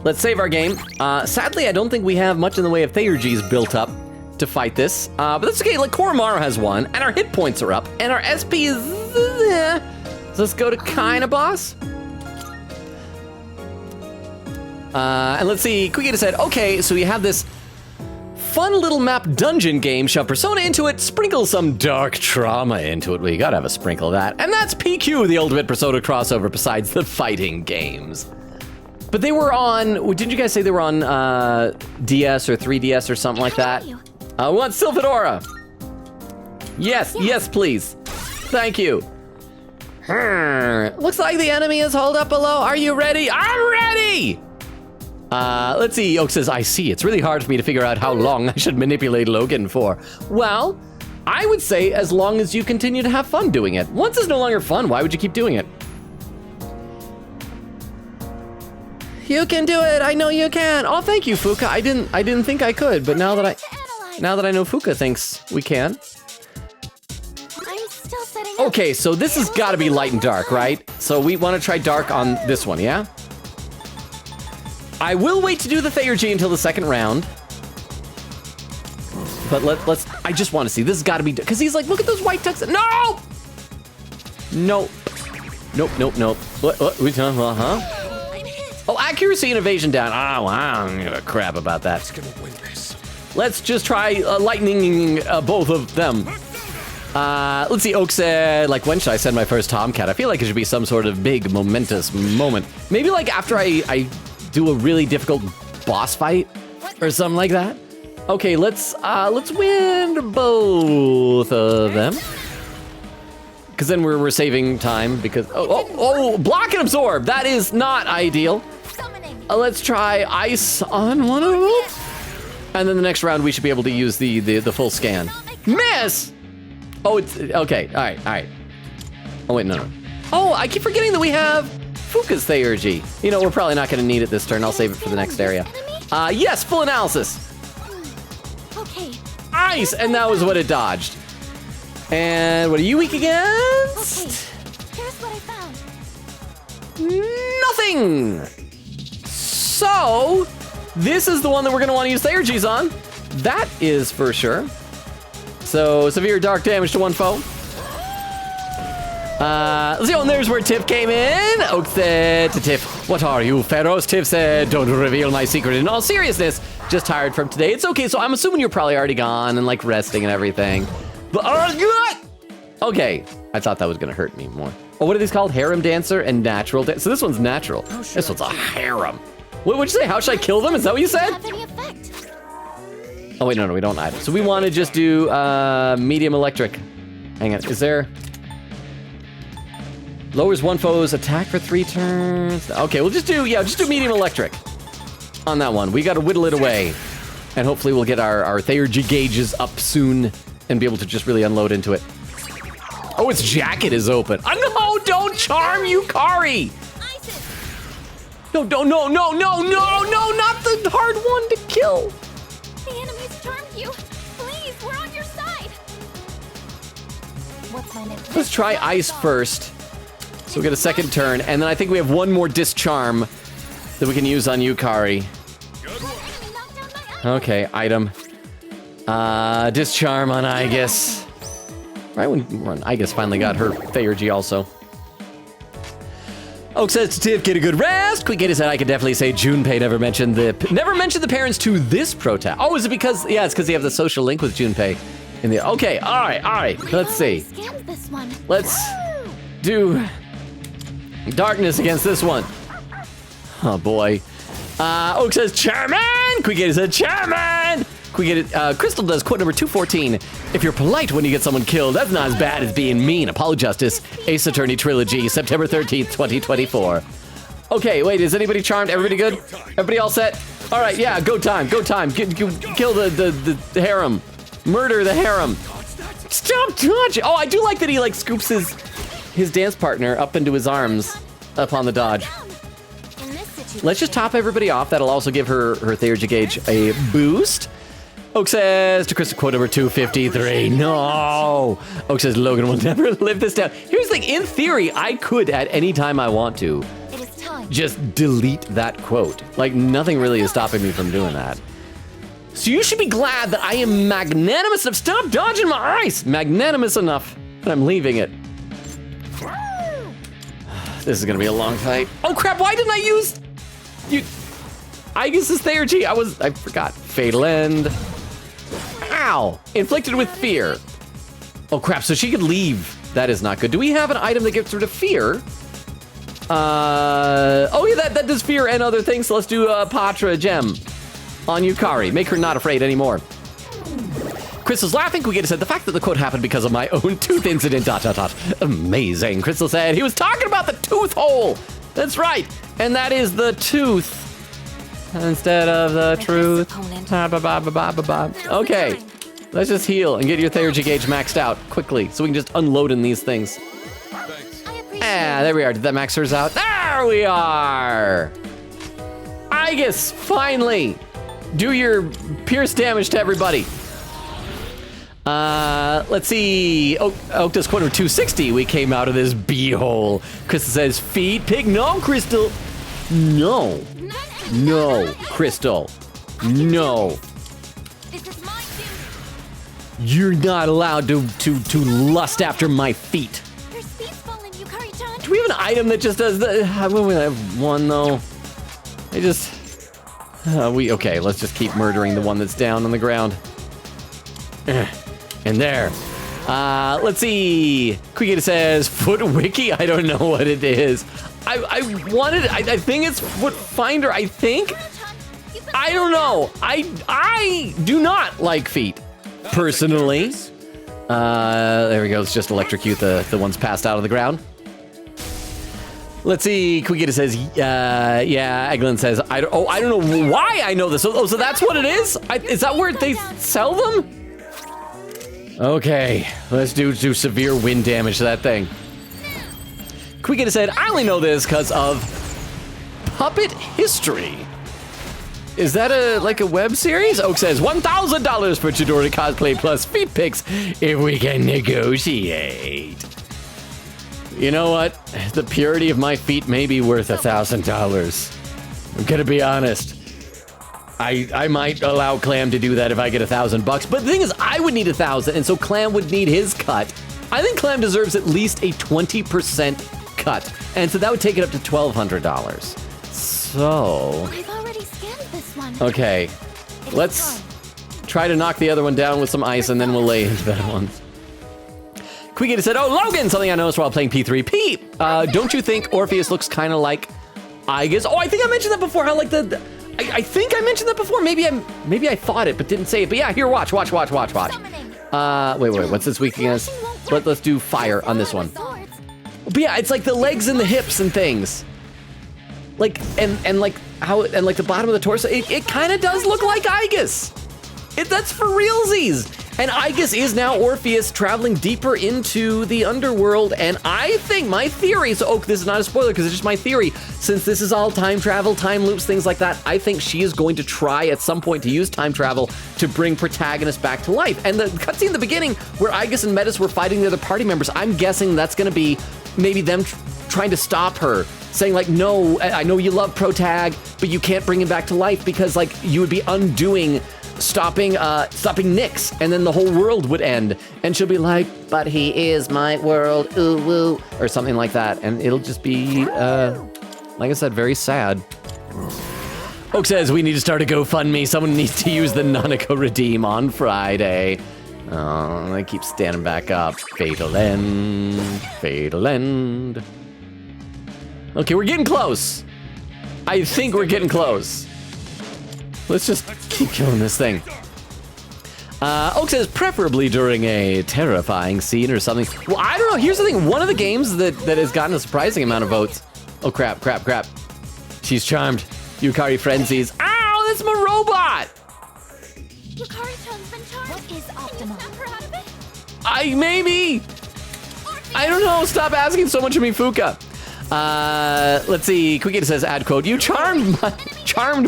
let's save our game. Sadly, I don't think we have much in the way of Theurgies built up to fight this, but that's okay. Like Koromaru has one, and our hit points are up, and our SP is so let's go to kinda boss. And let's see, Quickita said, okay, so you have this fun little map dungeon game, shove Persona into it, sprinkle some dark trauma into it. Well, you gotta have a sprinkle of that. And that's PQ, the ultimate Persona crossover besides the fighting games. But they were on, didn't you guys say they were on DS or 3DS or something like that? We want Sylphidora. Yes, yes, please. Thank you. Looks like the enemy is holed up below. Are you ready? I'm ready! Let's see, Oak says, I see. It's really hard for me to figure out how long I should manipulate Logan for. Well, I would say as long as you continue to have fun doing it. Once it's no longer fun, why would you keep doing it? You can do it. I know you can. Oh, thank you, Fuka. I didn't think I could, but now that I know Fuka thinks we can. I'm still setting up. Okay, so this has got to be light and dark, right? So we want to try dark on this one, yeah? I will wait to do the Theurgy until the second round. But let's I just want to see. This has got to be, because he's like, look at those white tux. No! Nope. Nope. What? Huh? Oh, accuracy and evasion down. Oh, I don't give a crap about that. Let's just try lightning both of them. Let's see, Oak said, like, when should I send my first Tomcat? I feel like it should be some sort of big, momentous moment. Maybe, like, after I do a really difficult boss fight or something like that. Okay, let's win both of them. Because then we're saving time because, block and absorb. That is not ideal. Let's try ice on one of them. And then the next round, we should be able to use the full scan. Miss! Oh, it's, okay, all right. Oh, wait, no. Oh, I keep forgetting that we have Fuka's Theurgy. You know, we're probably not gonna need it this turn. I'll save it for the next area. Yes, full analysis. Okay. Ice, and that was what it dodged. And what are you weak against? Okay, here's what I found. Nothing! So, this is the one that we're gonna wanna use Theurgies on. That is for sure. So, severe dark damage to one foe. Let's see, and there's where Tiff came in. Oak said to Tiff, what are you, Pharaohs? Tiff said, don't reveal my secret. In all seriousness, just tired from today. It's okay, so I'm assuming you're probably already gone and like resting and everything. But, okay, I thought that was gonna hurt me more. Oh, what are these called? Harem Dancer and Natural Dancer. So this one's natural. This one's a harem. What would you say? How should I kill them? Is that what you said? Oh wait, no, we don't either. So we want to just do medium electric. Hang on, is there? Lowers one foe's attack for 3 turns. Okay, we'll just do medium electric on that one. We got to whittle it away, and hopefully we'll get our Theurgy gauges up soon and be able to just really unload into it. Oh, its jacket is open. No, don't charm Yukari. No, not the hard one to kill. The enemies charmed you. Please, we're on your side. What's my next? Let's try ice first. So we get a second turn, and then I think we have one more discharm that we can use on Yukari. Okay, item. Discharm on Aigis. Right when Aigis finally got her Theurgy also. Oak says to Tiff, get a good rest. Quick said, I could definitely say Junpei never mentioned the parents to this protest. Oh, is it because, yeah, it's because they have the social link with Junpei. Okay, all right, let's see. Let's do darkness against this one. Oh boy. Oak says, Chairman! Quick said, Chairman! Crystal does quote number 214. If you're polite when you get someone killed, that's not as bad as being mean. Apolojustice, Ace Attorney Trilogy, September 13th, 2024. Okay, wait, is anybody charmed? Everybody good? Everybody all set? All right, yeah, go time. Kill the harem. Murder the harem. Stop dodging. Oh, I do like that he like scoops his dance partner up into his arms upon the dodge. Let's just top everybody off. That'll also give her Theurgy gauge a boost. Oak says to Crystal quote number 253. No. Oak says Logan will never live this down. Here's the thing. In theory, I could at any time I want to just delete that quote. Like nothing really is stopping me from doing that. So you should be glad that I am magnanimous enough. Stop dodging my ice. Magnanimous enough that I'm leaving it. This is gonna be a long fight. Oh crap! Why didn't I use Aigis' Theurgy? I forgot. Fatal End. Ow! Inflicted with fear. Oh crap, so she could leave. That is not good. Do we have an item that gets rid of fear? Oh yeah, that does fear and other things. So let's do a Patra gem on Yukari. Make her not afraid anymore. Crystal's laughing. Quick said, the fact that the quote happened because of my own tooth incident, ... Amazing. Crystal said, he was talking about the tooth hole. That's right. And that is the tooth instead of the truth. Okay. Let's just heal and get your Theurgy gauge maxed out quickly so we can just unload in these things. There we are. Did that max hers out? There we are. Aigis, finally. Do your pierce damage to everybody. Let's see. Oak does quote number 260. We came out of this b-hole. Crystal says, feed pig. No, Crystal. No. No, Crystal. No. You're not allowed to lust after my feet. Do we have an item that just does the... We have one, though. Okay, let's just keep murdering the one that's down on the ground. And there. Let's see. Quickita says, Foot Wiki? I don't know what it is. I think it's Foot Finder, I think? I don't know. I do not like feet, personally. There we go. Let's just electrocute the ones passed out of the ground. Let's see. Quickita says, yeah. Eglin says, I don't know why I know this. So that's what it is? Is that where they sell them? Okay, let's do severe wind damage to that thing. Quickita said, I only know this because of Puppet History. Is that like a web series? Oak says, $1,000 for Chidori cosplay plus feet pics if we can negotiate. You know what? The purity of my feet may be worth $1,000. I'm gonna be honest. I might allow Clam to do that if I get $1,000 bucks, but the thing is, I would need 1,000, and so Clam would need his cut. I think Clam deserves at least a 20% cut, and so that would take it up to $1,200. So, I've already scanned this one. Okay, let's try to knock the other one down with some ice, and then we'll lay into that one. Quickita said, oh, Logan, something I noticed while playing P3P. Don't you think Orpheus looks kind of like Aigis? Oh, I think I mentioned that before, how like I think I mentioned that before. Maybe I thought it, but didn't say it. But yeah, here, watch. Wait, what's this week against? Let's do fire on this one. But yeah, it's like the legs and the hips and things. Like, and like how, and like the bottom of the torso, it kind of does look like Aigis. That's for realsies. And Aigis is now Orpheus traveling deeper into the underworld, and I think my theory, so this is not a spoiler because it's just my theory, since this is all time travel, time loops, things like that, I think she is going to try at some point to use time travel to bring protagonist back to life. And the cutscene in the beginning where Aigis and Metis were fighting the other party members, I'm guessing that's gonna be maybe them trying to stop her, saying like, no, I know you love Protag, but you can't bring him back to life because like you would be undoing stopping Nyx, and then the whole world would end, and she'll be like, but he is my world, ooh woo, or something like that, and it'll just be like I said, very sad. Oak says we need to start a GoFundMe. Someone needs to use the Nanako redeem on Friday. Oh, I keep standing back up. Fatal end. Okay, we're getting close. I think we're getting close. Let's just keep killing this thing. Oak says preferably during a terrifying scene or something. Well, I don't know. Here's the thing. One of the games that has gotten a surprising amount of votes. Oh, crap. She's charmed. Yukari frenzies. Ow, that's my robot. Yukari-chan's been charmed. What is optimal? Can you snap her out of it? Maybe. I don't know. Stop asking so much of me, Fuka. Let's see. Quickita says ad quote. You charmed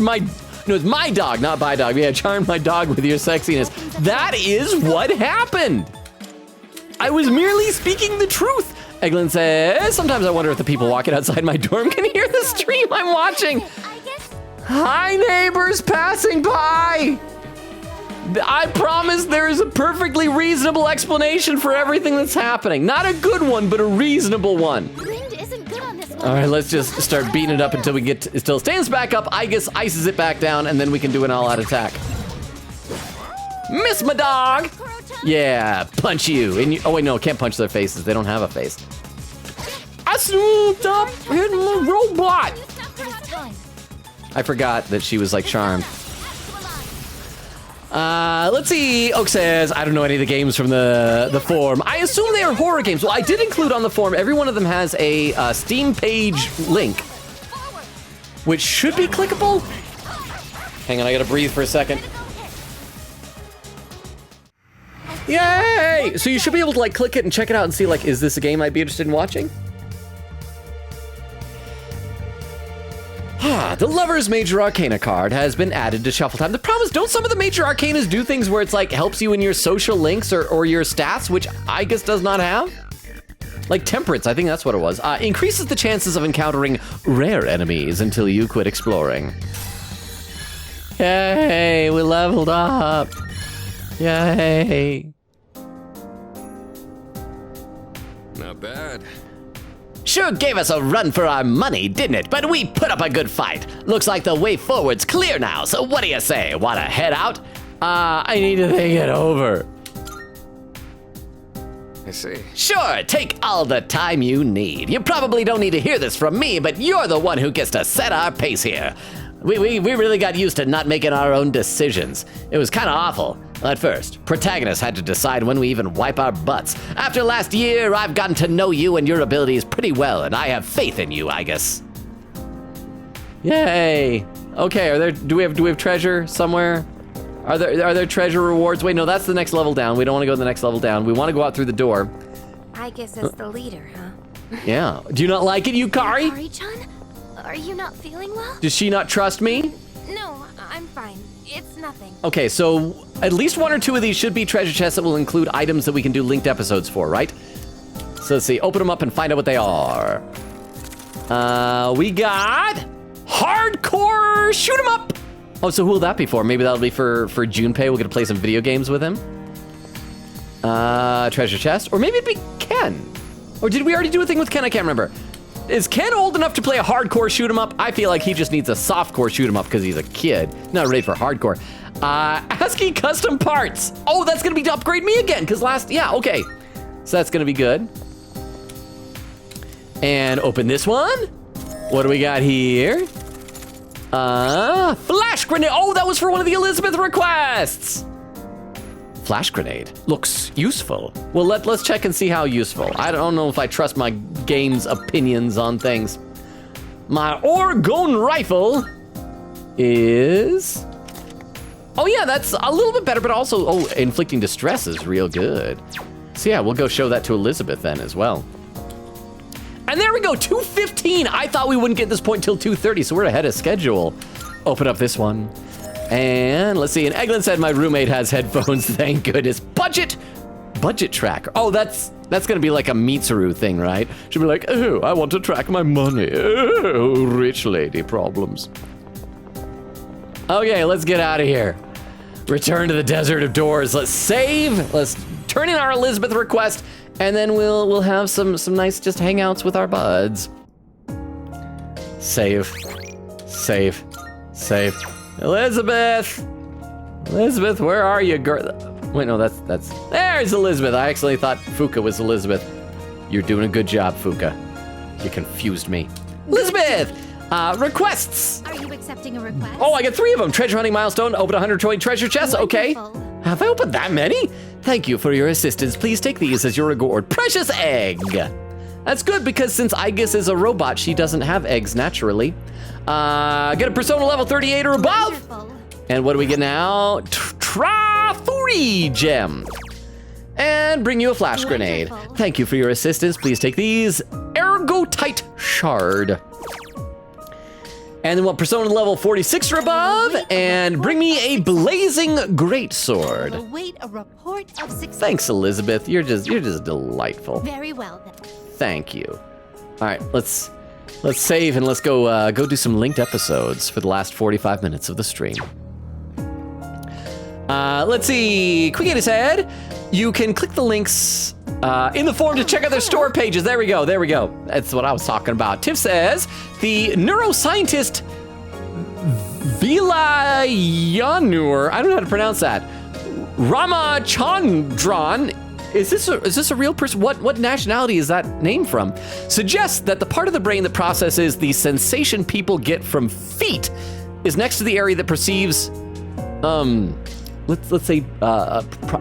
my. No, it's my dog, not by dog. Yeah, charmed my dog with your sexiness. That is what happened. I was merely speaking the truth. Eglin says, sometimes I wonder if the people walking outside my dorm can hear the stream I'm watching. Hi, neighbors passing by. I promise there is a perfectly reasonable explanation for everything that's happening. Not a good one, but a reasonable one. All right, let's just start beating it up until we get to, still stands back up. Aigis ices it back down, and then we can do an all-out attack. Miss my dog. Yeah, punch you. And oh wait, no, can't punch their faces. They don't have a face. I swooped up, hit my robot. I forgot that she was like charmed. Let's see. Oak says, I don't know any of the games from the forum. I assume they are horror games. Well, I did include on the forum, every one of them has a Steam page link, which should be clickable. Hang on, I gotta breathe for a second. Yay! So you should be able to like click it and check it out and see like, is this a game I'd be interested in watching? The Lover's Major Arcana card has been added to Shuffle Time. The problem is, don't some of the Major Arcanas do things where it's like helps you in your social links or your stats, which Aigis does not have? Like Temperance, I think that's what it was. Increases the chances of encountering rare enemies until you quit exploring. Yay, we leveled up. Yay. Not bad. sure gave us a run for our money, didn't it? But we put up a good fight. Looks like the way forward's clear now, so what do you say? Want to head out? I need to think it over. I see. Sure, take all the time you need. You probably don't need to hear this from me, but you're the one who gets to set our pace here. We really got used to not making our own decisions. It was kind of awful. At first, protagonists had to decide when we even wipe our butts. After last year, I've gotten to know you and your abilities pretty well, and I have faith in you, Aigis. Yay. Okay, do we have treasure somewhere? Are there treasure rewards? Wait, no, that's the next level down. We don't want to go to the next level down. We want to go out through the door. Aigis as the leader, huh? Yeah. Do you not like it, Yukari? Yukari-chan? Are you not feeling well? Does she not trust me? No, I'm fine. It's nothing. Okay, so at least 1 or 2 of these should be treasure chests that will include items that we can do linked episodes for, right? So let's see, open them up and find out what they are. We got hardcore shoot 'em up. Oh, so who will that be for? Maybe that'll be for Junpei. We'll get to play some video games with him. Treasure chest, or maybe it'd be Ken. Or did we already do a thing with Ken? I can't remember. Is Ken old enough to play a hardcore shoot 'em up? I feel like he just needs a softcore shoot 'em up because he's a kid, not ready for hardcore. ASCII custom parts. Oh, that's gonna be to upgrade me again, because yeah, okay. So that's gonna be good. And open this one. What do we got here? Flash grenade. Oh, that was for one of the Elizabeth requests. Flash grenade looks useful. Well, let's check and see how useful. I don't know if I trust my game's opinions on things. My Orgone rifle is... Oh yeah, that's a little bit better, but also, inflicting distress is real good. So yeah, we'll go show that to Elizabeth then as well. And there we go, 2:15. I thought we wouldn't get this point till 2:30, so we're ahead of schedule. Open up this one. And let's see, and Eglin said my roommate has headphones, thank goodness. Budget tracker. Oh, that's gonna be like a Mitsuru thing, right? She'll be like, oh, I want to track my money. Oh, rich lady problems. Okay, let's get out of here. Return to the Desert of Doors. Let's save. Let's turn in our Elizabeth request, and then we'll have some nice just hangouts with our buds. Save. Elizabeth, where are you, girl? Wait, no, that's there's Elizabeth. I actually thought Fuka was Elizabeth. You're doing a good job, Fuka. You confused me. Elizabeth, requests. Are you accepting a request? Oh, I got 3 of them. Treasure hunting milestone. Open 100 toy treasure chests. Okay. Have I opened that many? Thank you for your assistance. Please take these as your reward. Precious egg. That's good because since Aigis is a robot, she doesn't have eggs naturally. Get a persona level 38 or above. Wonderful. And what do we get now? Trafuri gem. And bring you a flash grenade. Thank you for your assistance. Please take these. Ergotite shard. And then what, persona level 46 or above, and bring me a blazing greatsword. Await a report of success. Thanks, Elizabeth. You're just delightful. Very well then. Thank you. All right, let's save and let's go do some linked episodes for the last 45 minutes of the stream. Let's see. Quick said you can click the links in the form to check out their store pages. There we go. That's what I was talking about. Tiff says the neuroscientist Vilayanur, I don't know how to pronounce that, Ramachandran. Is this a real person? What nationality is that name from? Suggests that the part of the brain that processes the sensation people get from feet is next to the area that perceives, let's say,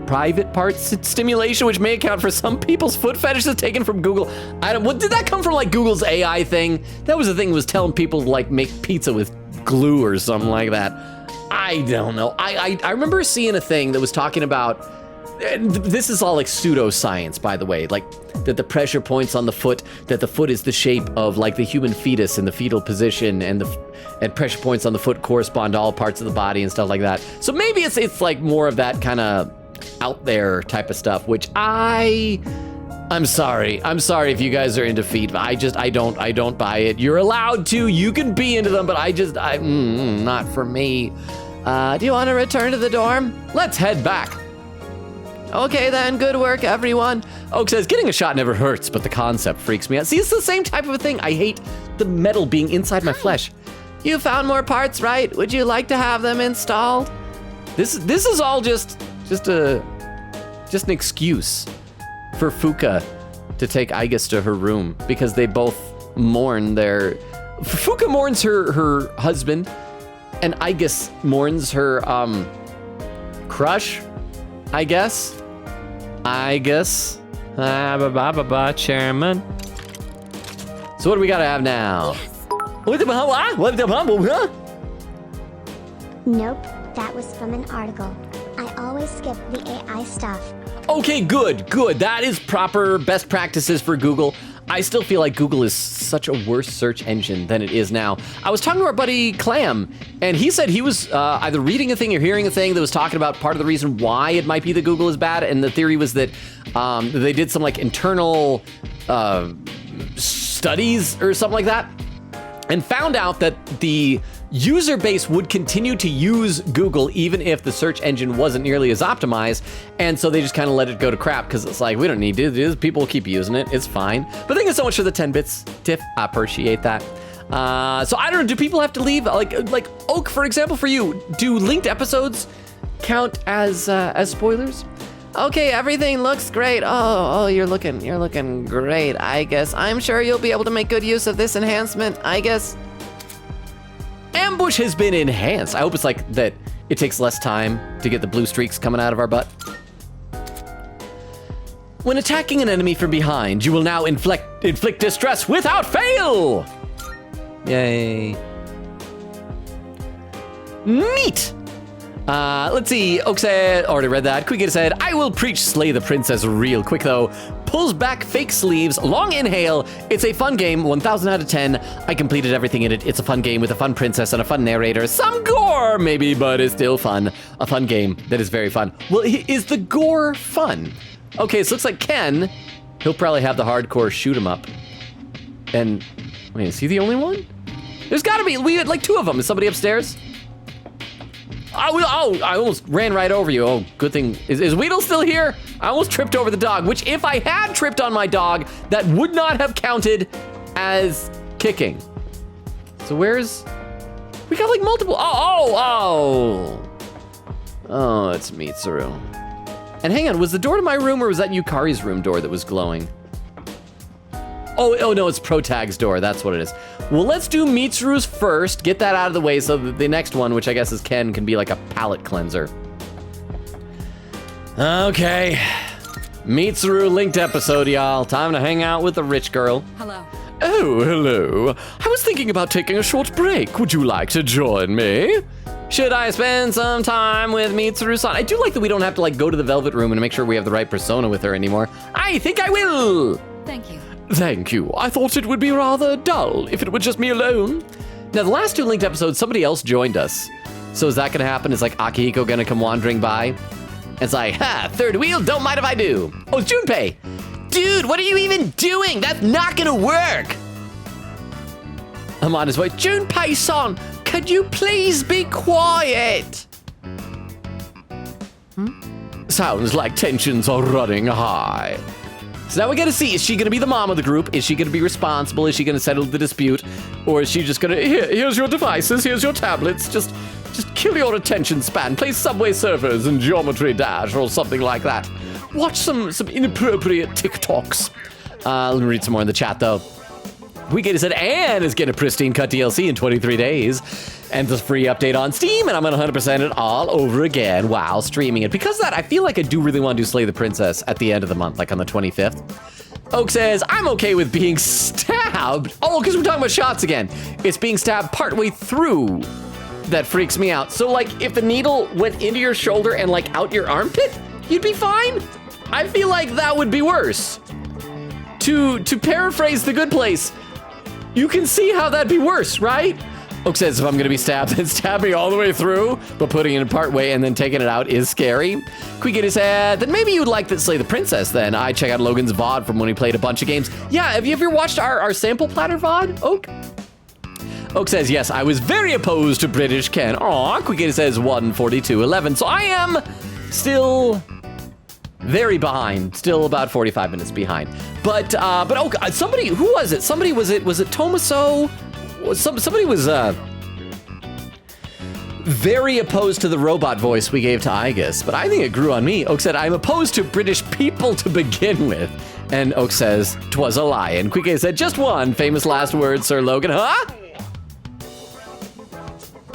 private parts stimulation, which may account for some people's foot fetishes taken from Google. Did that come from like Google's AI thing? That was the thing that was telling people to like make pizza with glue or something like that. I don't know. I remember seeing a thing that was talking about. This is all like pseudoscience, by the way, like that the pressure points on the foot, that the foot is the shape of like the human fetus in the fetal position, and pressure points on the foot correspond to all parts of the body and stuff like that. So maybe it's like more of that kind of out there type of stuff, which I'm sorry if you guys are into feet, but I don't buy it. You're allowed to, you can be into them, but not for me. Do you want to return to the dorm? Let's head back. Okay then, good work, everyone. Oak says, getting a shot never hurts, but the concept freaks me out. See, it's the same type of a thing. I hate the metal being inside my flesh. You found more parts, right? Would you like to have them installed? This is all just an excuse for Fuka to take Aigis to her room because they both mourn their... Fuka mourns her husband, and Aigis mourns her crush, I guess. Aigis. Chairman. So what do we gotta have now? Nope, that was from an article. I always skip the AI stuff. Okay, good. That is proper best practices for Google. I still feel like Google is such a worse search engine than it is now. I was talking to our buddy Clam, and he said he was either reading a thing or hearing a thing that was talking about part of the reason why it might be that Google is bad, and the theory was that they did some like internal studies or something like that, and found out that the user base would continue to use Google even if the search engine wasn't nearly as optimized, and so they just kind of let it go to crap because it's like, we don't need to do this. People will keep using it. It's fine. But thank you so much for the 10 bits, Tiff. I appreciate that. So I don't know, do people have to leave? Like Oak, for example, for you, do linked episodes count as spoilers? Okay, everything looks great. Oh, you're looking great, Aigis. I'm sure you'll be able to make good use of this enhancement, Aigis. Ambush has been enhanced. I hope it's like that it takes less time to get the blue streaks coming out of our butt. When attacking an enemy from behind, you will now inflict distress without fail. Yay. Neat. Let's see. Oak said, already read that. Quick said, I will preach Slay the Princess real quick though. Pulls back fake sleeves, long inhale. It's a fun game, 1000 out of 10. I completed everything in it. It's a fun game with a fun princess and a fun narrator. Some gore maybe, but it's still fun. A fun game that is very fun. Well, is the gore fun? Okay, so it looks like Ken, he'll probably have the hardcore shoot 'em up. And, wait, is he the only one? There's gotta be, we had like 2 of them. Is somebody upstairs? Oh, I almost ran right over you. Oh, good thing. Is Weedle still here? I almost tripped over the dog, which if I had tripped on my dog, that would not have counted as kicking. So where's... We got like multiple... Oh, it's Mitsuru. And hang on, was the door to my room or was that Yukari's room door that was glowing? Oh no, it's Protag's door. That's what it is. Well, let's do Mitsuru's first. Get that out of the way so that the next one, which I guess is Ken, can be like a palate cleanser. Okay. Mitsuru linked episode, y'all. Time to hang out with the rich girl. Hello. Oh, hello. I was thinking about taking a short break. Would you like to join me? Should I spend some time with Mitsuru-san? I do like that we don't have to like go to the Velvet Room and make sure we have the right persona with her anymore. I think I will. Thank you. Thank you. I thought it would be rather dull if it were just me alone. Now, the last 2 linked episodes, somebody else joined us. So is that gonna happen? Is like Akihiko gonna come wandering by? It's like, ha, third wheel, don't mind if I do. Oh, it's Junpei. Dude, what are you even doing? That's not gonna work. I'm on his way. Junpei-san, could you please be quiet? Sounds like tensions are running high. So now we gotta see, is she gonna be the mom of the group? Is she gonna be responsible? Is she gonna settle the dispute? Or is she just gonna, here's your devices, here's your tablets, just kill your attention span, play Subway Surfers and Geometry Dash or something like that. Watch some inappropriate TikToks. Let me read some more in the chat though. We get said Anne is getting a pristine cut DLC in 23 days. And the free update on Steam, and I'm gonna 100% it all over again while streaming it. Because of that, I feel like I do really want to do Slay the Princess at the end of the month, like on the 25th. Oak says, I'm okay with being stabbed. Oh, because we're talking about shots again. It's being stabbed partway through that freaks me out. So like, if the needle went into your shoulder and like out your armpit, you'd be fine? I feel like that would be worse. To paraphrase The Good Place, you can see how that'd be worse, right? Oak says if I'm gonna be stabbed, then stab me all the way through, but putting it in part way and then taking it out is scary. Quick said, then maybe you'd like to Slay the Princess then. I check out Logan's VOD from when he played a bunch of games. Yeah, have you ever watched our sample platter VOD, Oak? Oak says, yes, I was very opposed to British Ken. Aw, Quick says 142.11, so I am still Very behind, still about 45 minutes behind. But somebody, who was it? Was it Tomaso? Somebody was very opposed to the robot voice we gave to Aigis, but I think it grew on me. Oak said, I'm opposed to British people to begin with. And Oak says, 'twas a lie. And Quike said, just one. Famous last words, Sir Logan. Huh?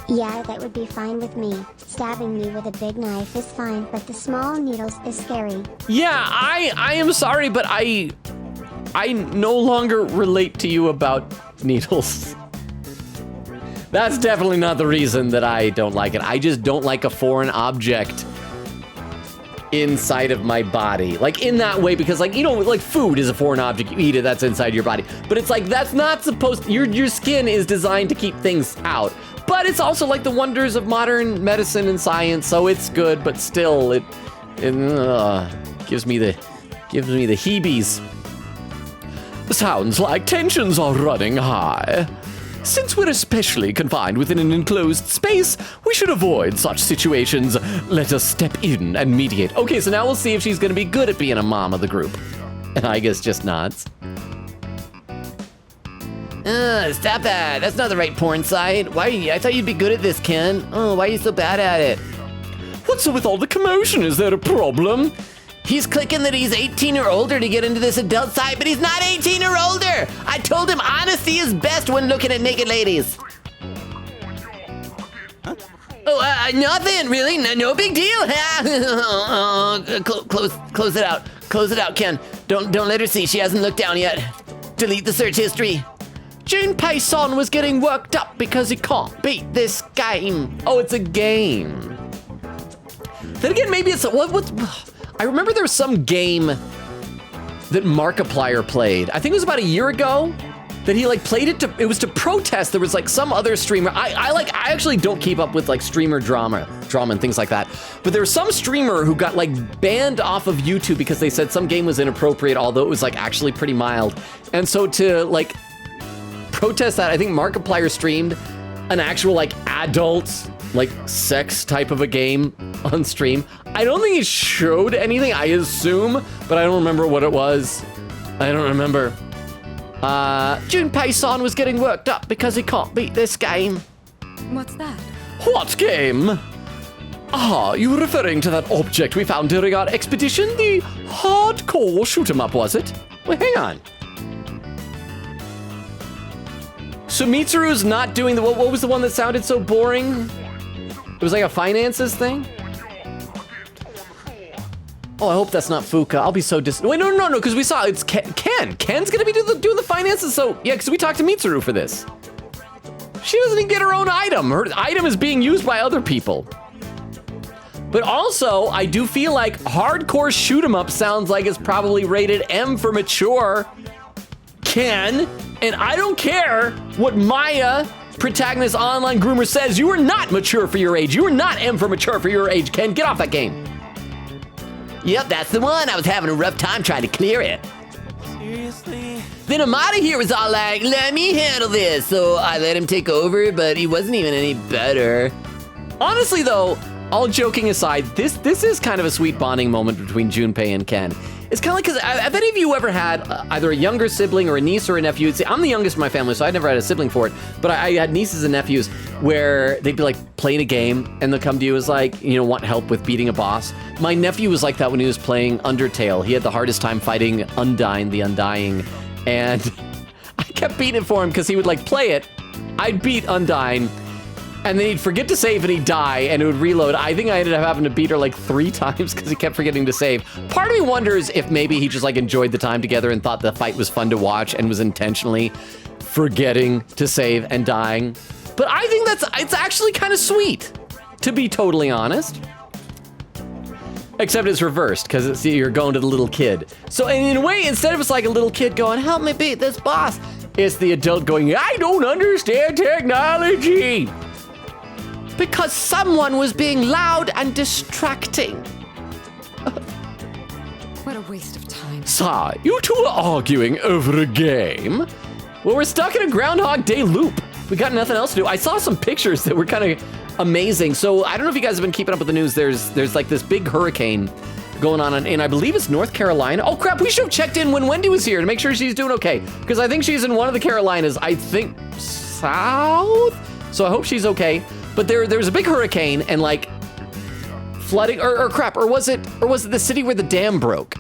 Yeah, that would be fine with me. Stabbing me with a big knife is fine, but the small needles is scary. Yeah, I am sorry, but I no longer relate to you about needles. That's definitely not the reason that I don't like it. I just don't like a foreign object inside of my body. Like in that way, because like, you know, like food is a foreign object. You eat it, that's inside your body. But it's like, that's not supposed to, your skin is designed to keep things out. But it's also like the wonders of modern medicine and science, so it's good, but still it gives me the heebies. Sounds like tensions are running high. Since we're especially confined within an enclosed space, we should avoid such situations. Let us step in and mediate. Okay, so now we'll see if she's gonna be good at being a mom of the group. And Aigis just nods. Stop that. That's not the right porn site. Why? I thought you'd be good at this, Ken. Oh, why are you so bad at it? What's up with all the commotion? Is there a problem? He's clicking that he's 18 or older to get into this adult site, but he's not 18 or older. I told him honesty is best when looking at naked ladies. Huh? Oh, nothing, really. No big deal. Close it out. Close it out, Ken. Don't let her see. She hasn't looked down yet. Delete the search history. Junpei-san was getting worked up because he can't beat this game. Oh, it's a game. Then again, maybe it's what? I remember there was some game that Markiplier played. I think it was about a year ago that he like played it it was to protest. There was like some other streamer. I actually don't keep up with like streamer drama and things like that. But there was some streamer who got like banned off of YouTube because they said some game was inappropriate, although it was like actually pretty mild. And so to like protest that, I think Markiplier streamed an actual like adult like sex type of a game on stream. I don't think he showed anything, I assume, but I don't remember what it was. I don't remember. Junpei-san was getting worked up because he can't beat this game. What's that? What game? Ah, you were referring to that object we found during our expedition? The hardcore shoot 'em up, was it? Wait, hang on. So Mitsuru's not doing the, what was the one that sounded so boring? It was like a finances thing? Oh, I hope that's not Fuka. I'll be so Wait, no, because we saw it's Ken. Ken's gonna be doing the finances, so yeah, because we talked to Mitsuru for this. She doesn't even get her own item. Her item is being used by other people. But also, I do feel like hardcore shoot 'em up sounds like it's probably rated M for mature. Ken, and I don't care what Maya, protagonist online groomer, says. You are not mature for your age. You are not M for mature for your age, Ken. Get off that game. Yep, that's the one. I was having a rough time trying to clear it. Seriously? Then Amada here was all like, let me handle this. So I let him take over, but he wasn't even any better. Honestly though, all joking aside, this is kind of a sweet bonding moment between Junpei and Ken. It's kind of like, because have any of you ever had either a younger sibling or a niece or a nephew? See, I'm the youngest in my family, so I never had a sibling for it, but I had nieces and nephews where they'd be like playing a game and they'll come to you as like, you know, want help with beating a boss. My nephew was like that when he was playing Undertale. He had the hardest time fighting Undyne, the Undying, and I kept beating it for him because he would like play it. I'd beat Undyne, and then he'd forget to save and he'd die and it would reload. I think I ended up having to beat her like 3 times because he kept forgetting to save. Part of me wonders if maybe he just like enjoyed the time together and thought the fight was fun to watch and was intentionally forgetting to save and dying. But I think it's actually kind of sweet, to be totally honest. Except it's reversed, because you're going to the little kid. So in a way, instead of it's like a little kid going, help me beat this boss, it's the adult going, I don't understand technology. Because someone was being loud and distracting. What a waste of time. Sigh, you two are arguing over a game? Well, we're stuck in a Groundhog Day loop. We got nothing else to do. I saw some pictures that were kind of amazing. So I don't know if you guys have been keeping up with the news. There's like this big hurricane going on in I believe it's North Carolina. Oh crap, we should have checked in when Wendy was here to make sure she's doing okay. Because I think she's in one of the Carolinas, I think south? So I hope she's okay. But there was a big hurricane and like flooding, or was it the city where the dam broke?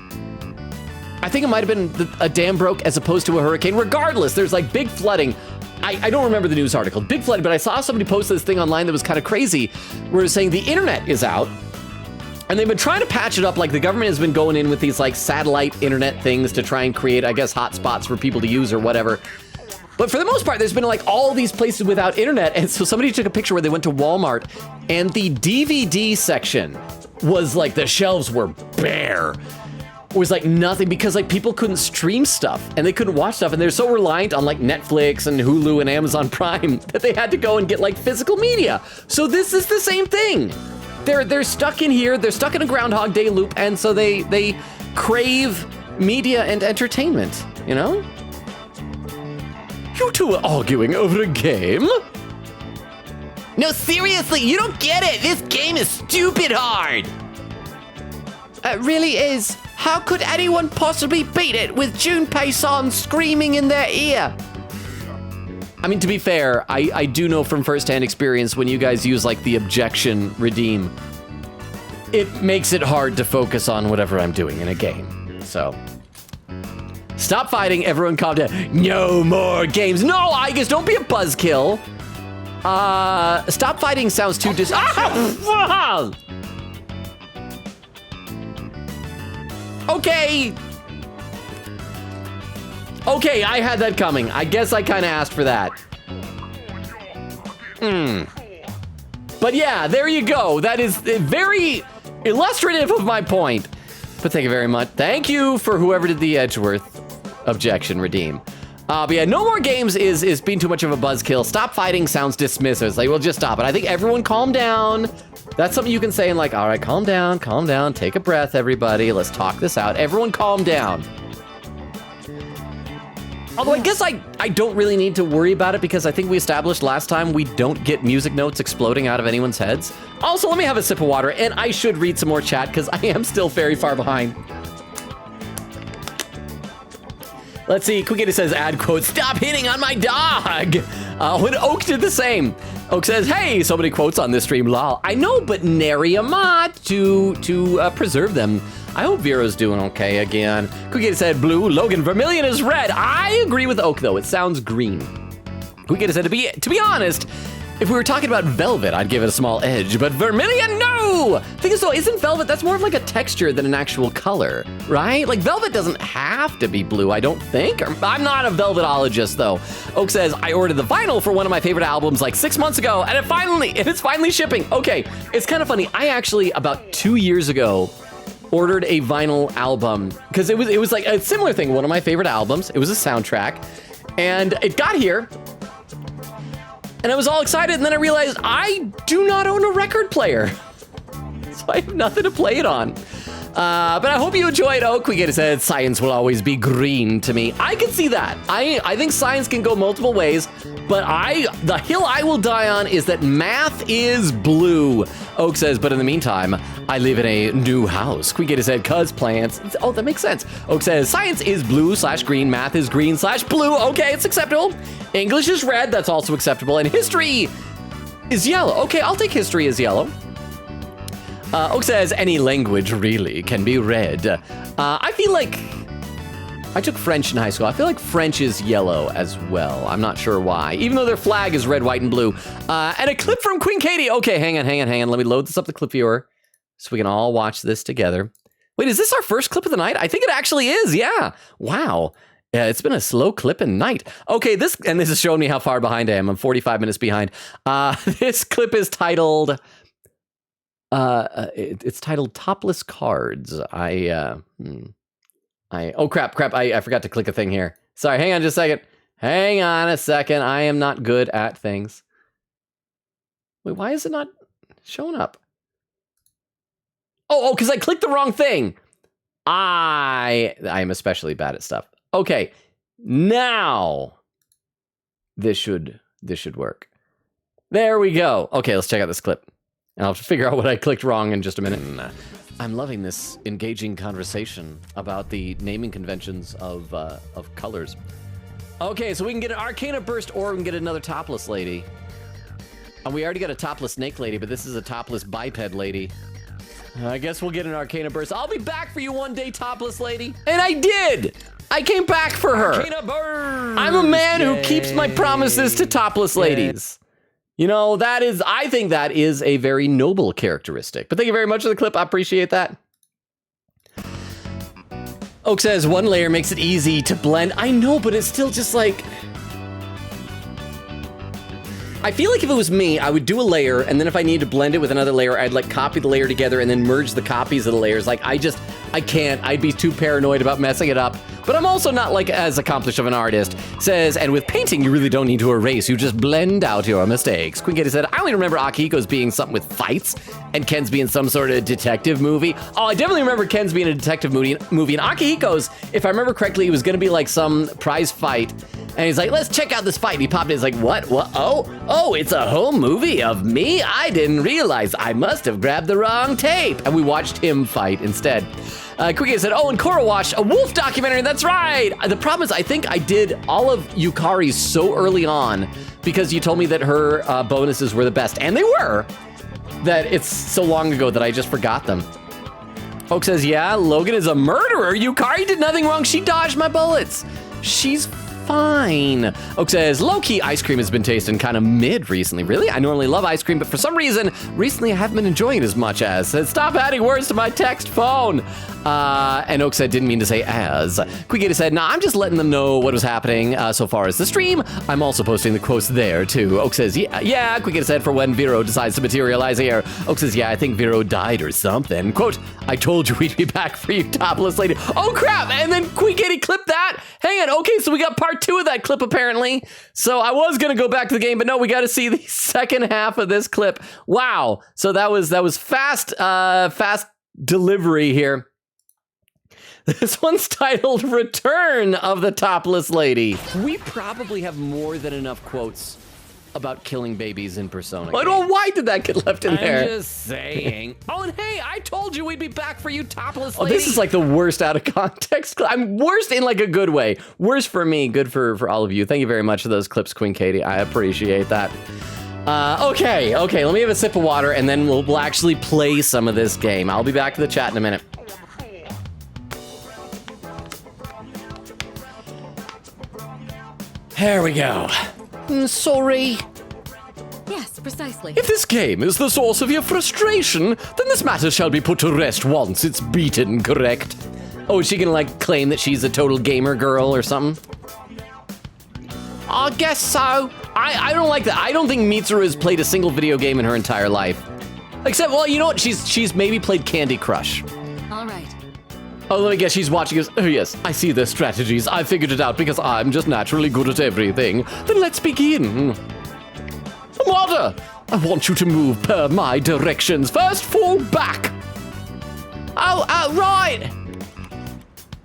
I think it might have been a dam broke as opposed to a hurricane. Regardless, there's like big flooding. I don't remember the news article, big flooding, but I saw somebody post this thing online that was kind of crazy, where it's saying the internet is out, and they've been trying to patch it up. Like the government has been going in with these like satellite internet things to try and create, I guess, hotspots for people to use or whatever. But for the most part, there's been like all these places without internet, and so somebody took a picture where they went to Walmart, and the DVD section was like the shelves were bare. Was like nothing because like people couldn't stream stuff and they couldn't watch stuff, and they're so reliant on like Netflix and Hulu and Amazon Prime that they had to go and get like physical media. So this is the same thing. They're stuck in here. They're stuck in a Groundhog Day loop, and so they crave media and entertainment. You know? You two are arguing over a game? No, seriously, you don't get it. This game is stupid hard. It really is. How could anyone possibly beat it with Junpei-san screaming in their ear? I mean, to be fair, I do know from firsthand experience when you guys use like the objection redeem, it makes it hard to focus on whatever I'm doing in a game. So, stop fighting, everyone calm down. No more games. No, Aigis, don't be a buzzkill. Stop fighting sounds too Okay. Okay, I had that coming. I guess I kind of asked for that. But yeah, there you go. That is very illustrative of my point. But thank you very much. Thank you for whoever did the Edgeworth objection redeem. But yeah, no more games is being too much of a buzzkill. Stop fighting sounds dismissive. It's like, well, just stop it. I think everyone calm down. That's something you can say and like, all right, calm down, take a breath, everybody. Let's talk this out. Everyone calm down. Although I guess I don't really need to worry about it because I think we established last time we don't get music notes exploding out of anyone's heads. Also, let me have a sip of water, and I should read some more chat because I am still very far behind. Let's see, Quickity says, ad quote, stop hitting on my dog. When Oak did the same. Oak says, hey, so many quotes on this stream, lol. I know, but nary a mod to preserve them. I hope Vero's doing okay again. Quickity said, blue, Logan, vermilion is red. I agree with Oak, though. It sounds green. Quickity said, to be honest, if we were talking about velvet, I'd give it a small edge, but vermilion, no! Thing is, though, isn't velvet, that's more of like a texture than an actual color, right? Like, velvet doesn't have to be blue, I don't think. I'm not a velvetologist, though. Oak says, I ordered the vinyl for one of my favorite albums like 6 months ago, and it's finally shipping. Okay, it's kind of funny. I actually, about 2 years ago, ordered a vinyl album, because it was like a similar thing, one of my favorite albums. It was a soundtrack, and it got here, and I was all excited, and then I realized I do not own a record player. So I have nothing to play it on. But I hope you enjoyed Oak. We get said science will always be green to me. I can see that. I think science can go multiple ways, but the hill I will die on is that math is blue. Oak says, but in the meantime, I live in a new house. Quickity said, cuz plants. Oh, that makes sense. Oak says, science is blue/green, math is green/blue. Okay, it's acceptable. English is red, that's also acceptable. And history is yellow. Okay, I'll take history as yellow. Oak says, any language really can be red. I feel like, I took French in high school. I feel like French is yellow as well. I'm not sure why, even though their flag is red, white, and blue. And a clip from Queen Katie. Okay, hang on. Let me load this up the clip viewer so we can all watch this together. Wait, is this our first clip of the night? I think it actually is, yeah. Wow. Yeah, it's been a slow clipping night. Okay, this is showing me how far behind I am. I'm 45 minutes behind. This clip is titled... it's titled Topless Cards. Oh crap, I forgot to click a thing here. Sorry, hang on just a second. Hang on a second, I am not good at things. Wait, why is it not showing up? Oh, because I clicked the wrong thing. I am especially bad at stuff. Okay, now this should work. There we go. Okay, let's check out this clip. And I'll figure out what I clicked wrong in just a minute. I'm loving this engaging conversation about the naming conventions of colors. Okay, so we can get an Arcana Burst or we can get another topless lady. And we already got a topless snake lady, but this is a topless biped lady. I guess we'll get an Arcana Burst. I'll be back for you one day, topless lady. And I did! I came back for her. Arcana Burst! I'm a man who keeps my promises to topless ladies. You know, I think that is a very noble characteristic. But thank you very much for the clip. I appreciate that. Oak says, one layer makes it easy to blend. I know, but it's still just like... I feel like if it was me, I would do a layer, and then if I needed to blend it with another layer, I'd like copy the layer together and then merge the copies of the layers. Like, I can't. I'd be too paranoid about messing it up. But I'm also not like as accomplished of an artist. Says, and with painting, you really don't need to erase. You just blend out your mistakes. Queen Katie said, I only remember Akihiko's being something with fights and Ken's being some sort of detective movie. Oh, I definitely remember Ken's being a detective movie. And Akihiko's, if I remember correctly, it was going to be like some prize fight. And he's like, let's check out this fight. And he popped in. He's like, what? Oh, it's a whole movie of me? I didn't realize. I must have grabbed the wrong tape. And we watched him fight instead. Quickie said, oh, and Cora watched a wolf documentary. That's right. The problem is I think I did all of Yukari's so early on because you told me that her bonuses were the best. And they were. That it's so long ago that I just forgot them. Oak says, yeah, Logan is a murderer. Yukari did nothing wrong. She dodged my bullets. She's fine. Oak says, low-key ice cream has been tasting kind of mid recently. Really? I normally love ice cream, but for some reason, recently I haven't been enjoying it as much as. Said, stop adding words to my text phone. And Oak said, didn't mean to say as. Quigator said, nah, I'm just letting them know what was happening so far as the stream. I'm also posting the quotes there, too. Oak says, yeah. Quigator said, for when Vero decides to materialize here. Oak says, yeah, I think Vero died or something. Quote, I told you we'd be back for you, topless lady. Oh, crap. And then Quigator clipped that. Hang on. Okay, so we got part 2 of that clip, apparently. So I was going to go back to the game, but no, we got to see the second half of this clip. Wow. So that was fast delivery here. This one's titled Return of the Topless Lady. We probably have more than enough quotes about killing babies in Persona. I don't know why did that get left in there. I'm just saying. Oh, and hey, I told you we'd be back for you, topless lady. Oh, this is like the worst out of context. I'm worst in like a good way. Worst for me, good for all of you. Thank you very much for those clips, Queen Katie. I appreciate that. Okay, let me have a sip of water and then we'll actually play some of this game. I'll be back to the chat in a minute. There we go. Sorry. Yes, precisely. If this game is the source of your frustration, then this matter shall be put to rest once it's beaten, correct? Oh, is she gonna like claim that she's a total gamer girl or something? I guess so. I don't like that. I don't think Mitsuru has played a single video game in her entire life. Except, well, you know what? She's maybe played Candy Crush. All right. Oh, let me guess, she's watching us. Oh, yes, I see their strategies. I figured it out because I'm just naturally good at everything. Then let's begin. Water! I want you to move per my directions. First, fall back. Oh, right.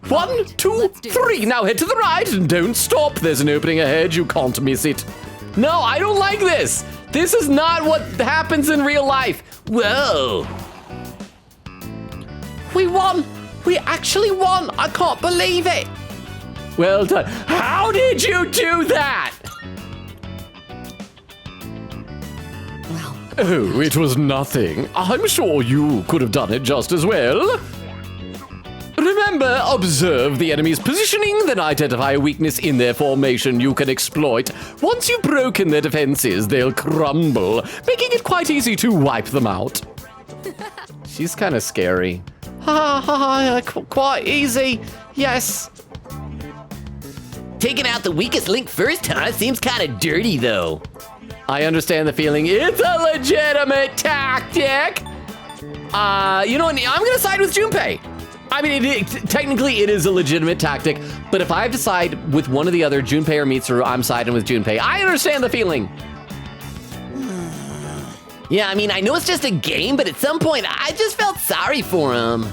1, 2, 3. Now head to the right and don't stop. There's an opening ahead. You can't miss it. No, I don't like this. This is not what happens in real life. Whoa. We won. We actually won! I can't believe it! Well done. How did you do that? Well. Oh, it was nothing. I'm sure you could have done it just as well. Remember, observe the enemy's positioning, then identify a weakness in their formation you can exploit. Once you've broken their defenses, they'll crumble, making it quite easy to wipe them out. She's kind of scary. Quite easy, yes. Taking out the weakest link first, huh? Seems kind of dirty, though. I understand the feeling. It's a legitimate tactic. You know what? I'm gonna side with Junpei. I mean, technically it is a legitimate tactic, but if I have to side with one or the other, Junpei or Mitsuru, I'm siding with Junpei. I understand the feeling. Yeah, I mean, I know it's just a game, but at some point, I just felt sorry for him.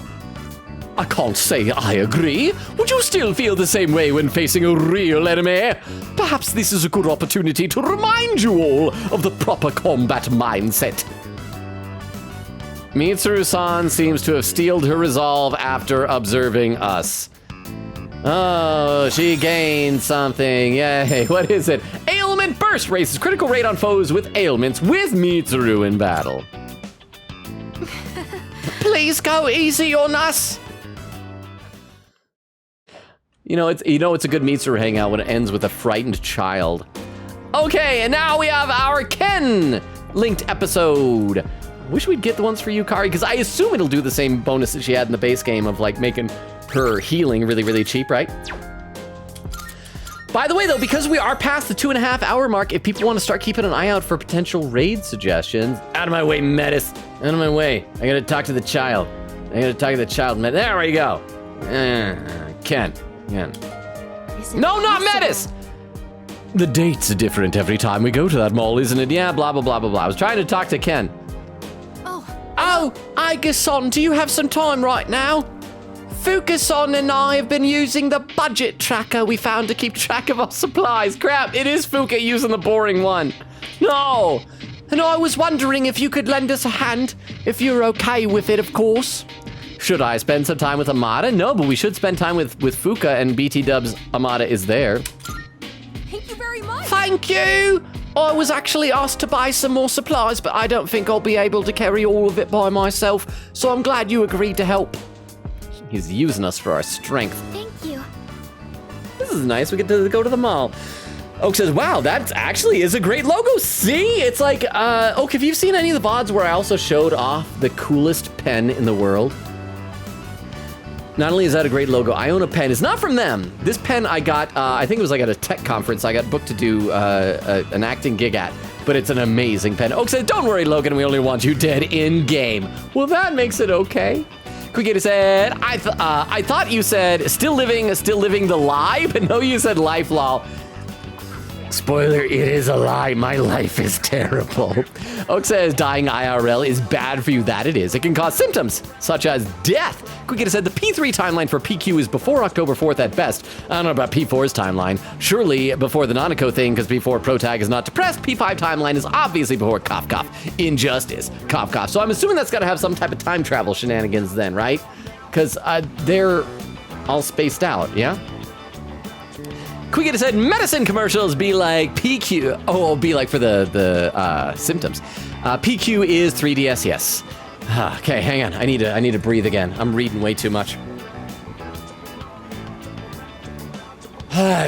I can't say I agree. Would you still feel the same way when facing a real enemy? Perhaps this is a good opportunity to remind you all of the proper combat mindset. Mitsuru-san seems to have steeled her resolve after observing us. Oh, she gained something. Yay. What is it? Ailment Burst raises critical rate on foes with ailments with Mitsuru in battle. Please go easy on us. It's a good Mitsuru hangout when it ends with a frightened child. Okay, and now we have our Ken linked episode. Wish we'd get the ones for you, Kari, because I assume it'll do the same bonus that she had in the base game of like making her healing really, really cheap, right? By the way, though, because we are past the 2.5 hour mark, if people want to start keeping an eye out for potential raid suggestions, out of my way, Metis. Out of my way. I gotta talk to the child. There we go. Ken. No, not Metis! The dates are different every time we go to that mall, isn't it? Yeah, blah, blah, blah, blah, blah. I was trying to talk to Ken. Oh, Aigis-san, do you have some time right now? Fuka-san and I have been using the budget tracker we found to keep track of our supplies. Crap, it is Fuka using the boring one. No! And I was wondering if you could lend us a hand, if you're okay with it, of course. Should I spend some time with Amada? No, but we should spend time with Fuka, and BT Dub's Amada is there. Thank you very much. Thank you! I was actually asked to buy some more supplies, but I don't think I'll be able to carry all of it by myself, so I'm glad you agreed to help. He's using us for our strength. Thank you. This is nice. We get to go to the mall. Oak says, wow, that actually is a great logo. See? It's like, Oak, have you seen any of the VODs where I also showed off the coolest pen in the world? Not only is that a great logo, I own a pen. It's not from them. This pen I got, I think it was like at a tech conference. I got booked to do an acting gig at, but it's an amazing pen. Oak says, don't worry, Logan, we only want you dead in-game. Well, that makes it okay. Quickgator said, I thought you said still living the lie, but no, you said life, lol. Spoiler, it is a lie. My life is terrible. Oak says dying IRL is bad for you. That it is. It can cause symptoms such as death. Quickgator said the P3 timeline for PQ is before October 4th at best. I don't know about P4's timeline. Surely before the Nanako thing, because P4 Pro Tag is not depressed. P5 timeline is obviously before cough cough. Injustice. Cough cough. So I'm assuming that's got to have some type of time travel shenanigans then, right? Because they're all spaced out, yeah? Quickgator said medicine commercials be like PQ. Oh, be like for the symptoms. PQ is 3DS, yes. Okay, hang on. I need to breathe again. I'm reading way too much.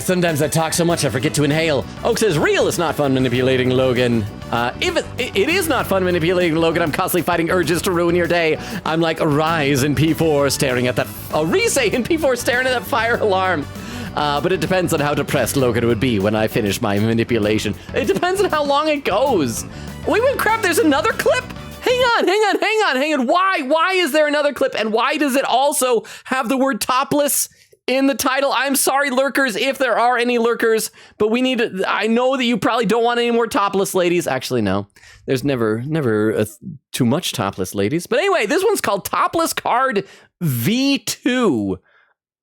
Sometimes I talk so much I forget to inhale. Oak says real is not fun manipulating Logan. If it is not fun manipulating Logan, I'm constantly fighting urges to ruin your day. I'm like a Rise in P4 staring at that. Rise in P4 staring at that fire alarm. But it depends on how depressed Logan would be when I finish my manipulation. It depends on how long it goes. Wait, crap, there's another clip? Hang on. Why is there another clip? And why does it also have the word topless in the title? I'm sorry, lurkers, if there are any lurkers, but we need to, I know that you probably don't want any more topless ladies. Actually, no. There's never too much topless ladies. But anyway, this one's called Topless Card V2.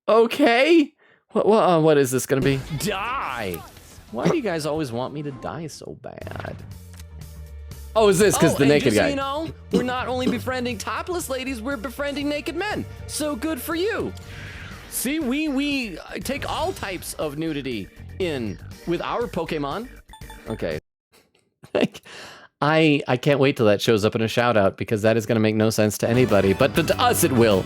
Okay. What is this gonna be? Die! Why do you guys always want me to die so bad? Oh, is this because the naked guy? So you know, we're not only befriending topless ladies, we're befriending naked men. So good for you. See, we take all types of nudity in with our Pokemon. Okay. I can't wait till that shows up in a shout out because that is gonna make no sense to anybody, but to us it will.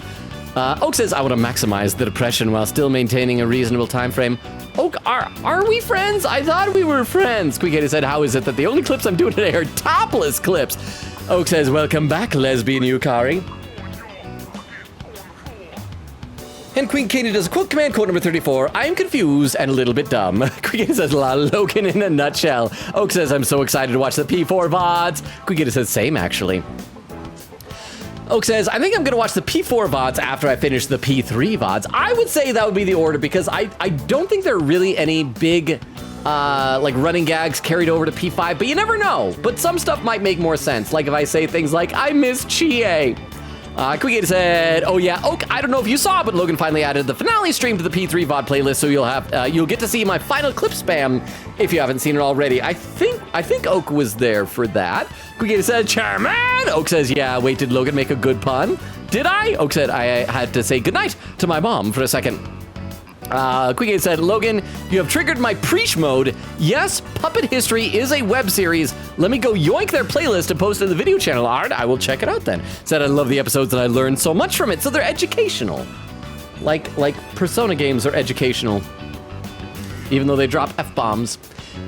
Oak says, I want to maximize the depression while still maintaining a reasonable time frame. Oak, are we friends? I thought we were friends. Quickgator said, how is it that the only clips I'm doing today are topless clips? Oak says, welcome back, lesbian Yukari. And Queen Katie does a quote command code number 34. I am confused and a little bit dumb. Quickgator says, La Logan in a nutshell. Oak says, I'm so excited to watch the P4 VODs. Quickgator says, same actually. Oak says, I think I'm gonna watch the P4 VODs after I finish the P3 VODs. I would say that would be the order because I don't think there are really any big like running gags carried over to P5, but you never know. But some stuff might make more sense. Like if I say things like, I miss Chie. Quick said, oh yeah, Oak, I don't know if you saw, but Logan finally added the finale stream to the P3 VOD playlist, so you'll get to see my final clip spam if you haven't seen it already. I think Oak was there for that. Quick said, Chairman! Oak says, yeah, wait, did Logan make a good pun? Did I? Oak said, I had to say goodnight to my mom for a second. Quick said, Logan, you have triggered my preach mode. Yes, Puppet History is a web series. Let me go yoink their playlist and post it in the video channel. Alright, I will check it out then. Said I love the episodes and I learned so much from it. So they're educational. Like Persona games are educational. Even though they drop F-bombs.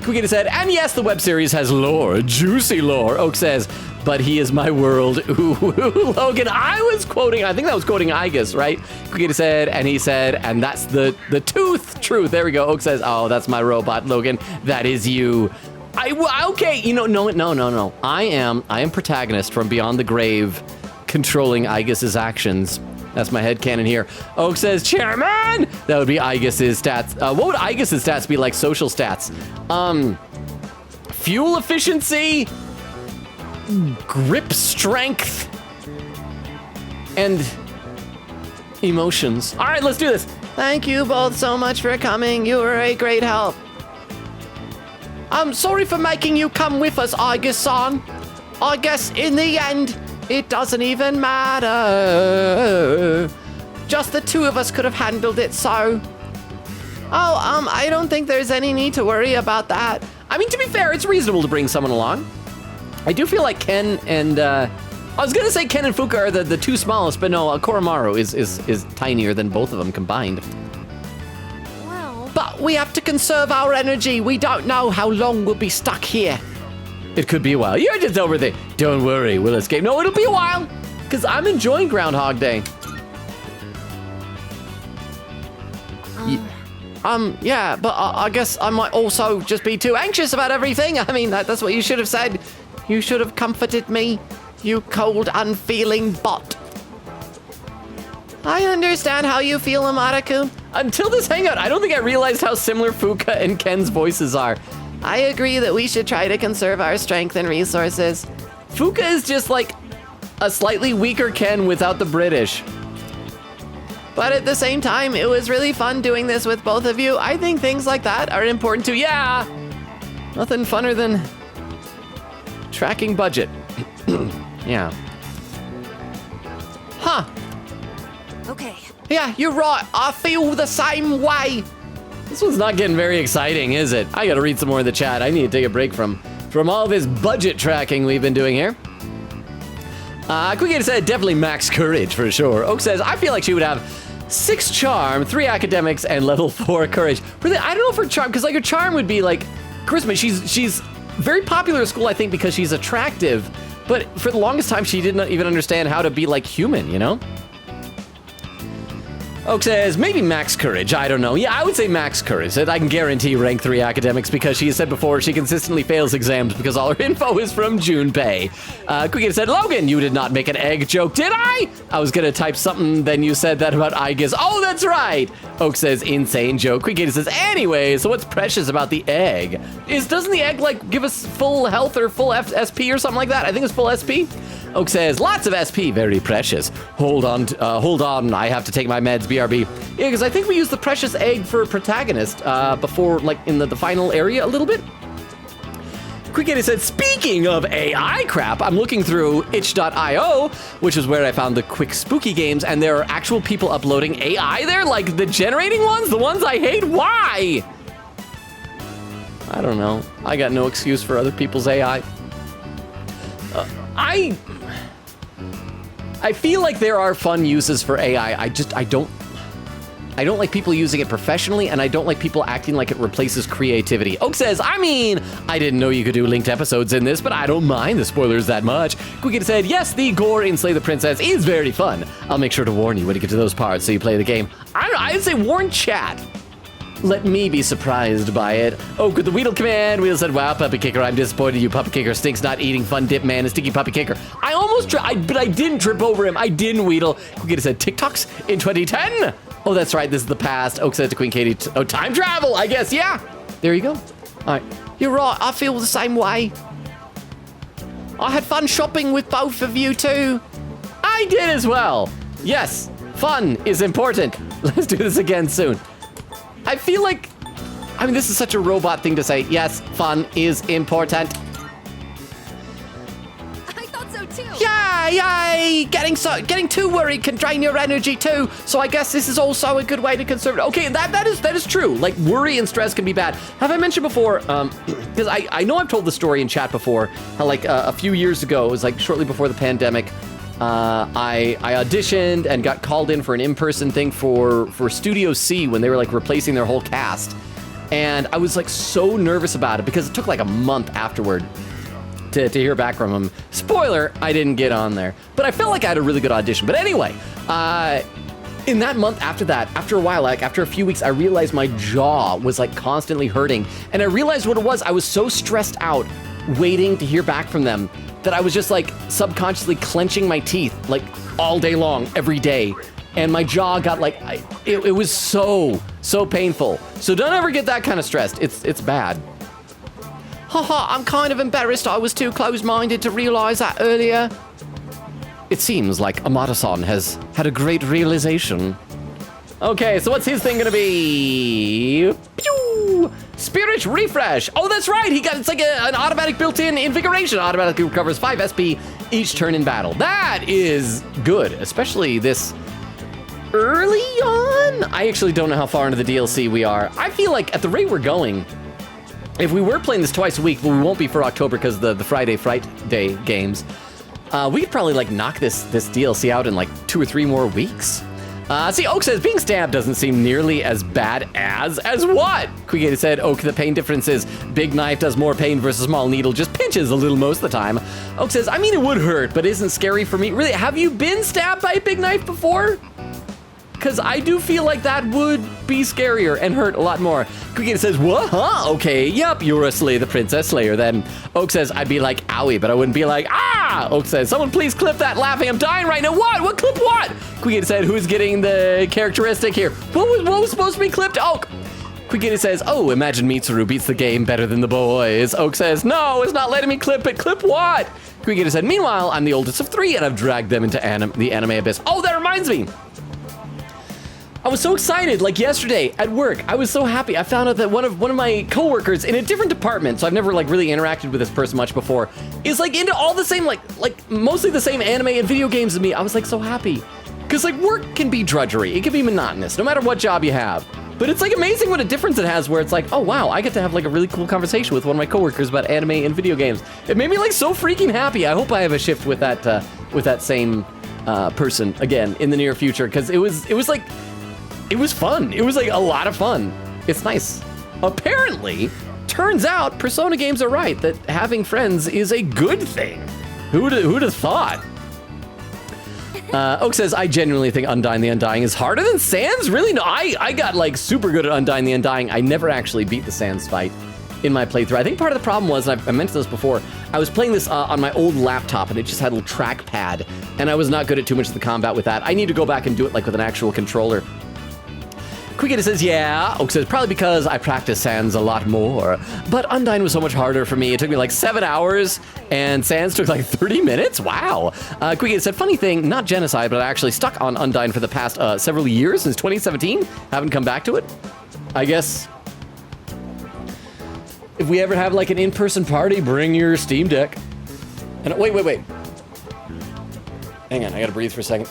Quick said, and yes, the web series has lore, juicy lore. Oak says, but he is my world. Ooh, Logan, I think that was quoting Aigis, right? Quick said, and he said, and that's the truth. There we go. Oak says, oh, that's my robot, Logan. That is you. Okay, no. I am protagonist from beyond the grave, controlling Aigis' actions. That's my headcanon here. Oak says, Chairman! That would be Aigis' stats. What would Aigis' stats be like social stats? Fuel efficiency, grip strength, and emotions. All right, let's do this. Thank you both so much for coming. You were a great help. I'm sorry for making you come with us, Aigis-san. I guess in the end, it doesn't even matter. Just the two of us could have handled it, so... I don't think there's any need to worry about that. I mean, to be fair, it's reasonable to bring someone along. I do feel like Ken and, I was gonna say Ken and Fuka are the two smallest, but no, Koromaru is tinier than both of them combined. Well... But we have to conserve our energy. We don't know how long we'll be stuck here. It could be a while. You're just over there. Don't worry, we'll escape. No, it'll be a while, because I'm enjoying Groundhog Day. Yeah, but I guess I might also just be too anxious about everything. I mean, that's what you should have said. You should have comforted me, you cold, unfeeling bot. I understand how you feel, Amada-kun. Until this hangout, I don't think I realized how similar Fuka and Ken's voices are. I agree that we should try to conserve our strength and resources. Fuka is just like a slightly weaker Ken without the British. But at the same time, it was really fun doing this with both of you. I think things like that are important too. Yeah! Nothing funner than tracking budget. Yeah. Huh. Okay. Yeah, you're right. I feel the same way. This one's not getting very exciting, is it? I gotta read some more in the chat. I need to take a break from all this budget tracking we've been doing here. Quick said, definitely max courage for sure. Oak says, I feel like she would have 6 charm, 3 academics, and level 4 courage. Really, I don't know for charm, because like her charm would be like charisma. She's very popular at school, I think, because she's attractive. But for the longest time, she didn't even understand how to be like human, you know? Oak says, maybe max courage, I don't know. Yeah, I would say max courage. I can guarantee rank 3 academics because she has said before she consistently fails exams because all her info is from Junpei. Quick said, Logan, you did not make an egg joke, did I? I was gonna type something, then you said that about Aigis. Oh, that's right! Oak says, insane joke. Quick says, anyway, so what's precious about the egg? Doesn't the egg, like, give us full health or full SP or something like that? I think it's full SP. Oak says, lots of SP, very precious. Hold on, I have to take my meds, BRB. Yeah, because I think we used the precious egg for protagonist before, like, in the final area a little bit. Quick said, speaking of AI crap, I'm looking through itch.io, which is where I found the quick spooky games, and there are actual people uploading AI there, like the generating ones, the ones I hate. Why? I don't know. I got no excuse for other people's AI. I feel like there are fun uses for AI. I don't like people using it professionally, and I don't like people acting like it replaces creativity. Oak says, I mean, I didn't know you could do linked episodes in this, but I don't mind the spoilers that much. Quick said, yes, the gore in Slay the Princess is very fun. I'll make sure to warn you when you get to those parts so you play the game. I don't know, I'd say warn chat. Let me be surprised by it. Oh, good, the Weedle command. Weedle said, wow, Puppy Kicker, I'm disappointed you, Puppy Kicker. Stinks not eating fun dip, man. A sticky Puppy Kicker. I almost tried, but I didn't trip over him. I didn't, Weedle. Quick said, TikToks in 2010. Oh, that's right, this is the past. Oak said to Queen Katie, oh, time travel, I guess, yeah. There you go. All right. You're right, I feel the same way. I had fun shopping with both of you too. I did as well. Yes, fun is important. Let's do this again soon. I feel like, I mean, this is such a robot thing to say. Yes, fun is important. I thought so too. Yay! Getting too worried can drain your energy too. So I guess this is also a good way to conserve it. Okay, that is true. Like, worry and stress can be bad. Have I mentioned before? Because I know I've told the story in chat before. How like a few years ago, it was like shortly before the pandemic. I auditioned and got called in for an in-person thing for Studio C when they were like replacing their whole cast. And I was like so nervous about it because it took like a month afterward to hear back from them. Spoiler, I didn't get on there. But I felt like I had a really good audition. But anyway, in that month after that, after a while, like after a few weeks, I realized my jaw was like constantly hurting. And I realized what it was. I was so stressed out waiting to hear back from them that I was just like subconsciously clenching my teeth like all day long, every day. And my jaw got like, it was so painful. So don't ever get that kind of stressed. It's bad. Haha, I'm kind of embarrassed. I was too close-minded to realize that earlier. It seems like Amata-san has had a great realization. Okay, so what's his thing gonna be? Pew! Spirit refresh. Oh, that's right. It's like an automatic built-in invigoration. Automatically recovers 5 SP each turn in battle. That is good, especially this early on. I actually don't know how far into the DLC we are. I feel like at the rate we're going, if we were playing this twice a week, but we won't be for October because the Friday Fright Day games, we could probably like knock this DLC out in like 2 or 3 more weeks. See, Oak says, being stabbed doesn't seem nearly as bad as what? Quigator said, Oak, the pain difference is big knife does more pain versus small needle, just pinches a little most of the time. Oak says, I mean, it would hurt, but isn't scary for me. Really, have you been stabbed by a big knife before? Because I do feel like that would be scarier and hurt a lot more. Quigator says, what? Huh? Okay, yep, you're a Slay the Princess Slayer then. Oak says, I'd be like, owie, but I wouldn't be like, ah! Oak says, someone please clip that laughing, I'm dying right now. What? What clip what? Quigator said, who's getting the characteristic here? What was supposed to be clipped? Oak! Quigator says, oh, imagine Mitsuru beats the game better than the boys. Oak says, no, it's not letting me clip it. Clip what? Quigator said, meanwhile, I'm the oldest of 3 and I've dragged them into the anime abyss. Oh, that reminds me. I was so excited, like yesterday at work. I was so happy. I found out that one of my coworkers in a different department, so I've never like really interacted with this person much before, is like into all the same, like mostly the same anime and video games as me. I was like so happy. Because like work can be drudgery. It can be monotonous, no matter what job you have. But it's like amazing what a difference it has where it's like, oh wow, I get to have like a really cool conversation with one of my coworkers about anime and video games. It made me like so freaking happy. I hope I have a shift with that same person again in the near future, because it was like, it was fun. It was like a lot of fun. It's nice. Apparently, turns out Persona games are right, that having friends is a good thing. Who'd have thought? Oak says, I genuinely think Undying the Undying is harder than Sans? Really? No, I got like super good at Undying the Undying. I never actually beat the Sans fight in my playthrough. I think part of the problem was, and I mentioned this before, I was playing this on my old laptop and it just had a little trackpad and I was not good at too much of the combat with that. I need to go back and do it like with an actual controller. Quigator says, yeah. Oak says, probably because I practice Sans a lot more. But Undying was so much harder for me. It took me like 7 hours, and Sans took like 30 minutes? Wow. Quigator said, funny thing, not genocide, but I actually stuck on Undying for the past several years, since 2017. Haven't come back to it. I guess if we ever have like an in-person party, bring your Steam Deck. And wait. Hang on, I gotta breathe for a second.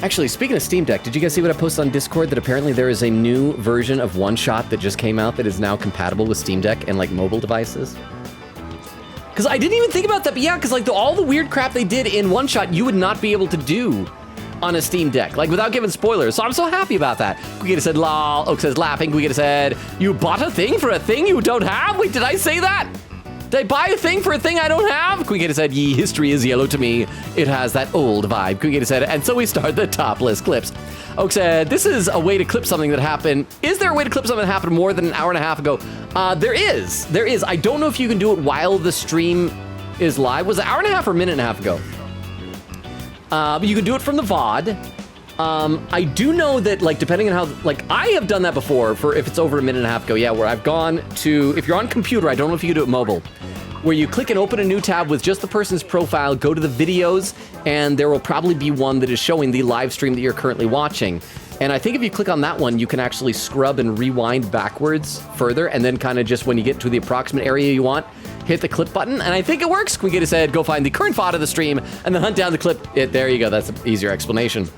Actually, speaking of Steam Deck, did you guys see what I posted on Discord? That apparently there is a new version of One Shot that just came out that is now compatible with Steam Deck and like mobile devices. Because I didn't even think about that, but yeah, because like all the weird crap they did in One Shot, you would not be able to do on a Steam Deck, like without giving spoilers. So I'm so happy about that. Quigator said, lol. Oak says, laughing. Quigator said, you bought a thing for a thing you don't have? Wait, did I say that? Did I buy a thing for a thing I don't have? Quigator said, ye, history is yellow to me. It has that old vibe. Quigator said, and so we start the topless clips. Oak said, this is a way to clip something that happened. Is there a way to clip something that happened more than an hour and a half ago? There is. I don't know if you can do it while the stream is live. Was it an hour and a half or a minute and a half ago? But you can do it from the VOD. I do know that, like, depending on how, like, I have done that before for if it's over a minute and a half ago, yeah, where I've gone to, if you're on computer, I don't know if you can do it mobile. where you click and open a new tab with just the person's profile, go to the videos, and there will probably be one that is showing the live stream that you're currently watching. And I think if you click on that one, you can actually scrub and rewind backwards further, and then kind of just when you get to the approximate area you want, hit the clip button, and I think it works. Queen said, go find the current VOD of the stream, and then hunt down the clip. There you go, that's an easier explanation.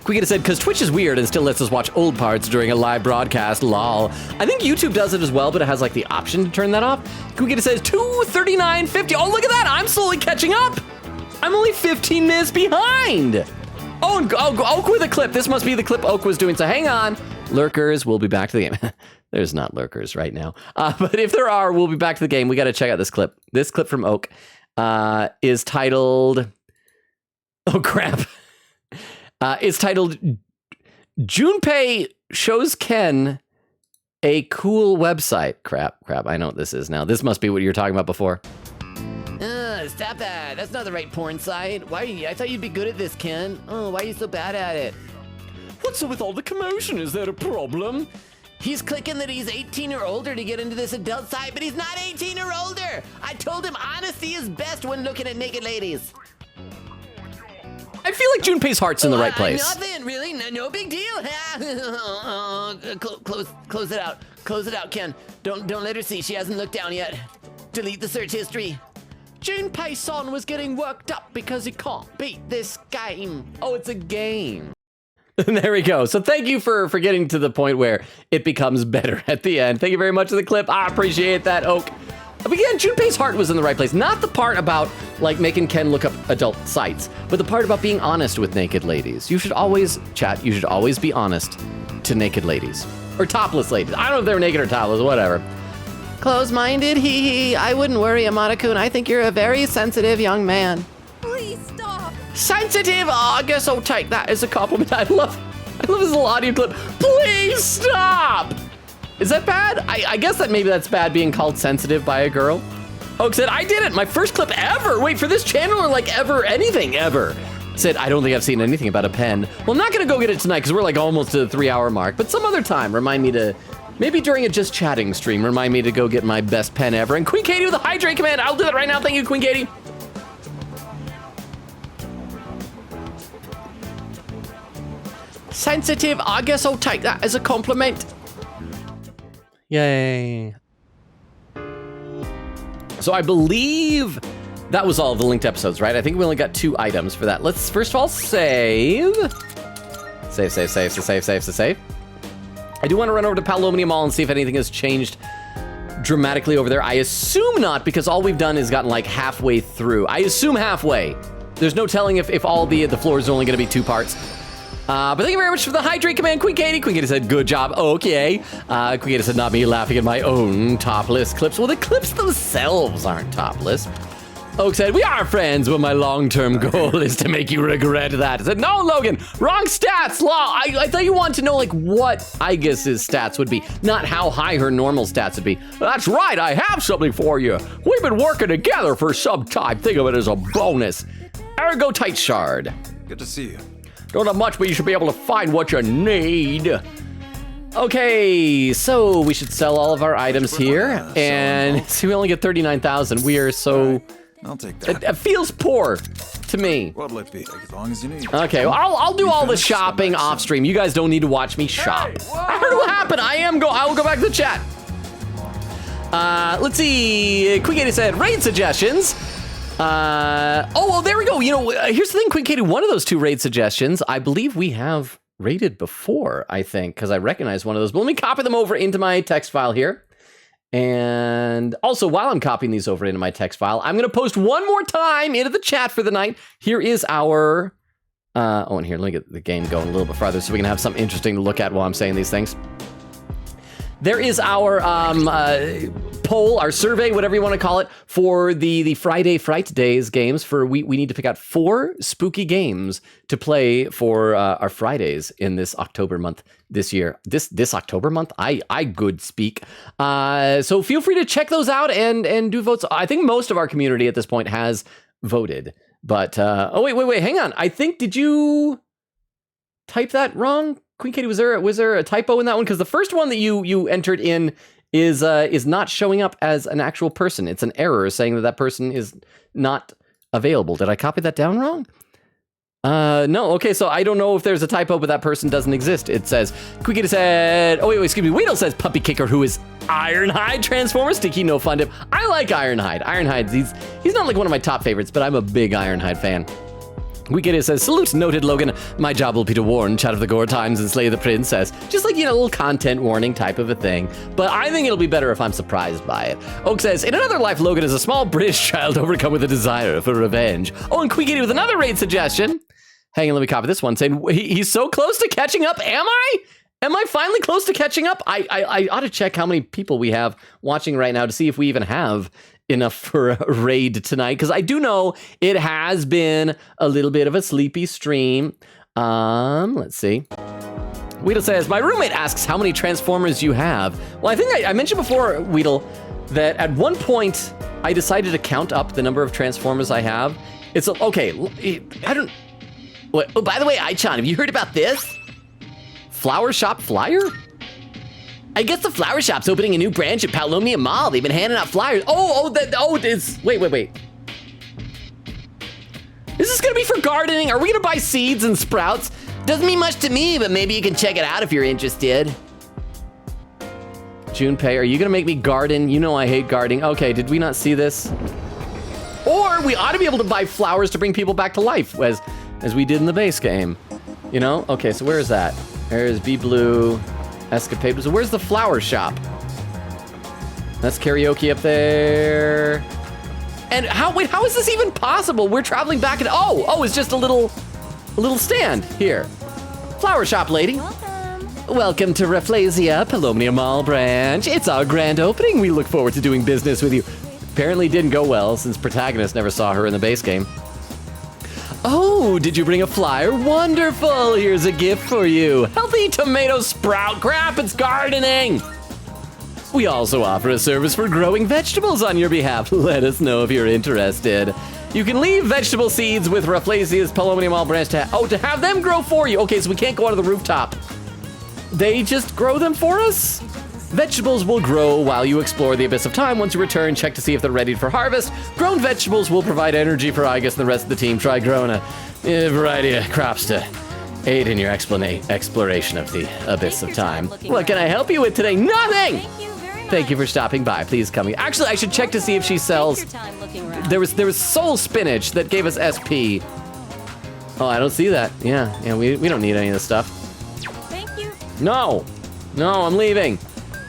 Queen said, because Twitch is weird and still lets us watch old parts during a live broadcast, lol. I think YouTube does it as well, but it has like the option to turn that off. Queen says, 2:39:50. Oh, look at that, I'm slowly catching up. I'm only 15 minutes behind. Oh, and Oak with a clip. This must be the clip Oak was doing, so hang on. Lurkers, we'll be back to the game. There's not lurkers right now. But if there are, we'll be back to the game. We got to check out this clip. This clip from Oak is titled... Oh, crap. It's titled, Junpei shows Ken a cool website. Crap. I know what this is now. This must be what you were talking about before. Stop that. That's not the right porn site. Why? I thought you'd be good at this, Ken. Oh, why are you so bad at it? What's up with all the commotion? Is there a problem? He's clicking that he's 18 or older to get into this adult site, but he's not 18 or older. I told him honesty is best when looking at naked ladies. I feel like Junpei's heart's in the right place. Nothing, really. No big deal. Close it out. Close it out, Ken. Don't let her see. She hasn't looked down yet. Delete the search history. Junpei-san was getting worked up because he can't beat this game. Oh, it's a game. There we go. So thank you for getting to the point where it becomes better at the end. Thank you very much for the clip. I appreciate that, Oak. But again, Junpei's heart was in the right place. Not the part about like making Ken look up adult sites, but the part about being honest with naked ladies. You should always, chat, you should always be honest to naked ladies. Or topless ladies. I don't know if they're naked or topless, whatever. Close-minded, hee. I wouldn't worry, Amada-kun. I think you're a very sensitive young man. Please stop. Sensitive? Oh, I guess I'll take that as a compliment. I love this little audio clip. Please stop! Is that bad? I guess that maybe that's bad being called sensitive by a girl. Oak said, I did it, my first clip ever. Wait, for this channel or like ever, anything ever. Said, I don't think I've seen anything about a pen. Well, I'm not gonna go get it tonight because we're like almost to the 3-hour mark, but some other time, remind me to, maybe during a just chatting stream, remind me to go get my best pen ever. And Queen Katie with a hydrate command, I'll do that right now. Thank you, Queen Katie. Sensitive, I guess I'll take that as a compliment. Yay. So I believe that was all of the linked episodes, right? I think we only got 2 items for that. Let's first of all save. Save. I do want to run over to Palomnia Mall and see if anything has changed dramatically over there. I assume not, because all we've done is gotten like halfway through. I assume halfway. There's no telling if all the floors are only going to be 2 parts. But thank you very much for the hydrate command, Queen Katie. Queen Katie said, good job. Okay. Queen Katie said, not me laughing at my own topless clips. Well, the clips themselves aren't topless. Oak said, we are friends, but my long-term goal is to make you regret that. I said, no, Logan, wrong stats. I thought you wanted to know like what Aigis' stats would be, not how high her normal stats would be. That's right, I have something for you. We've been working together for some time. Think of it as a bonus. Ergo Tight Shard. Good to see you. Don't have much, but you should be able to find what you need. Okay, so we should sell all of our items here. And see, we only get 39,000. We are so... I'll take that. It feels poor to me. What'll it be? As long as you need. Okay, well, I'll do all the shopping off stream. You guys don't need to watch me shop. I heard what happened. I will go back to the chat. Let's see. Queen Katie said, raid suggestions. Well, there we go. You know, here's the thing, Queen Katie, one of those 2 raid suggestions, I believe we have raided before, I think, because I recognize one of those. But let me copy them over into my text file here. And also, while I'm copying these over into my text file, I'm going to post one more time into the chat for the night. Here is our... and here, let me get the game going a little bit farther so we can have something interesting to look at while I'm saying these things. There is our poll, our survey, whatever you want to call it, for the Friday Fright Days games. We need to pick out 4 spooky games to play for our Fridays in this October month this year. This October month? I good speak. So feel free to check those out and do votes. I think most of our community at this point has voted. But, wait, hang on. I think, did you type that wrong? Queen Katie, was there a typo in that one? Because the first one that you entered in is not showing up as an actual person. It's an error saying that that person is not available. Did I copy that down wrong? No. Okay, so I don't know if there's a typo, but that person doesn't exist. It says, Quickity said, oh, wait, excuse me. Weedle says Puppy Kicker, who is Ironhide Transformer. Sticky, no fun dip. I like Ironhide. Ironhide, he's not like one of my top favorites, but I'm a big Ironhide fan. Wicked says, salute noted, Logan. My job will be to warn Chat of the Gore Times and slay the princess. Just like, a little content warning type of a thing. But I think it'll be better if I'm surprised by it. Oak says, in another life, Logan is a small British child overcome with a desire for revenge. Oh, and Quickity with another raid suggestion. Hang on, let me copy this one, saying, he's so close to catching up. Am I? Am I finally close to catching up? I ought to check how many people we have watching right now to see if we even have enough for a raid tonight, because I do know it has been a little bit of a sleepy stream. Let's see. Weedle says, my roommate asks how many Transformers you have. Well, I think I mentioned before, Weedle, that at one point I decided to count up the number of Transformers I have. It's okay. I don't. What? Oh, by the way, Aichan, have you heard about this? Flower shop flyer? I guess the flower shop's opening a new branch at Palomnia Mall. They've been handing out flyers. Wait. Is this gonna be for gardening? Are we gonna buy seeds and sprouts? Doesn't mean much to me, but maybe you can check it out if you're interested. Junpei, are you gonna make me garden? You know I hate gardening. Okay, did we not see this? Or we ought to be able to buy flowers to bring people back to life, as we did in the base game. Okay, so where is that? There's Be Blue. Escapade. So where's the flower shop? That's karaoke up there. And how is this even possible? We're traveling back and it's just a little stand here. Flower shop lady. Welcome to Rafflesia, Palomnia Mall branch. It's our grand opening. We look forward to doing business with you. Apparently didn't go well since Protagonist never saw her in the base game. Oh, did you bring a flyer? Wonderful! Here's a gift for you. Healthy tomato sprout crap, it's gardening! We also offer a service for growing vegetables on your behalf. Let us know if you're interested. You can leave vegetable seeds with Rafflesia's Palomnia Mall branch to have them grow for you. Okay, so we can't go onto the rooftop. They just grow them for us? Vegetables will grow while you explore the Abyss of Time. Once you return, check to see if they're ready for harvest. Grown vegetables will provide energy for Aigis and the rest of the team. Try growing a variety of crops to aid in your exploration of the Abyss of Time. What can I help you with today? Nothing! Thank you for stopping by. Please come here. Actually, I should check to see if she sells. There was soul spinach that gave us SP. Oh, I don't see that. Yeah, we don't need any of this stuff. Thank you. No, I'm leaving.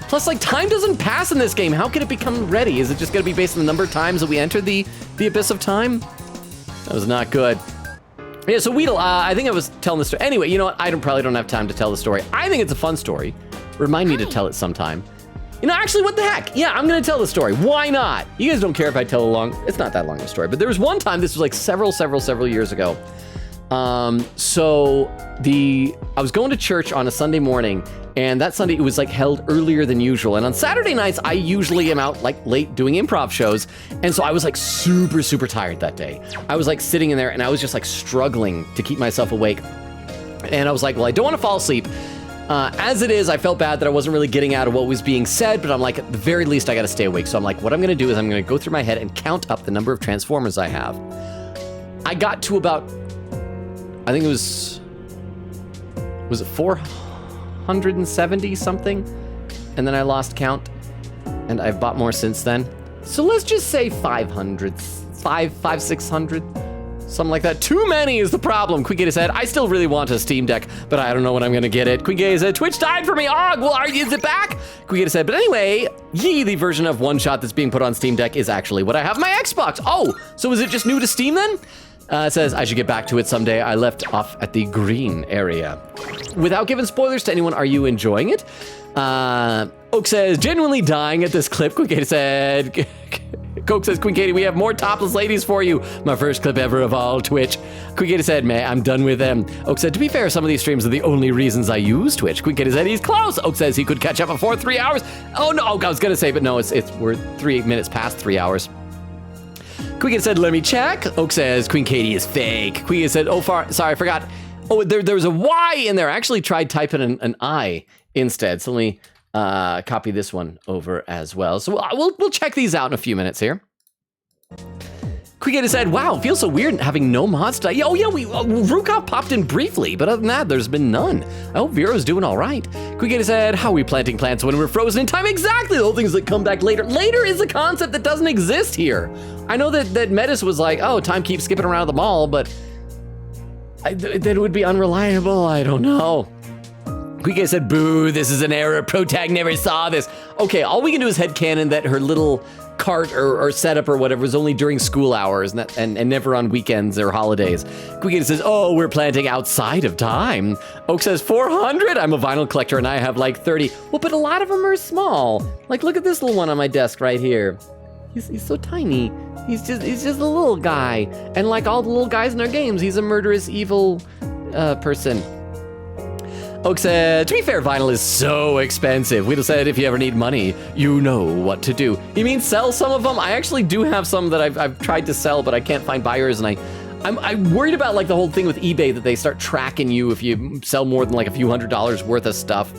Plus, time doesn't pass in this game. How can it become ready? Is it just gonna be based on the number of times that we enter the Abyss of Time? That was not good. Yeah, so Weedle, I think I was telling the story. Anyway, you know what? I probably don't have time to tell the story. I think it's a fun story. Remind me to tell it sometime. Actually, what the heck? Yeah, I'm gonna tell the story. Why not? You guys don't care if I tell it's not that long of a story, but there was one time, this was several years ago. I was going to church on a Sunday morning, and that Sunday it was held earlier than usual. And on Saturday nights, I usually am out late doing improv shows. And so I was super, super tired that day. I was sitting in there and I was just struggling to keep myself awake. And I was well, I don't want to fall asleep. As it is, I felt bad that I wasn't really getting out of what was being said, but I'm at the very least, I got to stay awake. So I'm what I'm going to do is I'm going to go through my head and count up the number of Transformers I have. I got to about, I think it was it 470 something? And then I lost count, and I've bought more since then. So let's just say 500, 600. Something like that. Too many is the problem. Quickgator said, I still really want a Steam Deck, but I don't know when I'm gonna get it. Quickgator said, Twitch died for me. Is it back? Quickgator said, but anyway, the version of One Shot that's being put on Steam Deck is actually what I have my Xbox. Oh, so is it just new to Steam then? It says, I should get back to it someday. I left off at the green area. Without giving spoilers to anyone, are you enjoying it? Oak says, genuinely dying at this clip. Quickgator said, Coke says, Queen Katie, we have more topless ladies for you. My first clip ever of all Twitch. Queen Katie said, man, I'm done with them. Oak said, to be fair, some of these streams are the only reasons I use Twitch. Queen Katie said, he's close. Oak says he could catch up before 3 hours. Oh, no, Oak, I was going to say, but no, we're 3 minutes past 3 hours. Queen Katie said, let me check. Oak says, Queen Katie is fake. Queen Katie said, sorry, I forgot. Oh, there was a Y in there. I actually tried typing an I instead. So let me copy this one over as well. So we'll check these out in a few minutes here. Quigator said, wow, it feels so weird having no mods today. Oh yeah, Rukov popped in briefly, but other than that, there's been none. I hope Vero's doing all right. Quigator said, how are we planting plants when we're frozen in time? Exactly, the whole things that come back later. Later is a concept that doesn't exist here. I know that Metis was like, oh, time keeps skipping around the mall, but that would be unreliable. I don't know. Quigator said, boo, this is an error. Protag never saw this. Okay, all we can do is headcanon that her little cart or setup or whatever is only during school hours and never on weekends or holidays. Quigator says, oh, we're planting outside of time. Oak says, 400? I'm a vinyl collector and I have like 30. Well, but a lot of them are small. Like, look at this little one on my desk right here. He's so tiny. He's just a little guy. And like all the little guys in our games, he's a murderous, evil person. Oak said, to be fair, vinyl is so expensive. Weedle said, if you ever need money, you know what to do. You mean sell some of them? I actually do have some that I've tried to sell, but I can't find buyers, and I'm worried about like the whole thing with eBay that they start tracking you if you sell more than like a few $100s worth of stuff.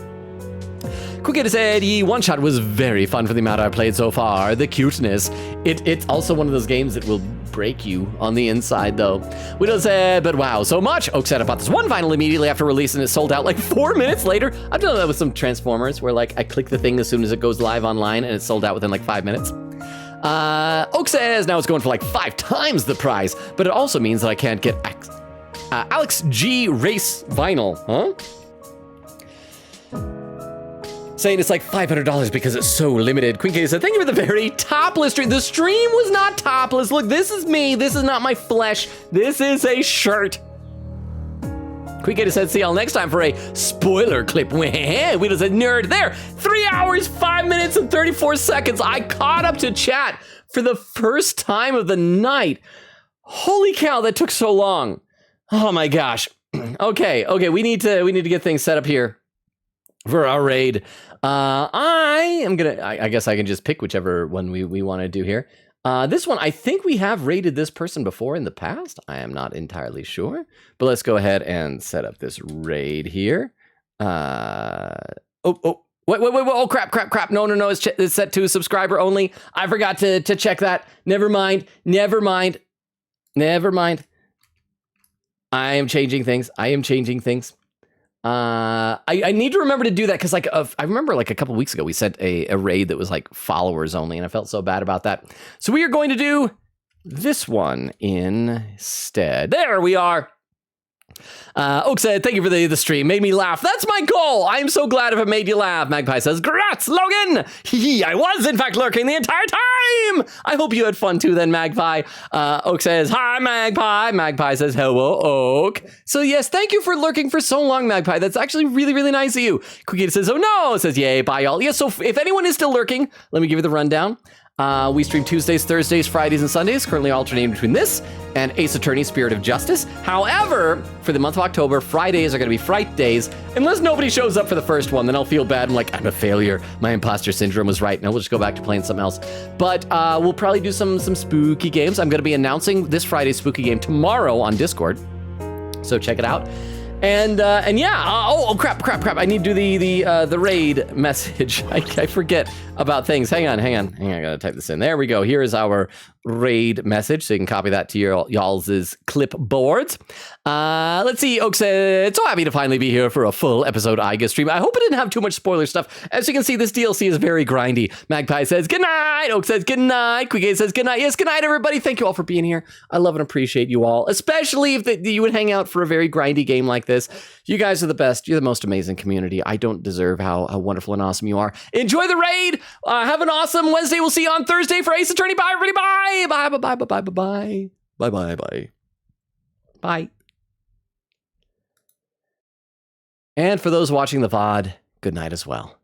Quigator said, One Shot was very fun for the amount I played so far. The cuteness. It's also one of those games that will break you on the inside, though. Widow said, but wow, so much. Oak said, I bought this one vinyl immediately after release and it sold out like 4 minutes later. I've done that with some Transformers where like I click the thing as soon as it goes live online and it's sold out within like 5 minutes. Oak says, now it's going for like 5 times the price, but it also means that I can't get Alex G Race vinyl, huh? Saying it's like $500 because it's so limited. Queen K said, thank you for the very topless stream. The stream was not topless. Look, this is me. This is not my flesh. This is a shirt. Queen K said, see y'all next time for a spoiler clip. We just said, nerd there. 3 hours, 5 minutes, and 34 seconds. I caught up to chat for the first time of the night. Holy cow, that took so long. Oh my gosh. Okay, we need to get things set up here for our raid. I guess I can just pick whichever one we want to do here. This one, I think we have raided this person before in the past. I am not entirely sure, but let's go ahead and set up this raid here. Wait, oh, crap. No, it's set to subscriber only. I forgot to check that. Never mind. I am changing things. I need to remember to do that because like I remember like a couple weeks ago we sent a raid that was like followers only and I felt so bad about that. So we are going to do this one instead. There we are. Oak said, thank you for the stream. Made me laugh. That's my goal. I'm so glad if it made you laugh. Magpie says, congrats, Logan. I was in fact lurking the entire time. I hope you had fun too then, Magpie. Oak says, hi, Magpie. Magpie says, hello, Oak. So yes, thank you for lurking for so long, Magpie. That's actually really, really nice of you. Quikita says, oh no. Says, yay, bye y'all. Yeah, so if anyone is still lurking, let me give you the rundown. We stream Tuesdays, Thursdays, Fridays, and Sundays, currently alternating between this and Ace Attorney Spirit of Justice. However, for the month of October, Fridays are going to be Fright Days. Unless nobody shows up for the first one, then I'll feel bad. I'm like, I'm a failure. My imposter syndrome was right. Now we'll just go back to playing something else. But we'll probably do some spooky games. I'm going to be announcing this Friday's spooky game tomorrow on Discord. So check it out. And yeah, crap. I need to do the raid message. I forget about things. Hang on. I gotta type this in. There we go. Here is our raid message. So you can copy that to y'all's clipboards. Let's see. Oak said, so happy to finally be here for a full episode Aigis stream. I hope it didn't have too much spoiler stuff. As you can see, this DLC is very grindy. Magpie says, good night. Oak says, good night. Quigate says, good night. Yes, good night, everybody. Thank you all for being here. I love and appreciate you all, especially if you would hang out for a very grindy game like this. You guys are the best. You're the most amazing community. I don't deserve how wonderful and awesome you are. Enjoy the raid. Have an awesome Wednesday. We'll see you on Thursday for Ace Attorney. Bye, everybody. Bye. Bye. And for those watching the VOD, good night as well.